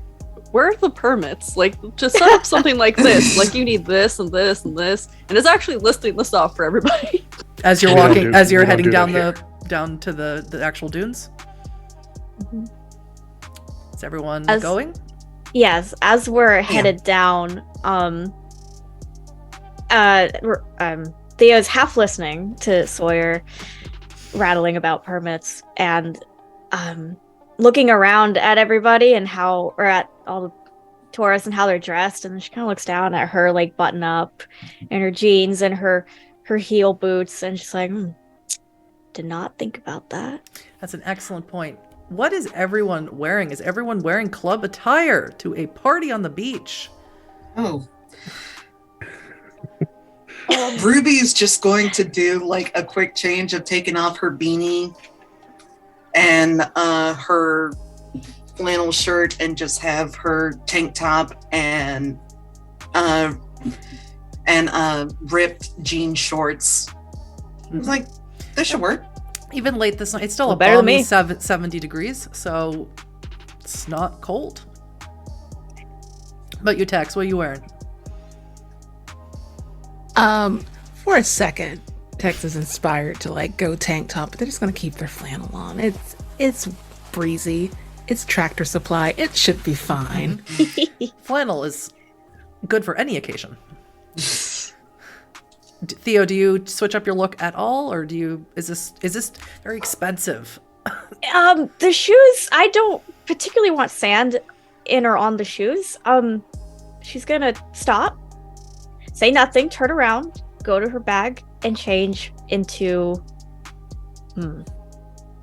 D: where are the permits? Like, to set up something like this, like you need this and this and this, and it's actually listing this off for everybody.
A: As you're walking, as you're heading down to the actual dunes.
F: Mm-hmm.
A: Is everyone going?
F: Yes, as we're headed down, Theo's half listening to Sawyer rattling about permits and looking around at everybody and at all the tourists and how they're dressed, and she kind of looks down at her like button up and her jeans and her heel boots, and she's like, did not think about that.
A: That's an excellent point. What is everyone wearing? Is everyone wearing club attire to a party on the beach?
B: Oh. Ruby's just going to do like a quick change of taking off her beanie and her flannel shirt and just have her tank top and ripped jean shorts. It's like, this should work.
A: Even late this night, it's still
F: better than me.
A: 70 degrees, so it's not cold. But you, Tex, what are you wearing?
E: For a second, Tex is inspired to like go tank top, but they're just gonna keep their flannel on. It's breezy. It's Tractor Supply. It should be fine.
A: Flannel is good for any occasion. Theo, do you switch up your look at all, or is this very expensive?
F: The shoes, I don't particularly want sand in or on the shoes. She's gonna stop, say nothing, turn around, go to her bag, and change into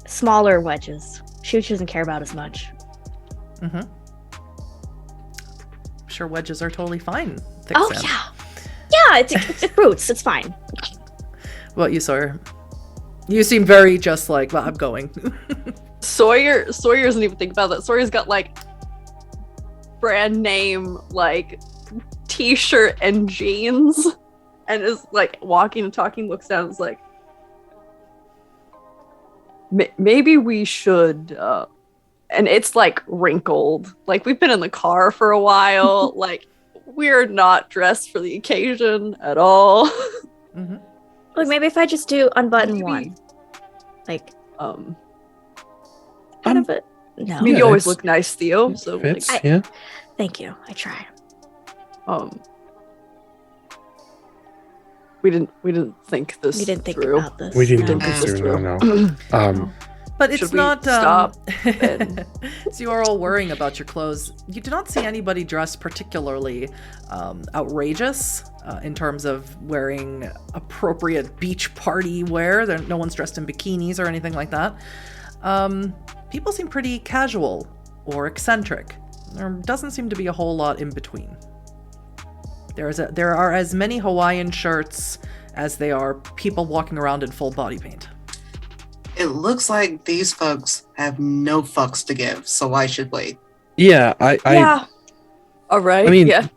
F: smaller wedges. Shoes she doesn't care about as much.
A: Mm-hmm. I'm sure wedges are totally fine.
F: Oh,
A: sand.
F: Yeah, it's boots. It's fine.
A: What about you, Sawyer? You seem very just like, well, I'm going.
D: Sawyer doesn't even think about that. Sawyer's got like brand name like t-shirt and jeans, and is like walking and talking, looks down and is like, maybe we should and it's like wrinkled, like we've been in the car for a while. Like, we're not dressed for the occasion at all.
A: Mm-hmm.
F: Like, maybe if I just do unbutton one, like out of it. No,
D: I mean, you always look nice, Theo. So
C: fits,
D: like,
C: yeah.
F: Thank you. I try.
D: We didn't think this.
F: We didn't think
D: through.
F: about this.
C: We didn't
F: no.
C: think this through. No.
A: But it's
D: Should we
A: not.
D: stop?
A: So you are all worrying about your clothes. You do not see anybody dressed particularly outrageous in terms of wearing appropriate beach party wear. No one's dressed in bikinis or anything like that. People seem pretty casual or eccentric. There doesn't seem to be a whole lot in between. There are as many Hawaiian shirts as they are people walking around in full body paint.
B: It looks like these folks have no fucks to give, so why should we?
C: Yeah,
D: yeah. All right.
C: I mean,
D: yeah.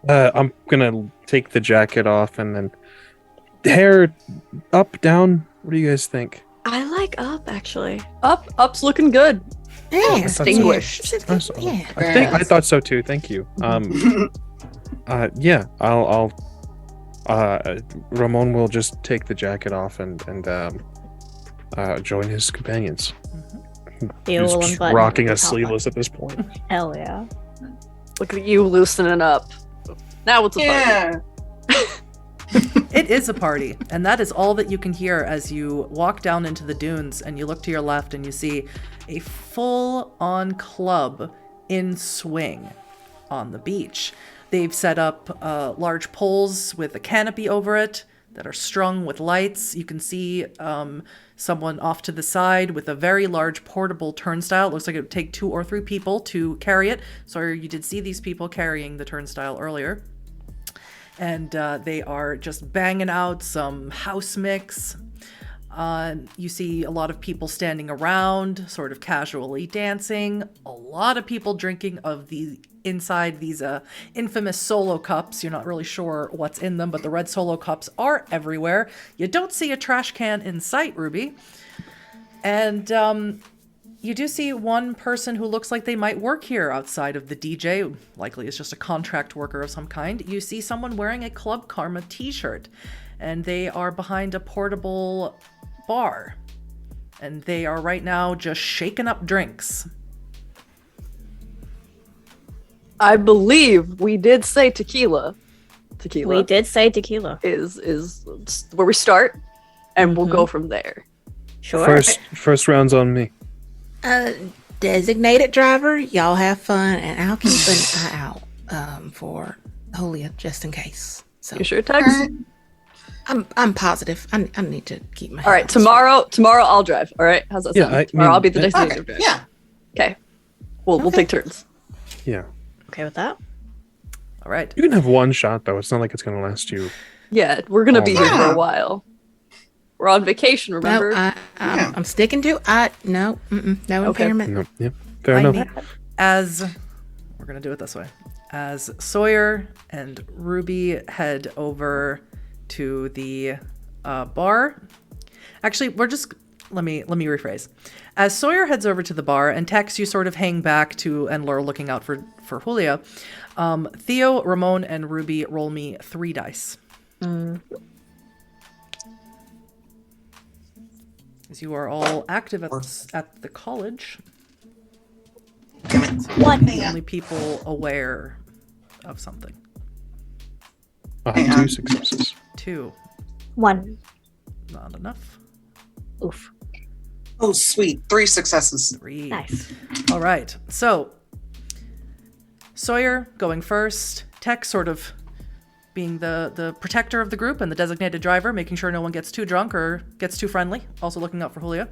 C: I'm gonna take the jacket off and then hair up, down. What do you guys think?
F: I like up, actually.
D: Up's looking good.
E: Yeah,
D: Distinguished.
E: Yeah.
C: I thought so too. Thank you. Yeah, I'll Ramon will just take the jacket off and join his companions.
F: Theo
C: He's
F: will
C: just
F: unbutton
C: rocking
F: the
C: us
F: top
C: sleeveless at this point.
F: button. Hell yeah.
D: Look at you loosening up. Now it's a party.
B: Yeah.
A: It is a party, and that is all that you can hear as you walk down into the dunes and you look to your left and you see a full-on club in swing on the beach. They've set up large poles with a canopy over it that are strung with lights. You can see someone off to the side with a very large portable turnstile. It looks like it would take 2 or 3 people to carry it. Sawyer, you did see these people carrying the turnstile earlier. And they are just banging out some house mix. You see a lot of people standing around, sort of casually dancing. A lot of people drinking of the inside these infamous solo cups. You're not really sure what's in them, but the red solo cups are everywhere. You don't see a trash can in sight, Ruby. And you do see one person who looks like they might work here outside of the DJ, likely is just a contract worker of some kind. You see someone wearing a Club Karma t-shirt, and they are behind a portable bar. And they are right now just shaking up drinks.
D: I believe we did say tequila.
F: We did say tequila.
D: Is where we start, and we'll go from there.
F: Sure.
C: First round's on me.
E: Designated driver, y'all have fun, and I'll keep an eye out for Julia just in case. So
D: You sure, Tex?
E: I'm positive. I need to keep my.
D: All right, tomorrow I'll drive. All right, how's that
C: Yeah,
D: sound? Tomorrow I'll be the designated
B: Okay.
D: driver.
B: Yeah.
D: Okay. We'll take turns.
C: Yeah.
F: Okay with that?
A: All right.
C: You can have one shot, though. It's not like it's going to last you.
D: Yeah, we're gonna be here for
B: Yeah.
D: a while. We're on vacation, remember?
E: No, I'm sticking to. No impairment.
C: No, yeah. Fair
A: I
C: enough.
A: need- as we're gonna do it this way, as Sawyer and Ruby head over to the bar. Actually, let me rephrase. As Sawyer heads over to the bar and Tex, you sort of hang back to and are looking out for Julia. Theo, Ramon, and Ruby roll me 3 dice. As you are all active at the college.
F: One.
A: The only people aware of something.
C: I'll have 2 successes.
A: 2.
F: One.
A: Not enough.
F: Oof.
B: Oh, sweet. 3 successes.
A: 3.
F: Nice.
A: All right. So, Sawyer going first. Tex sort of being the protector of the group and the designated driver, making sure no one gets too drunk or gets too friendly. Also looking out for Julia.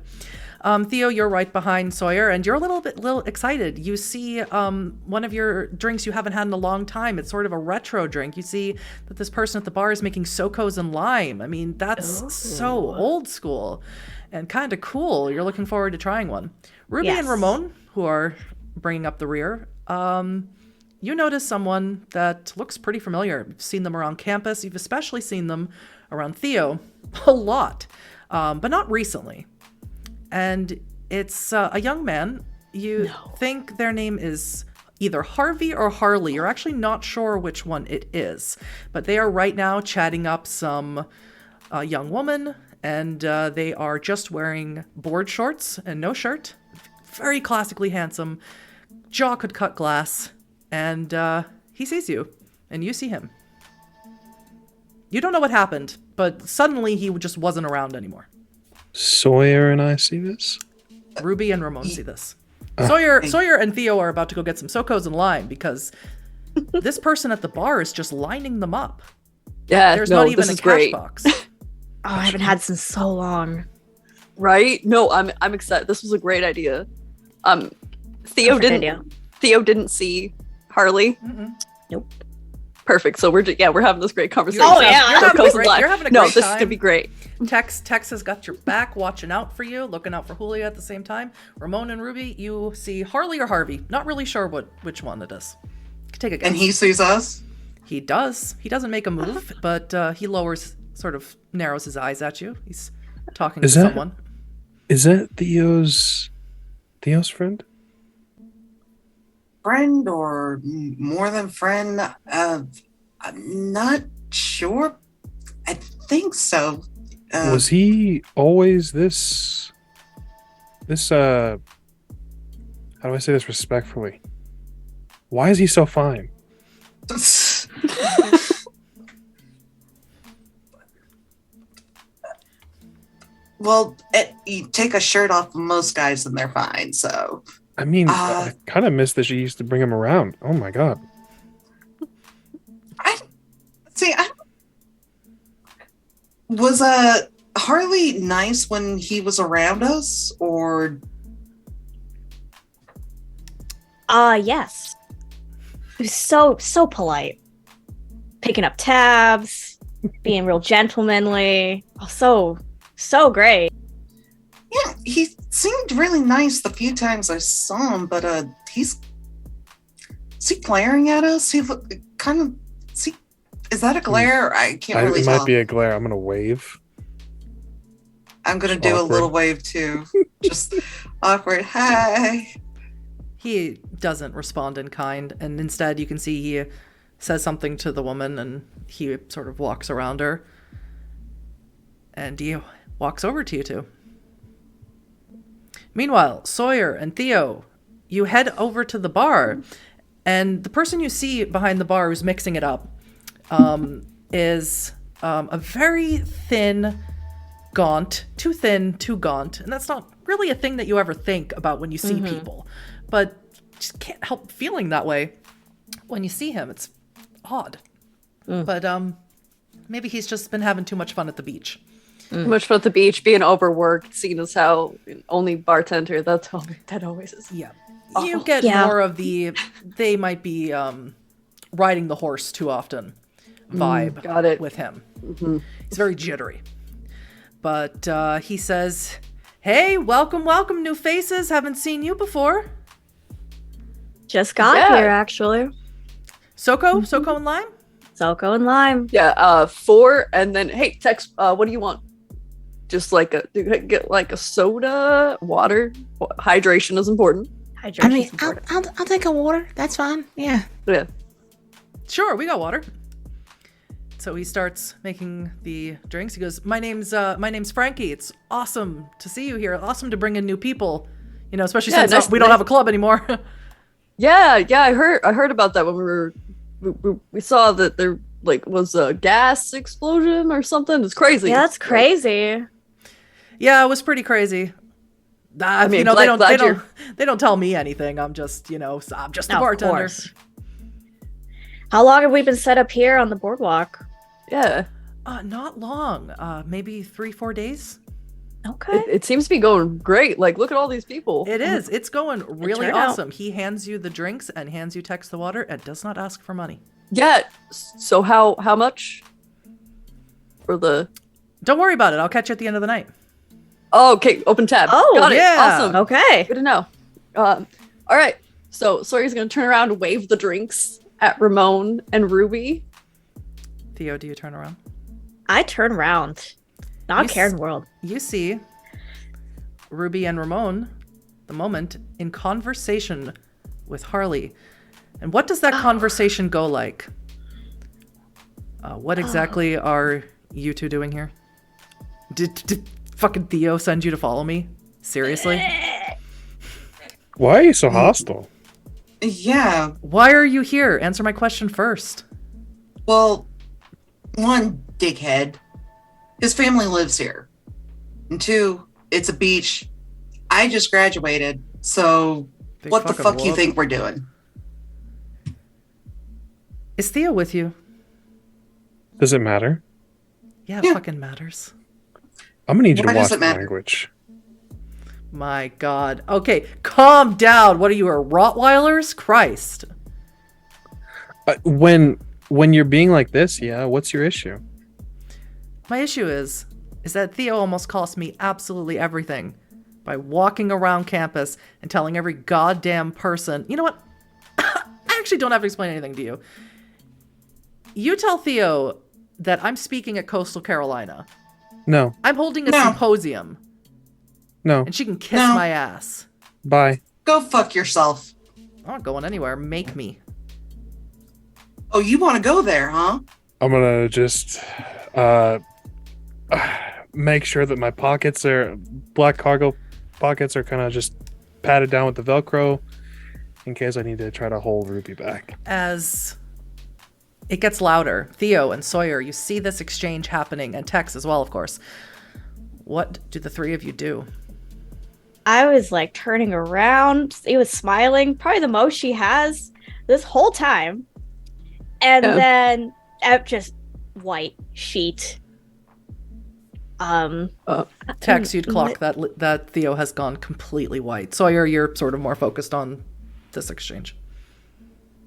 A: Theo, you're right behind Sawyer, and you're a little excited. You see one of your drinks you haven't had in a long time. It's sort of a retro drink. You see that this person at the bar is making SoCos and lime. I mean, that's so old school and kind of cool. You're looking forward to trying one. Ruby and
F: Yes.
A: Ramon, who are bringing up the rear, you notice someone that looks pretty familiar. You've seen them around campus. You've especially seen them around Theo a lot, but not recently. And it's a young man. You think their name is either Harvey or Harley. You're actually not sure which one it is. But they are right now chatting up some young woman, and they are just wearing board shorts and no shirt. Very classically handsome. Jaw could cut glass. And he sees you, and you see him. You don't know what happened, but suddenly he just wasn't around anymore.
C: Sawyer and I see this?
A: Ruby and Ramon see this. Sawyer and Theo are about to go get some SoCos and lime because this person at the bar is just lining them up.
D: Yeah,
A: There's
D: no,
A: not even
D: this
A: a
D: is
A: cash
D: great.
A: box.
F: Oh, I haven't had since so long.
D: Right? No, I'm excited. This was a great idea. Theo
F: Perfect idea.
D: didn't see Harley.
F: Nope.
D: Perfect. So we're having this great conversation.
F: Oh, yeah,
A: You're having a
D: SoCos and
A: great-
D: lime.
A: you're having a
D: No,
A: great
D: this is
A: time.
D: gonna be great.
A: Tex has got your back, watching out for you, looking out for Julia at the same time. Ramon and Ruby, you see Harley or Harvey. Not really sure which one it is. Take a guess.
B: And he sees us?
A: He does. He doesn't make a move, but he narrows his eyes at you. He's talking to someone.
C: Is that Theo's friend?
B: Friend or more than friend? I'm not sure. think so.
C: Was he always this? How do I say this respectfully? Why is he so fine?
B: Well, you take a shirt off most guys and they're fine, so.
C: I mean, I kind of miss that she used to bring him around. Oh my god.
B: Was Harley nice when he was around us, or?
F: Yes. He was so polite. Picking up tabs, being real gentlemanly. Oh, so great.
B: Yeah, he seemed really nice the few times I saw him, but is he glaring at us? He looked kind of. Is that a glare? I can't really tell.
C: It might be a glare. I'm gonna wave.
B: I'm gonna do awkward. A little wave too. Just awkward. Hi.
A: He doesn't respond in kind, and instead you can see he says something to the woman, and he sort of walks around her, and he walks over to you two. Meanwhile, Sawyer and Theo, you head over to the bar, and the person you see behind the bar who's mixing it up is a very thin, gaunt, too thin, too gaunt, and that's not really a thing that you ever think about when you see people, but just can't help feeling that way when you see him. It's odd, but maybe he's just been having too much fun at the beach.
D: Too much fun at the beach, being overworked, seeing as how only bartender that always is.
A: Yeah, you get more of they might be riding the horse too often vibe.
D: Got it.
A: With him. He's very jittery, but he says, "Hey, welcome, new faces. Haven't seen you before.
F: Just got here, actually.
A: Soko and lime.
F: Soko and lime.
D: Yeah, 4, and then hey, text. What do you want? Just get like a soda, water. Hydration is important.
E: I mean, I'll take a water. That's fine. Yeah.
D: Yeah.
A: Sure, we got water." So he starts making the drinks. He goes, my name's Frankie. It's awesome to see you here. Awesome to bring in new people. You know, especially since we don't have a club anymore.
D: Yeah, I heard about that when we saw that there was a gas explosion or something. It's crazy.
F: Yeah, that's crazy.
A: Yeah, it was pretty crazy. I mean, they don't tell me anything. I'm just a bartender.
F: How long have we been set up here on the boardwalk?
D: Yeah.
A: Not long. Maybe 3-4 days.
F: Okay.
D: It seems to be going great. Like, look at all these people.
A: It is. It's going really awesome. He hands you the drinks and hands you text the water and does not ask for money.
D: Yeah. So how much? For the...
A: Don't worry about it. I'll catch you at the end of the night.
D: Oh, okay. Open tab.
F: Oh,
D: got it.
A: Yeah.
D: Awesome.
F: Okay.
D: Good to know. All right. So Sawyer's going to turn around and wave the drinks at Ramon and Ruby.
A: Theo, do you turn around?
F: I turn around. Not care in the world.
A: You see Ruby and Ramon, the moment, in conversation with Harley. And what does that conversation go like? What exactly are you two doing here? Did fucking Theo send you to follow me? Seriously?
C: Why are you so hostile?
B: Yeah.
A: Why are you here? Answer my question first.
B: Well, one, dickhead. His family lives here. And 2, it's a beach. I just graduated, so what the fuck you think we're doing?
A: Is Theo with you?
C: Does it matter?
A: Yeah, it fucking matters.
C: I'm gonna need you
B: Why
C: to watch
B: does it
C: the
B: matter?
C: language.
A: My God. Okay, calm down. What are you, a Rottweilers? Christ.
C: When you're being like this, yeah, what's your issue?
A: My issue is that Theo almost cost me absolutely everything by walking around campus and telling every goddamn person. You know what? I actually don't have to explain anything to you. You tell Theo that I'm speaking at Coastal Carolina.
C: No.
A: I'm holding a symposium.
C: No.
A: And she can kiss my ass.
C: Bye.
B: Go fuck yourself.
A: I'm not going anywhere. Make me.
B: Oh, you want to go there, huh?
C: I'm gonna just make sure that my black cargo pockets are kind of just patted down with the Velcro in case I need to try to hold Ruby back.
A: As it gets louder, Theo and Sawyer, you see this exchange happening, and Tex as well, of course. What do the three of you do?
F: I was like turning around. He was smiling, probably the most she has this whole time. And then just white sheet.
A: Tex, you'd clock that Theo has gone completely white. Sawyer, you're sort of more focused on this exchange.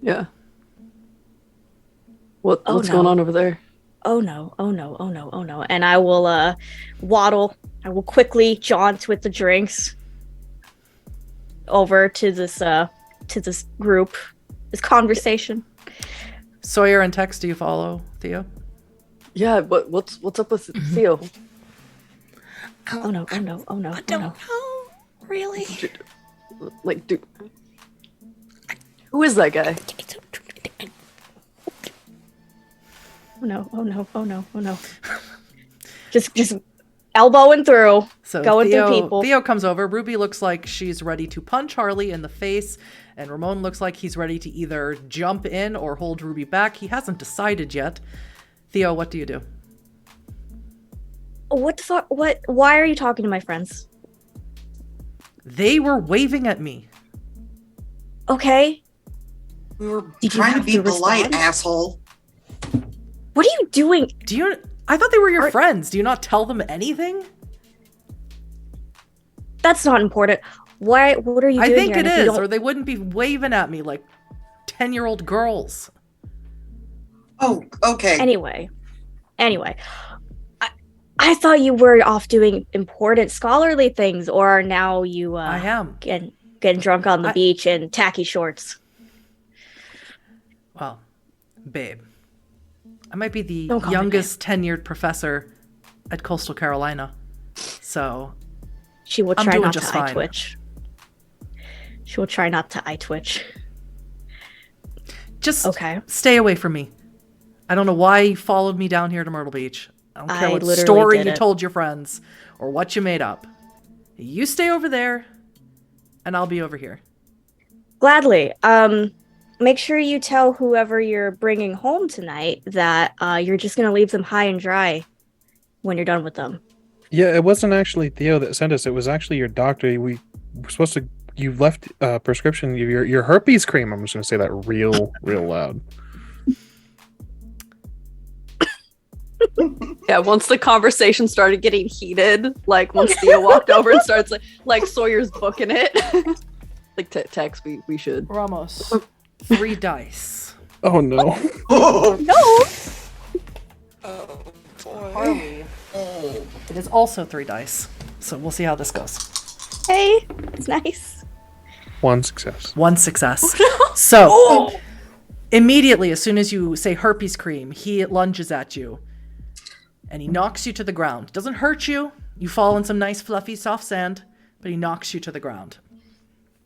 D: Yeah. What's going on over there?
F: Oh no. And I will waddle. I will quickly jaunt with the drinks over to this group, this conversation.
A: Sawyer and Tex, do you follow Theo?
D: Yeah, but what's up with Theo?
F: Oh no.
E: I don't know, really.
D: Like, dude, who is that guy?
F: Oh no. Just elbowing through,
A: So
F: going through people.
A: Theo comes over. Ruby looks like she's ready to punch Harley in the face, and Ramon looks like he's ready to either jump in or hold Ruby back. He hasn't decided yet. Theo, what do you do?
F: What the fuck? What? Why are you talking to my friends?
A: They were waving at me.
F: Okay.
B: We were
F: Did you
B: trying to
F: have
B: be
F: to
B: polite,
F: respond?
B: asshole.
F: What are you doing?
A: I thought they were your friends. Do you not tell them anything?
F: That's not important. Why? What are you doing?
A: I think
F: here?
A: it
F: And if you
A: is,
F: don't-
A: or they wouldn't be waving at me like 10-year-old girls.
B: Oh, okay.
F: Anyway, I thought you were off doing important scholarly things, or now you
A: I am.
F: getting drunk on the beach in tacky shorts.
A: Well, babe, I might be the
F: Don't call me
A: youngest tenured professor at Coastal Carolina, so
F: She will
A: I'm
F: try
A: doing
F: not
A: just
F: to eye
A: fine.
F: twitch. She will try not to eye twitch.
A: just
F: Okay.
A: stay away from me. I don't know why you followed me down here to Myrtle Beach. I don't care
F: I
A: what
F: literally
A: story
F: did
A: you
F: it.
A: told your friends or what you made up. You stay over there, and I'll be over here.
F: Gladly. Make sure you tell whoever you're bringing home tonight that you're just gonna leave them high and dry when you're done with them.
C: Yeah, it wasn't actually Theo that sent us. It was actually your doctor. We were supposed to. You left a prescription. Your herpes cream. I'm just gonna say that real loud.
D: Yeah, once the conversation started getting heated, like once Theo walked over and starts like Sawyer's booking it. Like Tex, we should.
A: Ramos, 3 dice.
C: Oh no!
B: Oh,
F: No.
A: Harley, it is also 3 dice. So we'll see how this goes.
F: Hey, it's nice.
C: 1 success.
A: 1 success. So immediately, as soon as you say herpes cream, he lunges at you. And he knocks you to the ground. Doesn't hurt you. You fall in some nice, fluffy, soft sand. But he knocks you to the ground.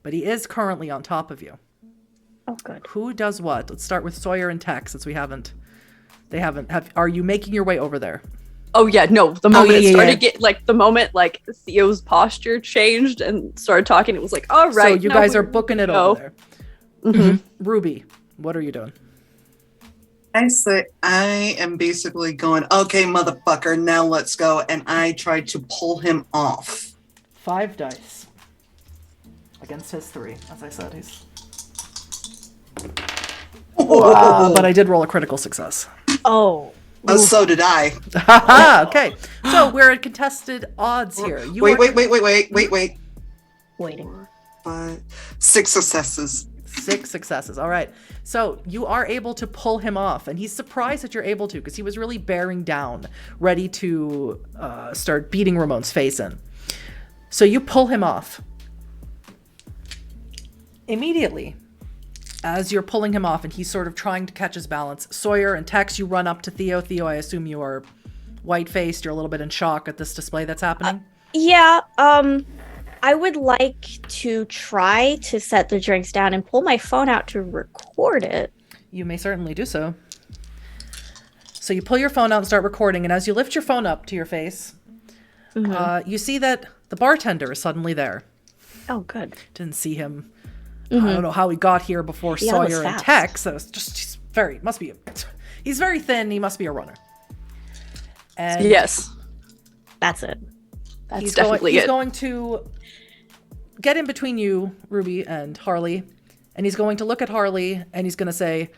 A: But he is currently on top of you.
F: Oh, good.
A: Who does what? Let's start with Sawyer and Tex, since are you making your way over there?
D: Oh yeah, no. The moment
A: yeah,
D: it started
A: yeah.
D: the moment Theo's posture changed and started talking, it was like, all right.
A: So you guys are booking it over there.
D: Mm-hmm.
A: Ruby, what are you doing?
B: I am basically going, okay, motherfucker, now let's go. And I tried to pull him off.
A: 5 dice. Against his 3. As I said, he's... but I did roll a critical success.
F: Oh.
B: So did I.
A: Haha, okay. So we're at contested odds here.
B: Wait.
F: Waiting.
B: 6 successes.
A: 6 successes. All right. So you are able to pull him off, and he's surprised that you're able to, because he was really bearing down, ready to start beating Ramon's face in. So you pull him off. Immediately, as you're pulling him off and he's sort of trying to catch his balance, Sawyer and Tex, you run up to Theo. Theo, I assume you are white-faced. You're a little bit in shock at this display that's happening.
F: Yeah, I would like to try to set the drinks down and pull my phone out to record it.
A: You may certainly do so. So you pull your phone out and start recording, and as you lift your phone up to your face, you see that the bartender is suddenly there.
F: Oh, good.
A: Didn't see him. I don't know how he got here before Sawyer and Tex. So it's just he's very thin. He must be a runner. And
D: Yes.
F: That's it.
D: That's
A: he's
D: definitely
A: he's
D: it.
A: going to get in between you, Ruby, and Harley, and he's going to look at Harley and he's going to say,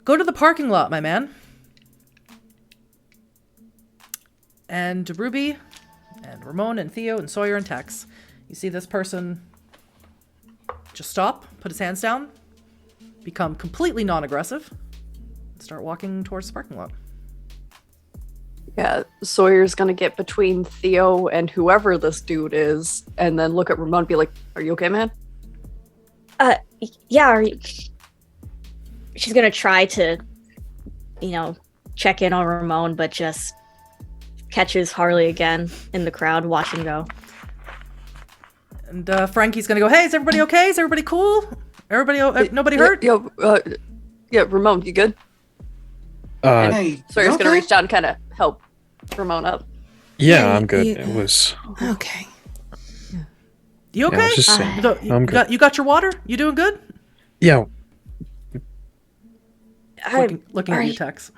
A: "Go to the parking lot, my man." And Ruby and Ramon and Theo and Sawyer and Tex, you see this person just stop, put his hands down, become completely non-aggressive, and start walking towards the parking lot.
D: Yeah, Sawyer's gonna get between Theo and whoever this dude is, and then look at Ramon and be like, "Are you okay, man?"
F: Yeah, she's gonna try to, check in on Ramon, but just catches Harley again in the crowd, watch him go.
A: And Frankie's gonna go, "Hey, is everybody okay? Is everybody cool? Everybody, nobody hurt?"
D: Yeah, Ramon, you good?
B: Hey,
D: Sawyer's
B: you
D: gonna
B: okay?
D: reach down and kind of help Ramon up.
C: Yeah, I'm good. It was.
E: Okay.
A: You okay?
C: Yeah, I was just saying. I'm good.
A: You got your water? You doing good?
C: Yeah.
A: Looking at you, Tex.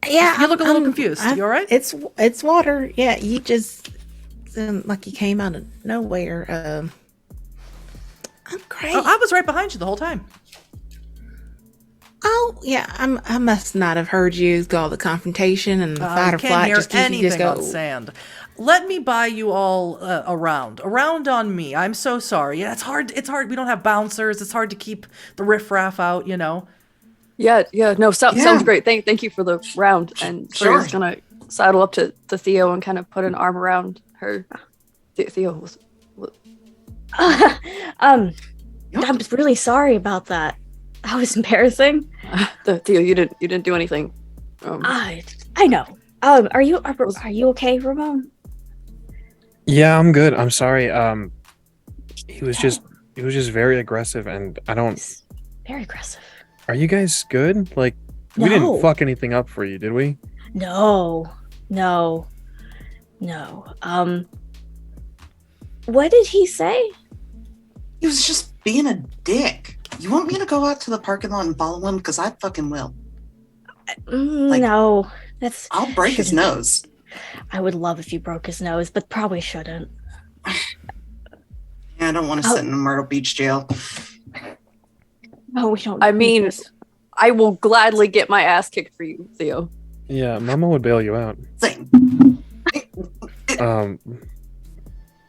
E: Yeah,
A: You look a little confused. You all right?
E: It's water. Yeah, you just like you came out of nowhere. I'm great.
A: Oh, I was right behind you the whole time.
E: Oh yeah, I must not have heard you all the confrontation and the fight or
A: Can't
E: flight.
A: hear
E: Just keep you
A: anything
E: just go.
A: on sand. Let me buy you all around on me. I'm so sorry. Yeah, it's hard. We don't have bouncers. It's hard to keep the riffraff out.
D: Yeah, no, sounds great. Thank you for the round. And Sawyer's gonna sidle up to Theo and kind of put an arm around her. Theo,
F: I'm really sorry about that. That was embarrassing.
D: Theo, you didn't do anything.
F: I know. Are you okay, Ramon?
C: Yeah, I'm good. I'm sorry. He was just very aggressive, and I don't.
F: Very aggressive.
C: Are you guys good? Like, we didn't fuck anything up for you, did we?
F: No. What did he say?
B: He was just being a dick. You want me to go out to the parking lot and follow him? Because I fucking will.
F: No,
B: I'll break his nose.
F: I would love if you broke his nose, but probably shouldn't.
B: Yeah, I don't want to sit in a Myrtle Beach jail.
F: No, we don't.
D: I mean, I will gladly get my ass kicked for you, Theo.
C: Yeah, Mama would bail you out.
B: Same.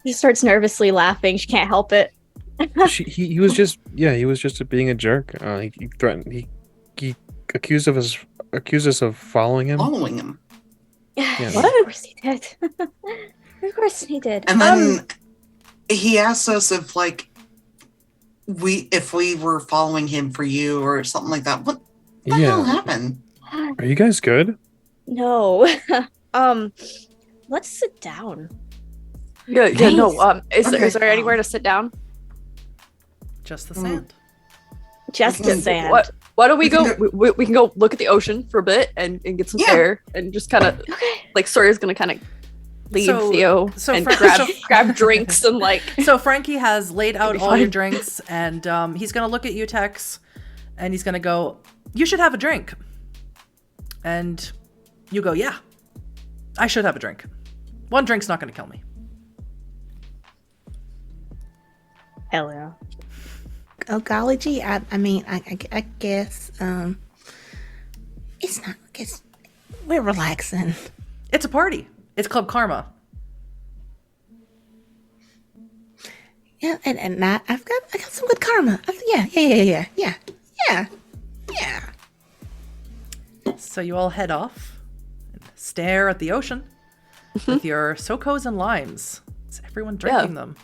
F: He starts nervously laughing. She can't help it.
C: He was just being a jerk. He threatened. He accused us of following him.
B: Following him.
C: Yeah.
F: What? Of course he did. Of course he did.
B: And then he asked us if we were following him for you or something like that. What the hell happened?
C: Are you guys good?
F: No. Let's sit down.
D: Yeah,
F: Nice.
D: no. Is
B: Okay.
D: there anywhere to sit down?
A: Just the sand.
F: Just
B: Okay.
F: the sand.
D: Why don't we go?
B: can
D: We can go look at the ocean for a bit and get some air and just kind of like Sawyer's gonna kind of lead Theo and grab drinks and like.
A: So Frankie has laid out all your
D: fine.
A: drinks, and he's gonna look at you, Tex, and he's gonna go, "You should have a drink." And you go, "Yeah, I should have a drink. One drink's not gonna kill me."
F: Hell yeah.
E: Oh golly gee, I mean I guess it's not. Guess we're relaxing.
A: It's a party. It's Club Karma.
E: Yeah, and I got some good karma. Yeah.
A: So you all head off and stare at the ocean with your SoCos and limes. Is everyone drinking them?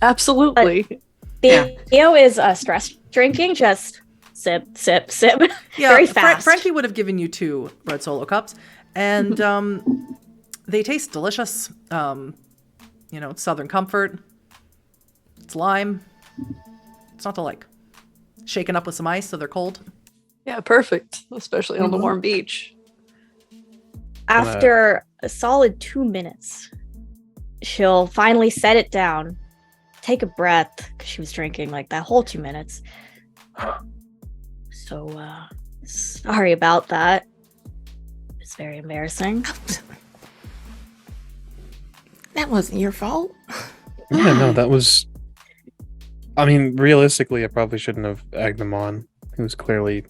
D: Absolutely.
F: Theo is stress drinking, just sip, sip, sip.
A: Yeah,
F: Very fast.
A: Frankie would have given you 2 red Solo cups, and they taste delicious. It's Southern Comfort. It's lime. It's not to like shaken up with some ice so they're cold.
D: Yeah, perfect. Especially on the warm beach.
F: After a solid 2 minutes, she'll finally set it down, take a breath, because she was drinking like that whole 2 minutes. So, sorry about that. It's very embarrassing.
E: That wasn't your fault.
C: Yeah, no, that was. I mean, realistically, I probably shouldn't have egged him on. He was clearly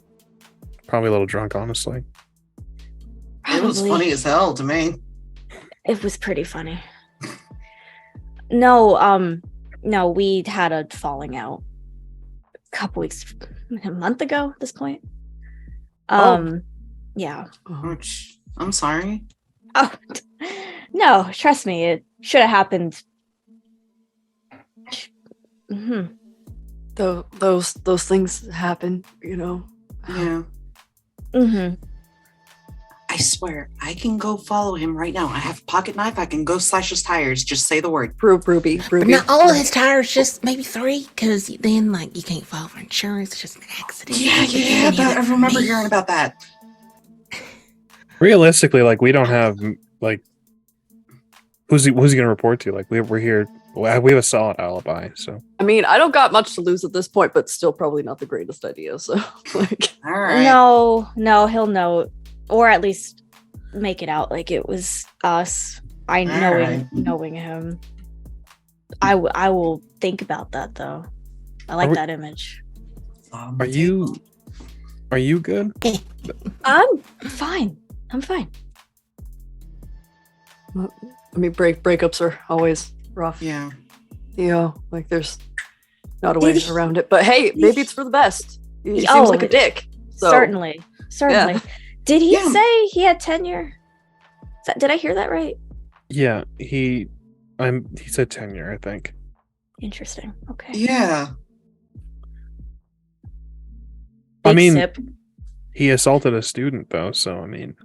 C: probably a little drunk, honestly.
B: It was funny as hell to me.
F: It was pretty funny. No, we'd had a falling out a couple weeks, a month ago at this point. Yeah.
B: Which, I'm sorry.
F: Oh, no, trust me, it should have happened. Mm-hmm.
D: Those things happen, you know.
B: Yeah.
F: Mm-hmm.
B: I swear, I can go follow him right now. I have a pocket knife. I can go slash his tires. Just say the word.
D: Ruby.
E: But not all his tires, just maybe 3, because then, like, you can't file for insurance. It's just an accident.
B: Yeah, I remember hearing about that.
C: Realistically, like, we don't have, like, who's he going to report to? Like, we're here. We have a solid alibi, so.
D: I mean, I don't got much to lose at this point, but still probably not the greatest idea. So, like,
B: All right.
F: No, he'll know, or at least make it out like it was us. Knowing him. I will think about that though. I like that image.
C: Are you good?
F: I'm fine. I
D: mean, breakups are always rough.
B: Yeah.
D: Like there's not a way around it. But hey, maybe it's for the best. He seems like a dick. So.
F: Certainly.
D: Yeah.
F: Did he say he had tenure? Did I hear that right?
C: Yeah, he said tenure, I think.
F: Interesting. Okay.
B: Yeah.
C: I mean,
F: sip.
C: he assaulted a student though, so I mean.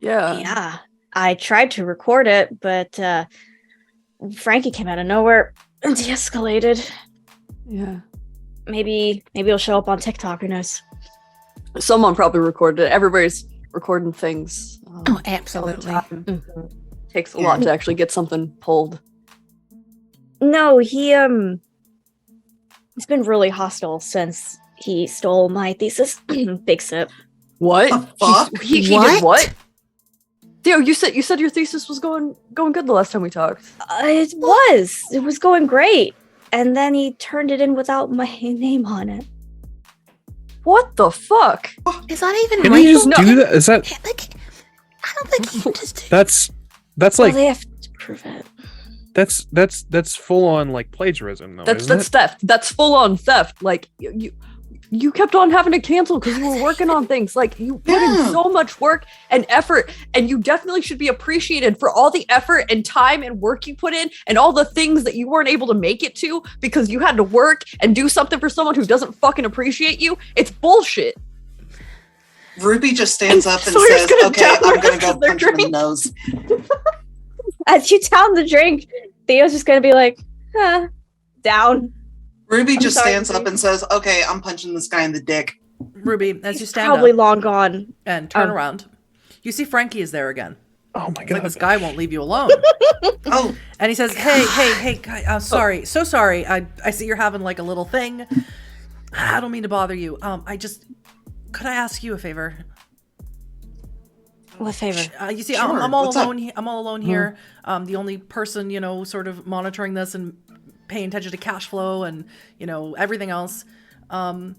F: Yeah. I tried to record it, but Frankie came out of nowhere and de-escalated.
D: Yeah.
F: Maybe he'll show up on TikTok, who knows?
D: Someone probably recorded it. Everybody's recording things.
E: Oh, absolutely.
D: Takes a lot to actually get something pulled.
F: No, he's been really hostile since he stole my thesis. Big sip.
D: What?
B: The fuck?
D: He did what? Theo, you said your thesis was going good the last time we talked.
F: It was going great, and then he turned it in without my name on it.
D: What the fuck?
E: Is that even
C: Can
E: legal?
C: you just do that? Is that?
E: I don't think you can just do
C: That's like
F: they have to prove it.
C: that's full on like plagiarism though.
D: That's
C: isn't it?
D: theft. That's full on theft. Like you kept on having to cancel because you were working on things. Like you put in so much work and effort, and you definitely should be appreciated for all the effort and time and work you put in, and all the things that you weren't able to make it to because you had to work and do something for someone who doesn't fucking appreciate you. It's bullshit.
B: Ruby just stands up and
D: Sawyer's
B: says,
D: gonna
B: "Okay,
D: down
B: I'm
D: the
B: gonna
D: rest
B: go
D: of their
B: punch him in the
D: drink."
B: nose."
F: As you down the drink, Theo's just gonna be like, down.
B: Ruby just
F: sorry,
B: stands up
F: Ruby.
B: and says, "Okay, I'm punching this guy in the dick."
A: Ruby, as you stand
F: Probably
A: up
F: long gone.
A: and turn around, you see Frankie is there again.
C: Oh my
A: It's like
C: god.
A: this guy won't leave you alone.
B: Oh,
A: And he says, hey, guy, I'm sorry. So sorry. I see you're having like a little thing. I don't mean to bother you. Could I ask you a favor?
F: What favor?
A: You see,
B: Sure.
A: I'm all
B: What's up?
A: alone. I'm all alone here. The only person, sort of monitoring this and paying attention to cash flow and, everything else. I'm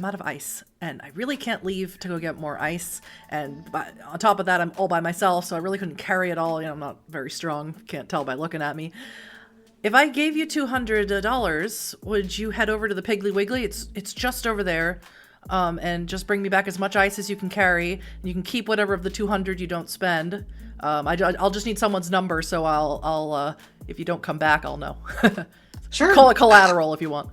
A: out of ice, and I really can't leave to go get more ice. And on top of that, I'm all by myself, so I really couldn't carry it all. I'm not very strong. Can't tell by looking at me. If I gave you $200, would you head over to the Piggly Wiggly? It's just over there. And just bring me back as much ice as you can carry. And you can keep whatever of the 200 you don't spend. I'll just need someone's number, so I'll if you don't come back, I'll know.
B: sure.
A: Call it collateral if you want.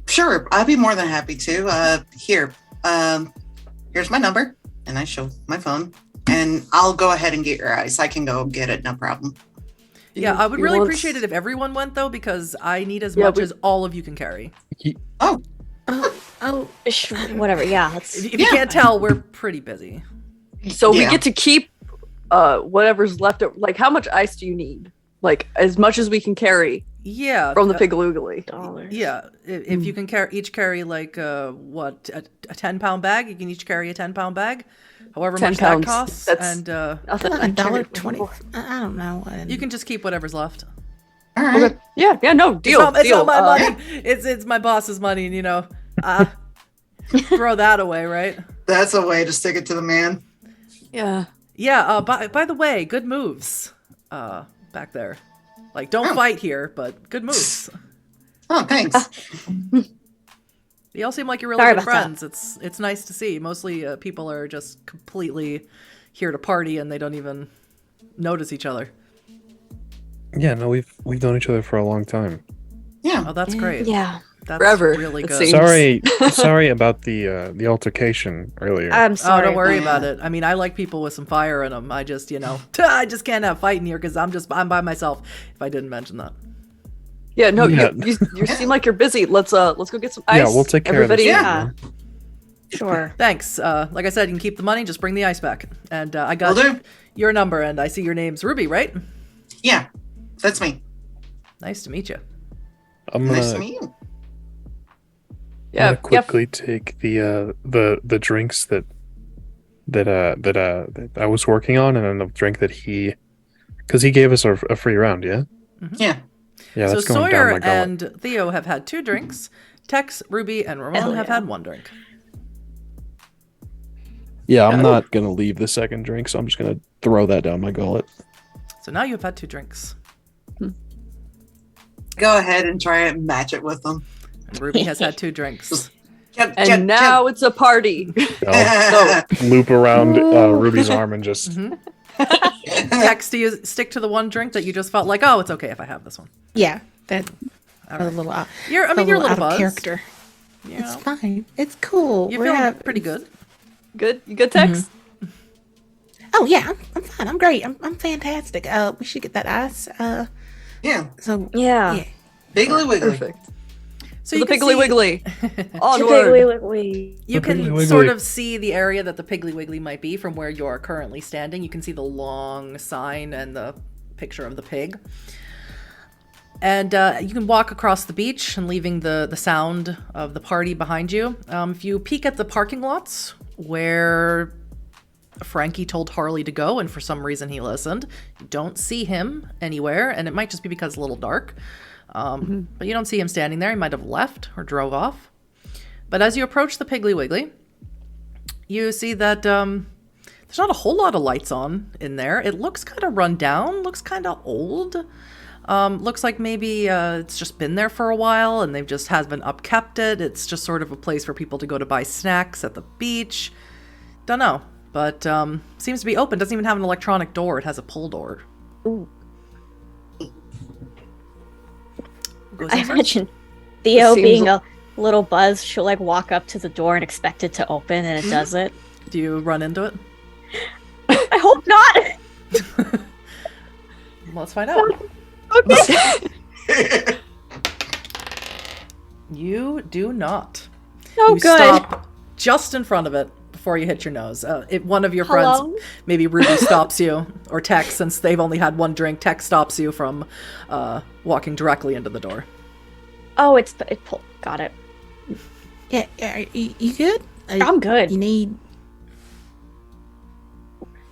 B: Sure, I'd be more than happy to. Here's my number, and I show my phone, and I'll go ahead and get your ice. I can go get it, no problem.
A: Yeah, I would really appreciate it if everyone went, though, because I need as much as all of you can carry.
E: Oh,
F: Whatever. Yeah.
A: If you can't tell, we're pretty busy.
D: So we
B: Yeah.
D: get to keep whatever's left. Like, how much ice do you need? Like, as much as we can carry
A: Yeah.
D: from the Piggly Wiggly.
F: $.
A: Yeah. If you can each carry like a 10-pound bag, you can each carry a 10-pound bag, however
D: 10
A: much
D: pounds.
A: that costs.
D: That's
A: And
D: nothing.
E: $1.20. I don't know.
A: you can just keep whatever's left.
B: All right.
D: Okay. Yeah, no, deal.
A: It's
D: deal.
A: not my money. It's my boss's money, and throw that away, right?
B: That's a way to stick it to the man.
D: Yeah.
A: Yeah. By the way, good moves. Back there. Like, don't fight here, but good moves.
B: Oh, thanks.
A: You all seem like you're really
F: Sorry
A: good
F: about
A: friends. It's nice to see. Mostly people are just completely here to party and they don't even notice each other.
C: Yeah, no, we've known each other for a long time.
B: Yeah.
A: Oh, that's great.
F: Yeah.
A: That's
D: Forever,
A: really
D: it
A: good.
D: seems.
C: Sorry about the altercation earlier.
F: I'm sorry.
A: Oh, don't worry
B: Yeah.
A: about it. I mean, I like people with some fire in them. I just, I just can't have fighting here because I'm by myself. If I didn't mention that.
D: Yeah, no,
C: Yeah.
D: you seem like you're busy. Let's go get some ice.
C: Yeah, we'll take care
D: Everybody.
C: of this.
F: Yeah. Sure.
A: Thanks. Like I said, you can keep the money. Just bring the ice back. And I
B: Will
A: got
B: do.
A: your number, and I see your name's Ruby, right?
B: Yeah. That's me.
A: Nice to meet you.
C: I'm
B: Nice to
C: gonna,
B: meet you.
C: I'm
D: Yeah,
C: gonna quickly take the drinks that I was working on, and then the drink that because he gave us a free round. Yeah.
B: Yeah.
C: Yeah,
A: So
C: that's going down
A: Sawyer
C: my gullet.
A: and Theo have had 2 drinks. Tex, Ruby, and Ramon
F: Hell
A: have
F: yeah.
A: had 1 drink.
C: Yeah, I'm not gonna leave the second drink, so I'm just gonna throw that down my gullet.
A: So now you've had 2 drinks.
B: Go ahead and try and match it with them.
A: And Ruby has had 2 drinks.
D: And now it's a party.
C: I'll loop around Ruby's arm and just
A: Tex, do you stick to the 1 drink that you just felt like, oh, it's okay if I have this one?
E: Yeah, that
A: All
E: a
A: right.
E: little.
A: You're a
E: you're a
A: little
E: out of
A: buzzed.
E: character.
A: You
E: It's
A: know,
E: fine. It's cool.
A: you
E: We're
A: feel
E: hav-
A: pretty good.
D: Good? You good, Tex?
E: Oh yeah, I'm fine. I'm great. I'm fantastic. We should get that ice.
B: Yeah.
E: So
F: Yeah.
B: Piggly Wiggly.
D: Perfect.
A: So
D: The
A: you can
D: Piggly
A: see,
D: Wiggly.
F: Piggly
D: Onward.
F: Wiggly.
A: you
C: The
A: can
C: Piggly Wiggly.
A: sort of see the area that the Piggly Wiggly might be from where you're currently standing. You can see the long sign and the picture of the pig. And you can walk across the beach and leaving the sound of the party behind you. If you peek at the parking lots where Frankie told Harley to go, and for some reason he listened, you don't see him anywhere, and it might just be because it's a little dark. But you don't see him standing there. He might have left or drove off. But as you approach the Piggly Wiggly, you see that there's not a whole lot of lights on in there. It looks kind of run down, looks kind of old. Looks like maybe it's just been there for a while and they've just haven't upkept it. It's just sort of a place for people to go to buy snacks at the beach. Don't know, but seems to be open. Doesn't even have an electronic door. It has a pull door.
F: Ooh.
A: Goes
F: I
A: in first?
F: imagine Theo
D: Seems-
F: being a little buzz, she'll like walk up to the door and expect it to open, and it doesn't.
A: Do you run into it?
F: I hope not.
A: Let's find out.
F: Okay.
A: You do not.
F: Oh,
A: You
F: good.
A: stop just in front of it before you hit your nose. If one of your friends,
F: Hello?
A: maybe Ruby, stops you, or Tex, since they've only had 1 drink, Tex stops you from walking directly into the door.
F: Oh, it pulled. Got it.
E: yeah, you good?
F: I'm good.
E: You need.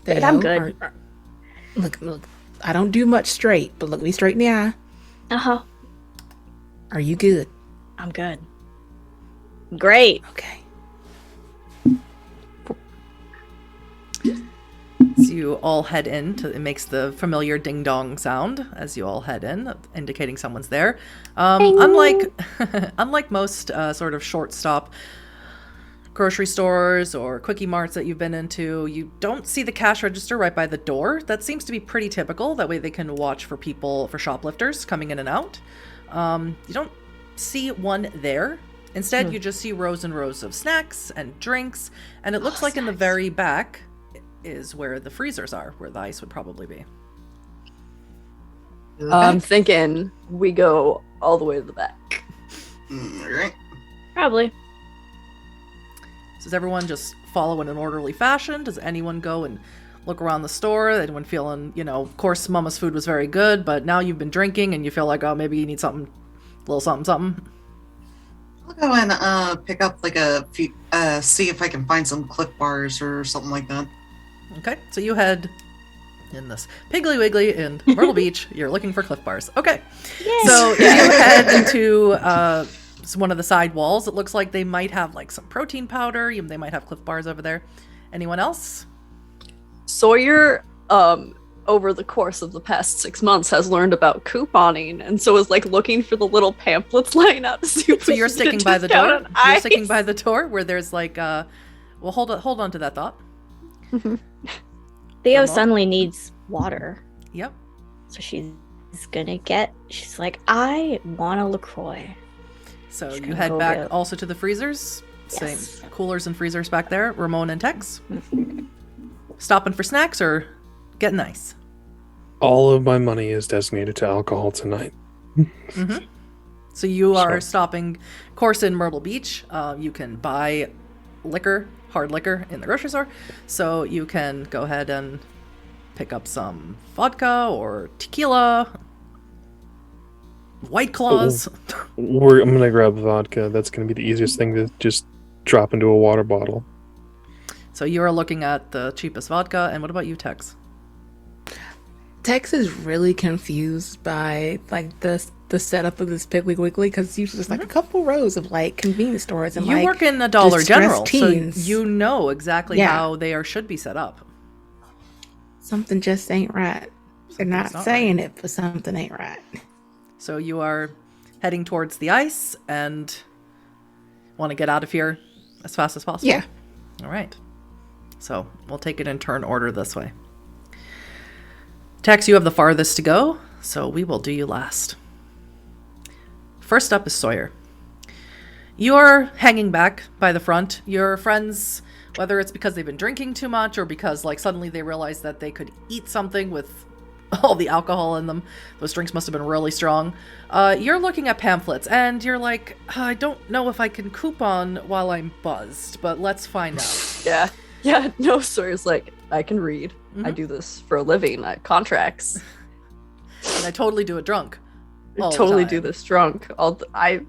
F: I'm good.
E: Look, I don't do much straight, but look me straight in the eye.
F: Uh-huh.
E: Are you good?
F: I'm good. Great.
E: Okay.
A: So you all head in. It makes the familiar ding dong sound as you all head in, indicating someone's there. Unlike most sort of short stop grocery stores or quickie marts that you've been into, you don't see the cash register right by the door. That seems to be pretty typical. That way they can watch for shoplifters coming in and out. You don't see one there. Instead, you just see rows and rows of snacks and drinks, and it looks like in the very back is where the freezers are, where the ice would probably be.
D: I'm thinking we go all the way to the back.
B: All right.
F: Probably.
A: Does everyone just follow in an orderly fashion? Does anyone go and look around the store? Anyone feeling, of course, Mama's food was very good, but now you've been drinking and you feel like, oh, maybe you need something, a little something, something?
B: I'll go and pick up like a few, see if I can find some Cliff Bars or something like that.
A: Okay, so you head in this Piggly Wiggly in Myrtle Beach. You're looking for Cliff Bars. Okay, so you head into one of the side walls. It looks like they might have like some protein powder. They might have Cliff Bars over there. Anyone else?
D: Sawyer, over the course of the past 6 months, has learned about couponing, and so is like looking for the little pamphlets lying out to see if
A: So you're sticking by the door. You're
D: ice.
A: sticking by the door where there's like well, hold on to that thought.
F: Theo
A: Ramon?
F: suddenly needs water.
A: Yep.
F: So she's like, I want a LaCroix.
A: So
F: Just
A: you
F: gonna
A: head
F: go
A: back
F: get-
A: also to the freezers.
F: Yes.
A: Same coolers and freezers back there. Ramon and Tex. Stopping for snacks or getting ice?
C: All of my money is designated to alcohol tonight.
A: Mm-hmm. So you are
C: So-
A: stopping, of course, in Myrtle Beach. You can buy liquor, hard liquor, in the grocery store. So you can go ahead and pick up some vodka or tequila, White Claws.
C: I'm gonna grab vodka. That's gonna be the easiest thing to just drop into a water bottle.
A: So you are looking at the cheapest vodka. And what about you, Tex?
E: Tex is really confused by like the setup of this Piggly Wiggly because it's just like a couple rows of like convenience stores and
A: You
E: like
A: work in a Dollar
E: distressed
A: General,
E: teens.
A: so you know exactly
E: Yeah.
A: how they should be set up.
E: Something just ain't right. They're not
A: Something's not
E: saying it, but something ain't right.
A: So you are heading towards the ice and want to get out of here as fast as possible?
E: Yeah.
A: All right. So we'll take it in turn order this way. Tex, you have the farthest to go, so we will do you last. First up is Sawyer. You're hanging back by the front. Your friends, whether it's because they've been drinking too much or because like suddenly they realized that they could eat something with all the alcohol in them, those drinks must have been really strong. You're looking at pamphlets and you're like, I don't know if I can coupon while I'm buzzed, but let's find out.
D: Yeah, no, Sawyer's like, I can read. I
A: Mhm.
D: do this for a living. Contracts.
A: And I totally do it drunk. all
D: I
A: the
D: totally
A: time.
D: do this drunk. I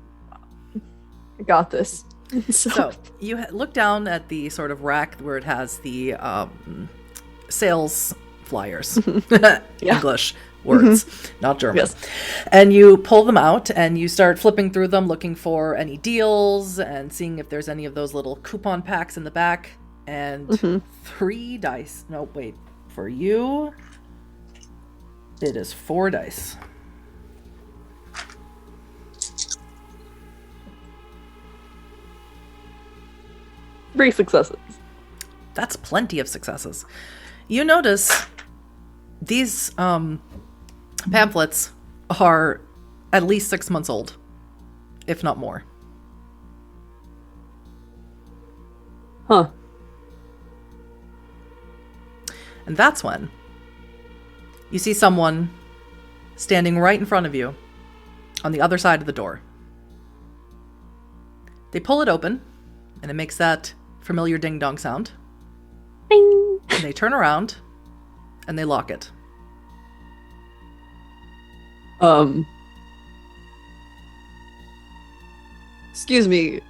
D: got this.
A: So you look down at the sort of rack where it has the sales flyers. English words, not German.
D: Yes.
A: And you pull them out and you start flipping through them looking for any deals and seeing if there's any of those little coupon packs in the back. And 3 dice. No, wait. For you, it is 4 dice.
D: Three successes.
A: That's plenty of successes. You notice these pamphlets are at least 6 months old, if not more.
D: Huh.
A: And that's when you see someone standing right in front of you on the other side of the door. They pull it open, and it makes that familiar ding-dong sound.
F: Bing.
A: And they turn around, and they lock it.
D: Excuse me.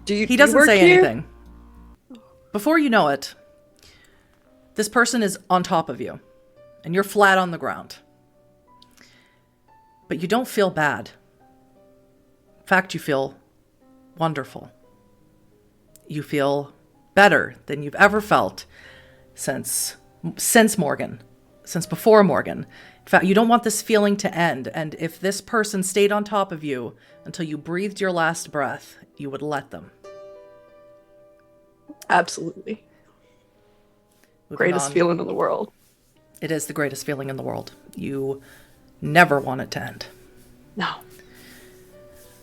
D: Do you?
A: He doesn't
D: work
A: say
D: here?
A: anything. Before you know it, this person is on top of you, and you're flat on the ground. But you don't feel bad. In fact, you feel wonderful. You feel better than you've ever felt since Morgan, since before Morgan. In fact, you don't want this feeling to end, and if this person stayed on top of you until you breathed your last breath, you would let them.
D: Absolutely.
A: Moving
D: Greatest
A: on.
D: feeling in the world.
A: It is the greatest feeling in the world. You never want it to end.
D: No.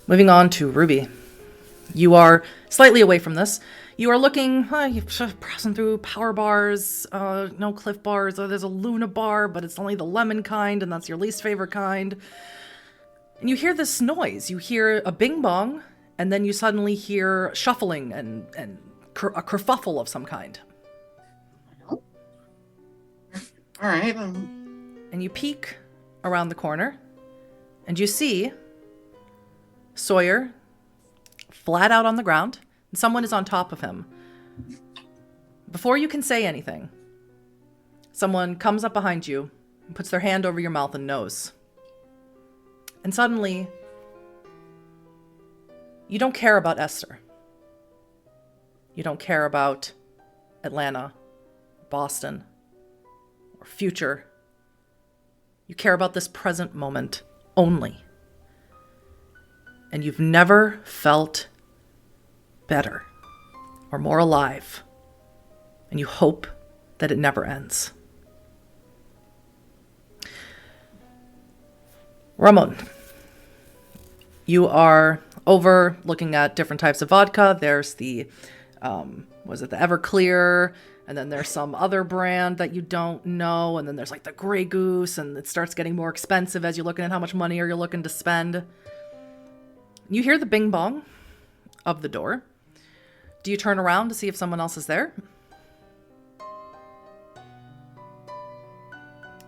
A: Moving on to Ruby. You are slightly away from this. You are looking, you're browsing through power bars, no Cliff bars. Oh, there's a Luna bar, but it's only the lemon kind, and that's your least favorite kind. And you hear this noise. You hear a bing bong, And then you suddenly hear shuffling and a kerfuffle of some kind.
B: All right.
A: And you peek around the corner, and you see Sawyer flat out on the ground, and someone is on top of him. Before you can say anything, someone comes up behind you and puts their hand over your mouth and nose. And suddenly, you don't care about Esther. You don't care about Atlanta, Boston, or future. You care about this present moment only. And you've never felt better or more alive. And you hope that it never ends. Ramon, you are over looking at different types of vodka. There's the, was it the Everclear? And then there's some other brand that you don't know. And then there's like the Grey Goose, and it starts getting more expensive as you're looking at how much money are you looking to spend. You hear the bing bong of the door. Do you turn around to see if someone else is there?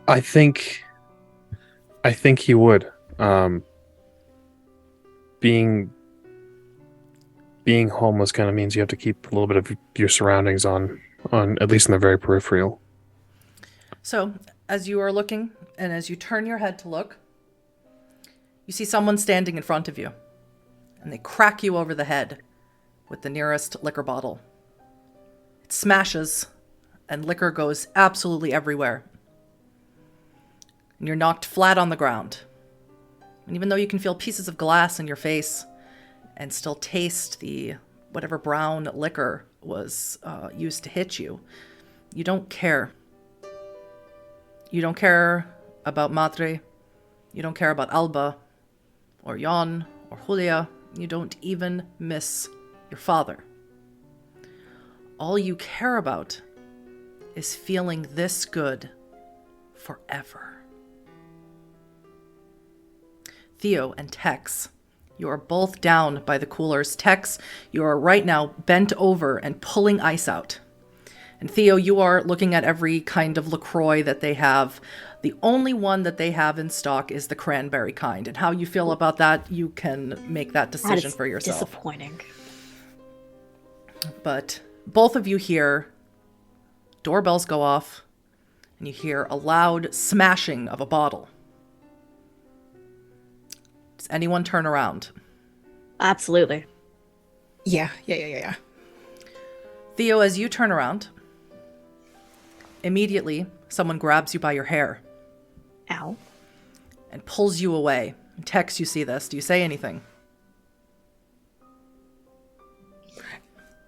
C: I think he would. Being homeless kind of means you have to keep a little bit of your surroundings on at least in the very peripheral.
A: So, as you are looking, and as you turn your head to look, you see someone standing in front of you, and they crack you over the head with the nearest liquor bottle. It smashes, and liquor goes absolutely everywhere. And you're knocked flat on the ground. And even though you can feel pieces of glass in your face and still taste the whatever brown liquor was used to hit you, you don't care. You don't care about Madre. You don't care about Alba or Yon or Julia. You don't even miss your father. All you care about is feeling this good forever. Theo and Tex, you are both down by the coolers. Tex, you are right now bent over and pulling ice out. And Theo, you are looking at every kind of LaCroix that they have. The only one that they have in stock is the cranberry kind. And how you feel about that, you can make that decision for yourself.
F: Disappointing.
A: But both of you hear doorbells go off, and you hear a loud smashing of a bottle. Does anyone turn around?
F: Absolutely.
E: Yeah.
A: Theo, as you turn around, immediately someone grabs you by your hair.
F: Ow.
A: And pulls you away. Tex, you see this. Do you say anything?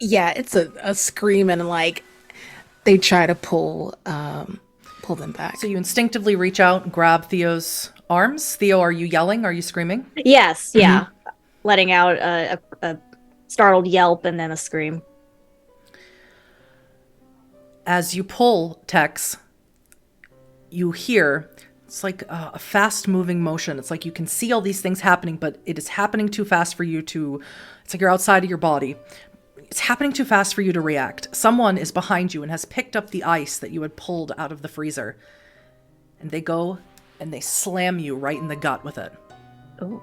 E: Yeah, it's a scream, and like they try to pull them back.
A: So you instinctively reach out and grab Theo's arms. Theo, are you yelling? Are you screaming?
F: Yes, yeah. Letting out a startled yelp and then a scream.
A: As you pull Tex, you hear, it's like a fast-moving motion. It's like you can see all these things happening, but it is happening too fast for you to, it's like you're outside of your body. It's happening too fast for you to react. Someone is behind you and has picked up the ice that you had pulled out of the freezer. And they go and they slam you right in the gut with it.
F: Oh.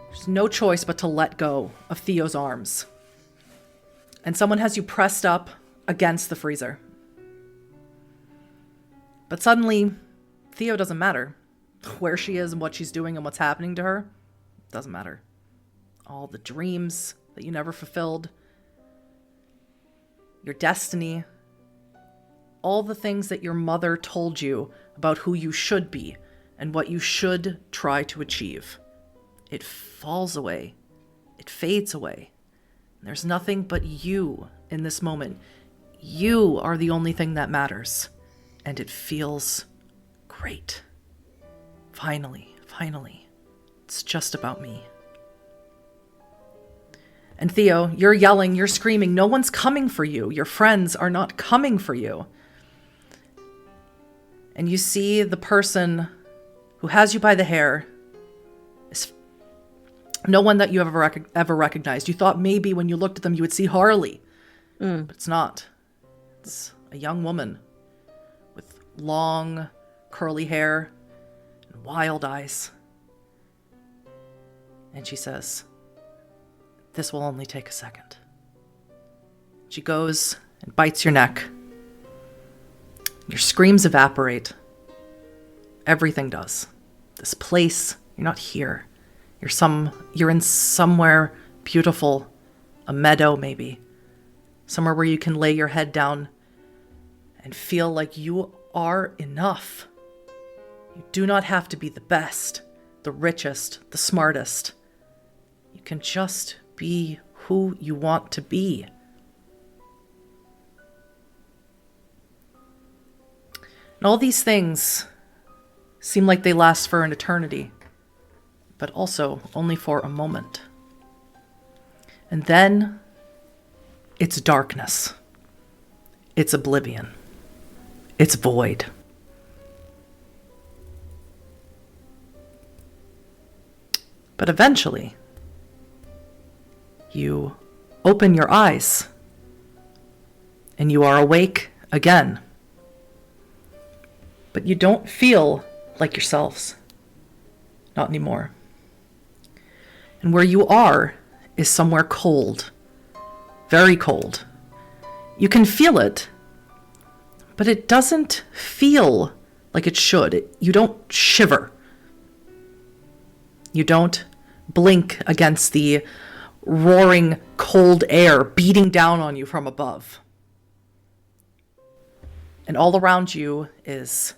A: There's no choice but to let go of Theo's arms. And someone has you pressed up against the freezer. But suddenly, Theo doesn't matter. Where she is and what she's doing and what's happening to her, doesn't matter. All the dreams that you never fulfilled, your destiny, all the things that your mother told you about who you should be and what you should try to achieve. It falls away. It fades away. There's nothing but you in this moment. You are the only thing that matters. And it feels great. Finally. It's just about me. And Theo, you're yelling, you're screaming, no one's coming for you. Your friends are not coming for you. And you see the person who has you by the hair No one that you ever recognized. You thought maybe when you looked at them you would see Harley. But it's not. It's a young woman with long, curly hair and wild eyes. And she says, "This will only take a second." She goes and bites your neck. Your screams evaporate. Everything does. This place, you're not here. You're in somewhere beautiful, a meadow maybe. Somewhere where you can lay your head down and feel like you are enough. You do not have to be the best, the richest, the smartest. You can just be who you want to be. And all these things seem like they last for an eternity, but also only for a moment. And then it's darkness. It's oblivion. It's void. But eventually, you open your eyes and you are awake again. But you don't feel like yourselves. Not anymore. And where you are is somewhere cold. Very cold. You can feel it, but it doesn't feel like it should. You don't shiver. You don't blink against the roaring cold air beating down on you from above. And all around you is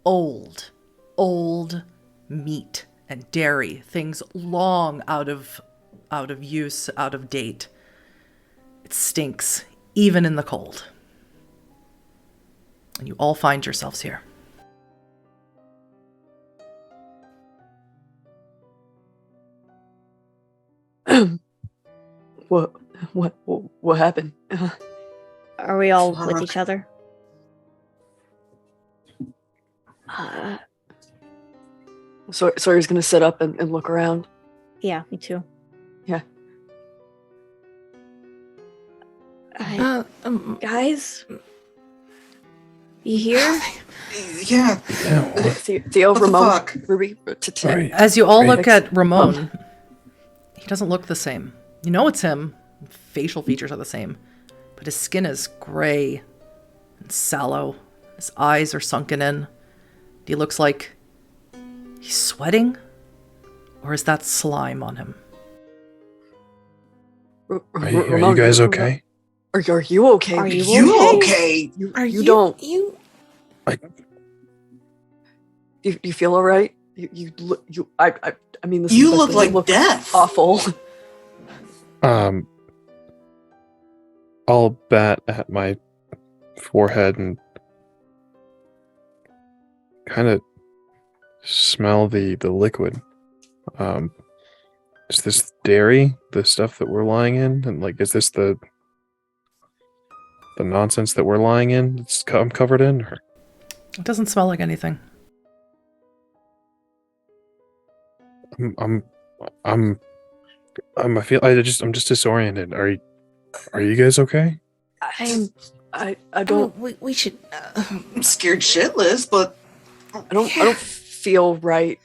A: old meat and dairy, things long out of use, out of date. It stinks, even in the cold. And you all find yourselves here.
D: What happened?
F: Are we all with each other?
D: Sawyer's gonna sit up and look around.
F: Yeah, me too.
D: Yeah.
F: Guys? You here?
B: Yeah.
D: Theo,
B: What the
D: Ramon,
B: fuck?
D: Ruby,
C: Right.
A: As you all
C: Right.
A: look at Ramon, he doesn't look the same. You know it's him. Facial features are the same. But his skin is gray and sallow. His eyes are sunken in. He looks like he's sweating? Or is that slime on him?
C: Are you guys okay?
D: Are you okay?
F: Are you
B: You okay?
D: You don't.
E: You?
D: You feel all right? I mean, this
B: You
D: this
B: look
D: doesn't
B: like death.
D: Awful.
C: I'll bat at my forehead and kind of smell the liquid. Is this dairy, the stuff that we're lying in? And like, is this the nonsense that we're lying in? I'm covered in? Or?
A: It doesn't smell like anything.
C: I'm just disoriented. Are you guys okay?
D: I don't.
E: We should.
B: I'm scared shitless, but
D: I don't feel right.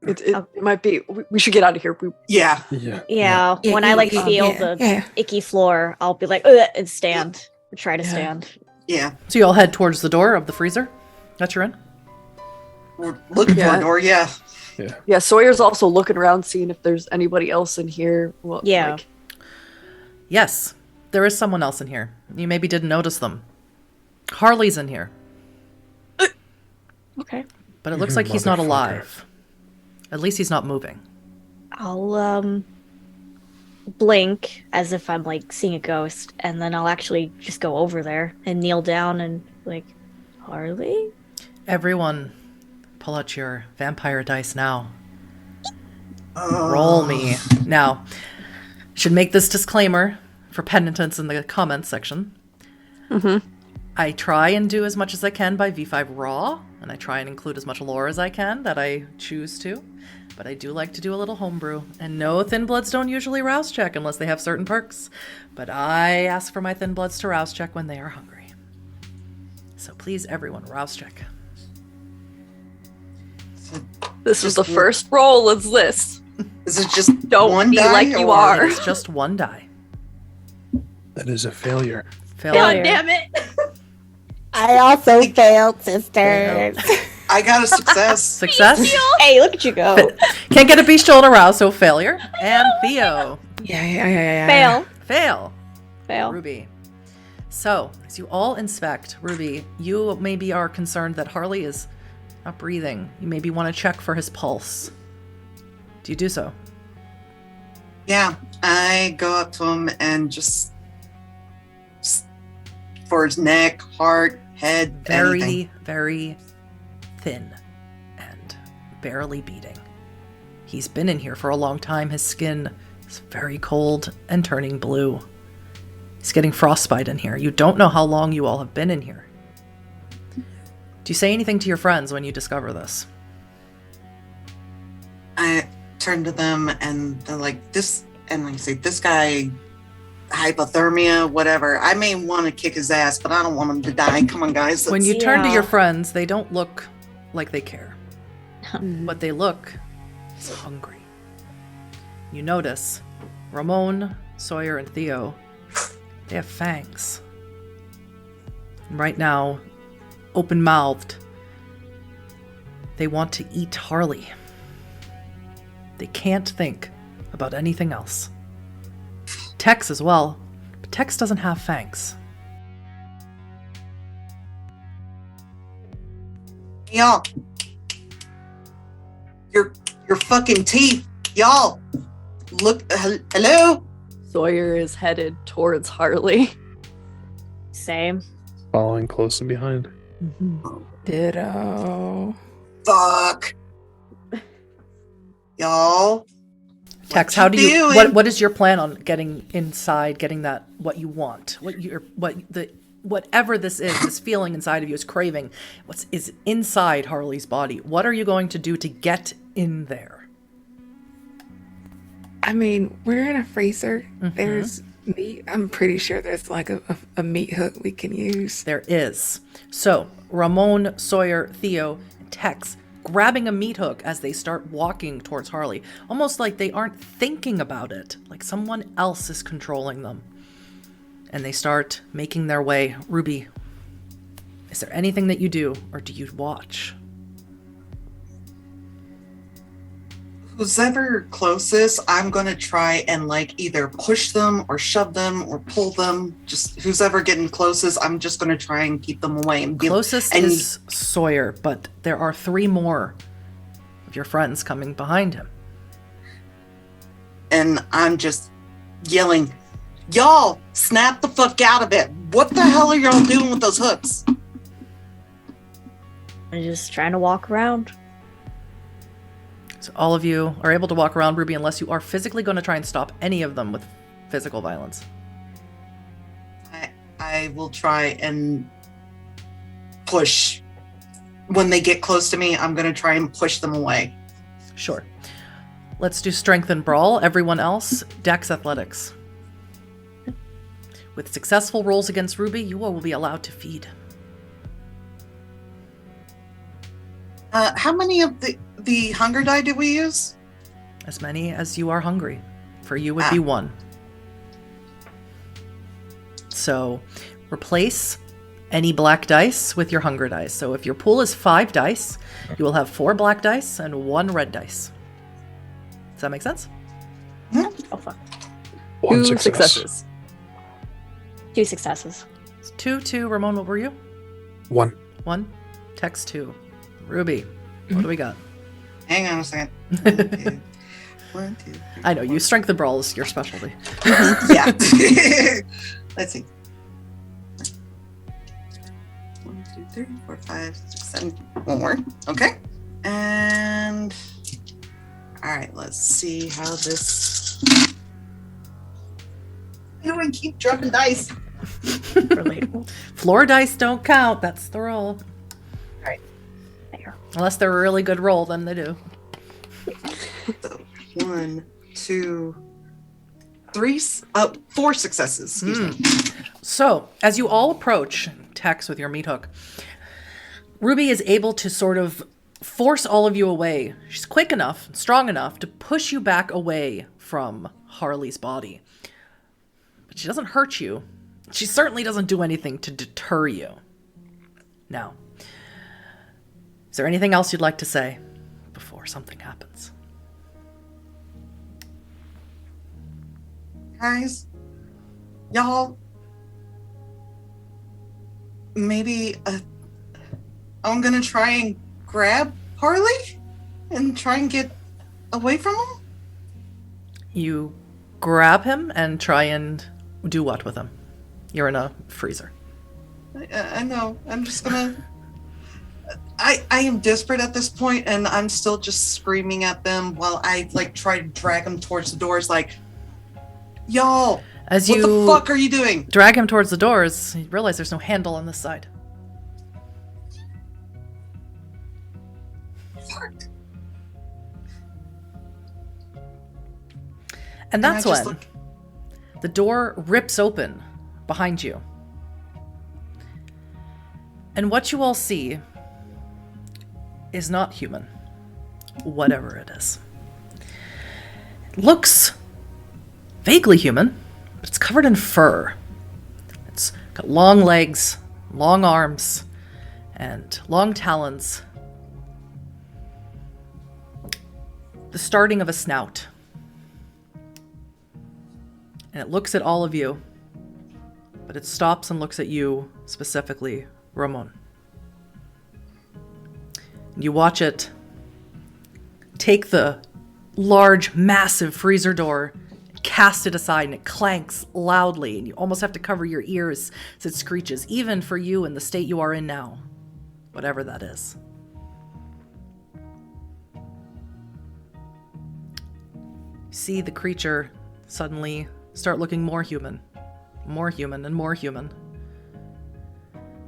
D: It might be. We should get out of here.
B: yeah.
F: Yeah, when I feel the icky floor, I'll be like, ugh, and stand. Or try to stand.
B: Yeah.
A: So you all head towards the door of the freezer that you're in?
B: We're looking for a door, yeah.
D: Yeah, Sawyer's also looking around, seeing if there's anybody else in here. Well,
F: Yeah.
A: Yes, there is someone else in here. You maybe didn't notice them. Harley's in here.
F: Okay.
A: But it looks like he's not alive. At least he's not moving.
F: I'll blink as if I'm like seeing a ghost, and then I'll actually just go over there and kneel down and like, Harley?
A: Everyone, pull out your vampire dice now. Roll me. Now, I should make this disclaimer for penitents in the comments section.
D: Mm-hmm.
A: I try and do as much as I can by V5 Raw, and I try and include as much lore as I can that I choose to. but I do like to do a little homebrew. And no, Thin Bloods don't usually rouse check unless they have certain perks. But I ask for my Thin Bloods to rouse check when they are hungry. So please, everyone, rouse check.
D: This was the first roll of this.
B: Is it just
D: Don't
B: one
D: be
B: die
D: like you
B: or-
D: are.
A: It's just one die.
C: That is a failure.
A: Failure.
D: God damn it.
E: I also failed, sisters.
B: I got a success.
A: Success.
F: Hey, look at you go.
A: Can't get a beach to arouse, so failure. And Theo.
F: Fail.
A: Fail.
F: Fail.
A: Ruby. So, as you all inspect, Ruby, you maybe are concerned that Harley is not breathing. You maybe want to check for his pulse. Do you do so?
B: Yeah, I go up to him and just for his neck, heart, head,
A: Very,
B: anything.
A: very thin and barely beating. He's been in here for a long time. His skin is very cold and turning blue. He's getting frostbite in here. You don't know how long you all have been in here. Do you say anything to your friends when you discover this?
B: I turn to them and they're like, this, and I say, this guy, hypothermia, whatever. I may want to kick his ass, but I don't want him to die. Come on, guys.
A: When
B: let's-
A: you turn to
F: Yeah.
A: your friends, they don't look like they care. What they look is hungry. You notice Ramon, Sawyer, and Theo, they have fangs. And right now, open-mouthed, they want to eat Harley. They can't think about anything else. Tex as well, but Tex doesn't have fangs.
B: Y'all, your fucking teeth, y'all. Look, hello.
D: Sawyer is headed towards Harley.
F: Same.
C: Following closely behind.
E: Ditto.
B: Fuck, y'all.
A: Tex,
B: What
A: how do you
B: doing?
A: what is your plan on getting inside, getting that what you want? Whatever this is, this feeling inside of you is craving. Is inside Harley's body? What are you going to do to get in there?
E: I mean, we're in a freezer. There's meat. I'm pretty sure there's like a meat hook we can use.
A: There is. So, Ramon, Sawyer, Theo, and Tex grabbing a meat hook as they start walking towards Harley, almost like they aren't thinking about it, like someone else is controlling them. And they start making their way. Ruby, is there anything that you do, or do you watch?
B: Who's ever closest, I'm gonna try and like either push them or shove them or pull them. Just who's ever getting closest, I'm just gonna try and keep them away. And give,
A: Closest
B: and
A: is Sawyer, but there are 3 more of your friends coming behind him.
B: and I'm just yelling, y'all, snap the fuck out of it. What the hell are y'all doing with those hooks?
F: I'm just trying to walk around.
A: So all of you are able to walk around, Ruby, unless you are physically going to try and stop any of them with physical violence.
B: I will try and push. When they get close to me, I'm going to try and push them away.
A: Sure. Let's do strength and brawl. Everyone else, Dex Athletics. With successful rolls against Ruby, you all will be allowed to feed.
B: How many of the hunger die did we use?
A: As many as you are hungry. For you would be 1. So replace any black dice with your hunger dice. So if your pool is 5 dice, you will have 4 black dice and 1 red dice. Does that make sense?
F: Oh fuck.
C: 1
D: 2
C: success.
D: successes.
F: 2 successes.
A: 2, Ramon, what were you?
C: 1.
A: 1. Tex 2. Ruby, what do we got?
B: Hang on a second. 1, 2, 1, 2, 3,
A: I know, you strength and brawl is your specialty.
B: yeah. Let's see. 1, 2, 3, 4, 5, 6, 7. 1 more. Okay. And all right, let's see how this. I don't keep dropping dice.
F: Relatable.
A: Floor dice don't count. That's the roll.
F: There.
A: Unless they're a really good roll, then they do.
B: So 1, 2, 3, 4 successes. Excuse me.
A: So, as you all approach Tex with your meat hook, Ruby is able to sort of force all of you away. She's quick enough, strong enough to push you back away from Harley's body. But she doesn't hurt you. She certainly doesn't do anything to deter you. Now, is there anything else you'd like to say before something happens?
B: Guys, y'all, maybe I'm gonna try and grab Harley and try and get away from him.
A: You grab him and try and do what with him? You're in a freezer.
B: I know. I'm just gonna. I am desperate at this point, and I'm still just screaming at them while I try to drag them towards the doors. Y'all, what the fuck are you doing?
A: Drag him towards the doors. You realize there's no handle on this side.
B: Fuck.
A: And that's when the door rips open behind you. And what you all see is not human, whatever it is. It looks vaguely human, but it's covered in fur. It's got long legs, long arms, and long talons. The starting of a snout. And it looks at all of you, but it stops and looks at you, specifically, Ramon. You watch it take the large, massive freezer door, cast it aside, and it clanks loudly, and you almost have to cover your ears as it screeches, even for you in the state you are in now, whatever that is. See the creature suddenly start looking more human, and more human.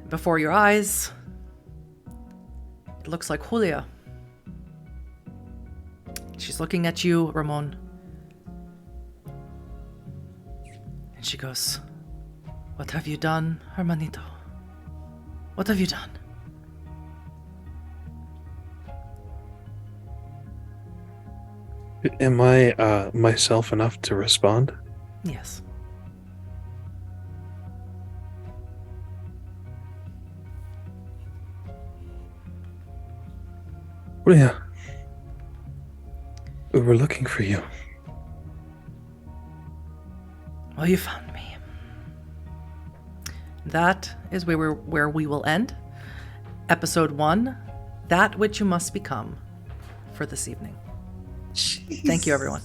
A: Before your eyes, it looks like Julia. She's looking at you, Ramon. And she goes, "What have you done, hermanito? What have you done?"
C: Am I myself enough to respond?
A: Yes.
C: Julia, we were looking for you.
A: Well, you found me. That is where we will end episode 1, That Which You Must Become, for this evening.
B: Jeez.
A: Thank you, everyone.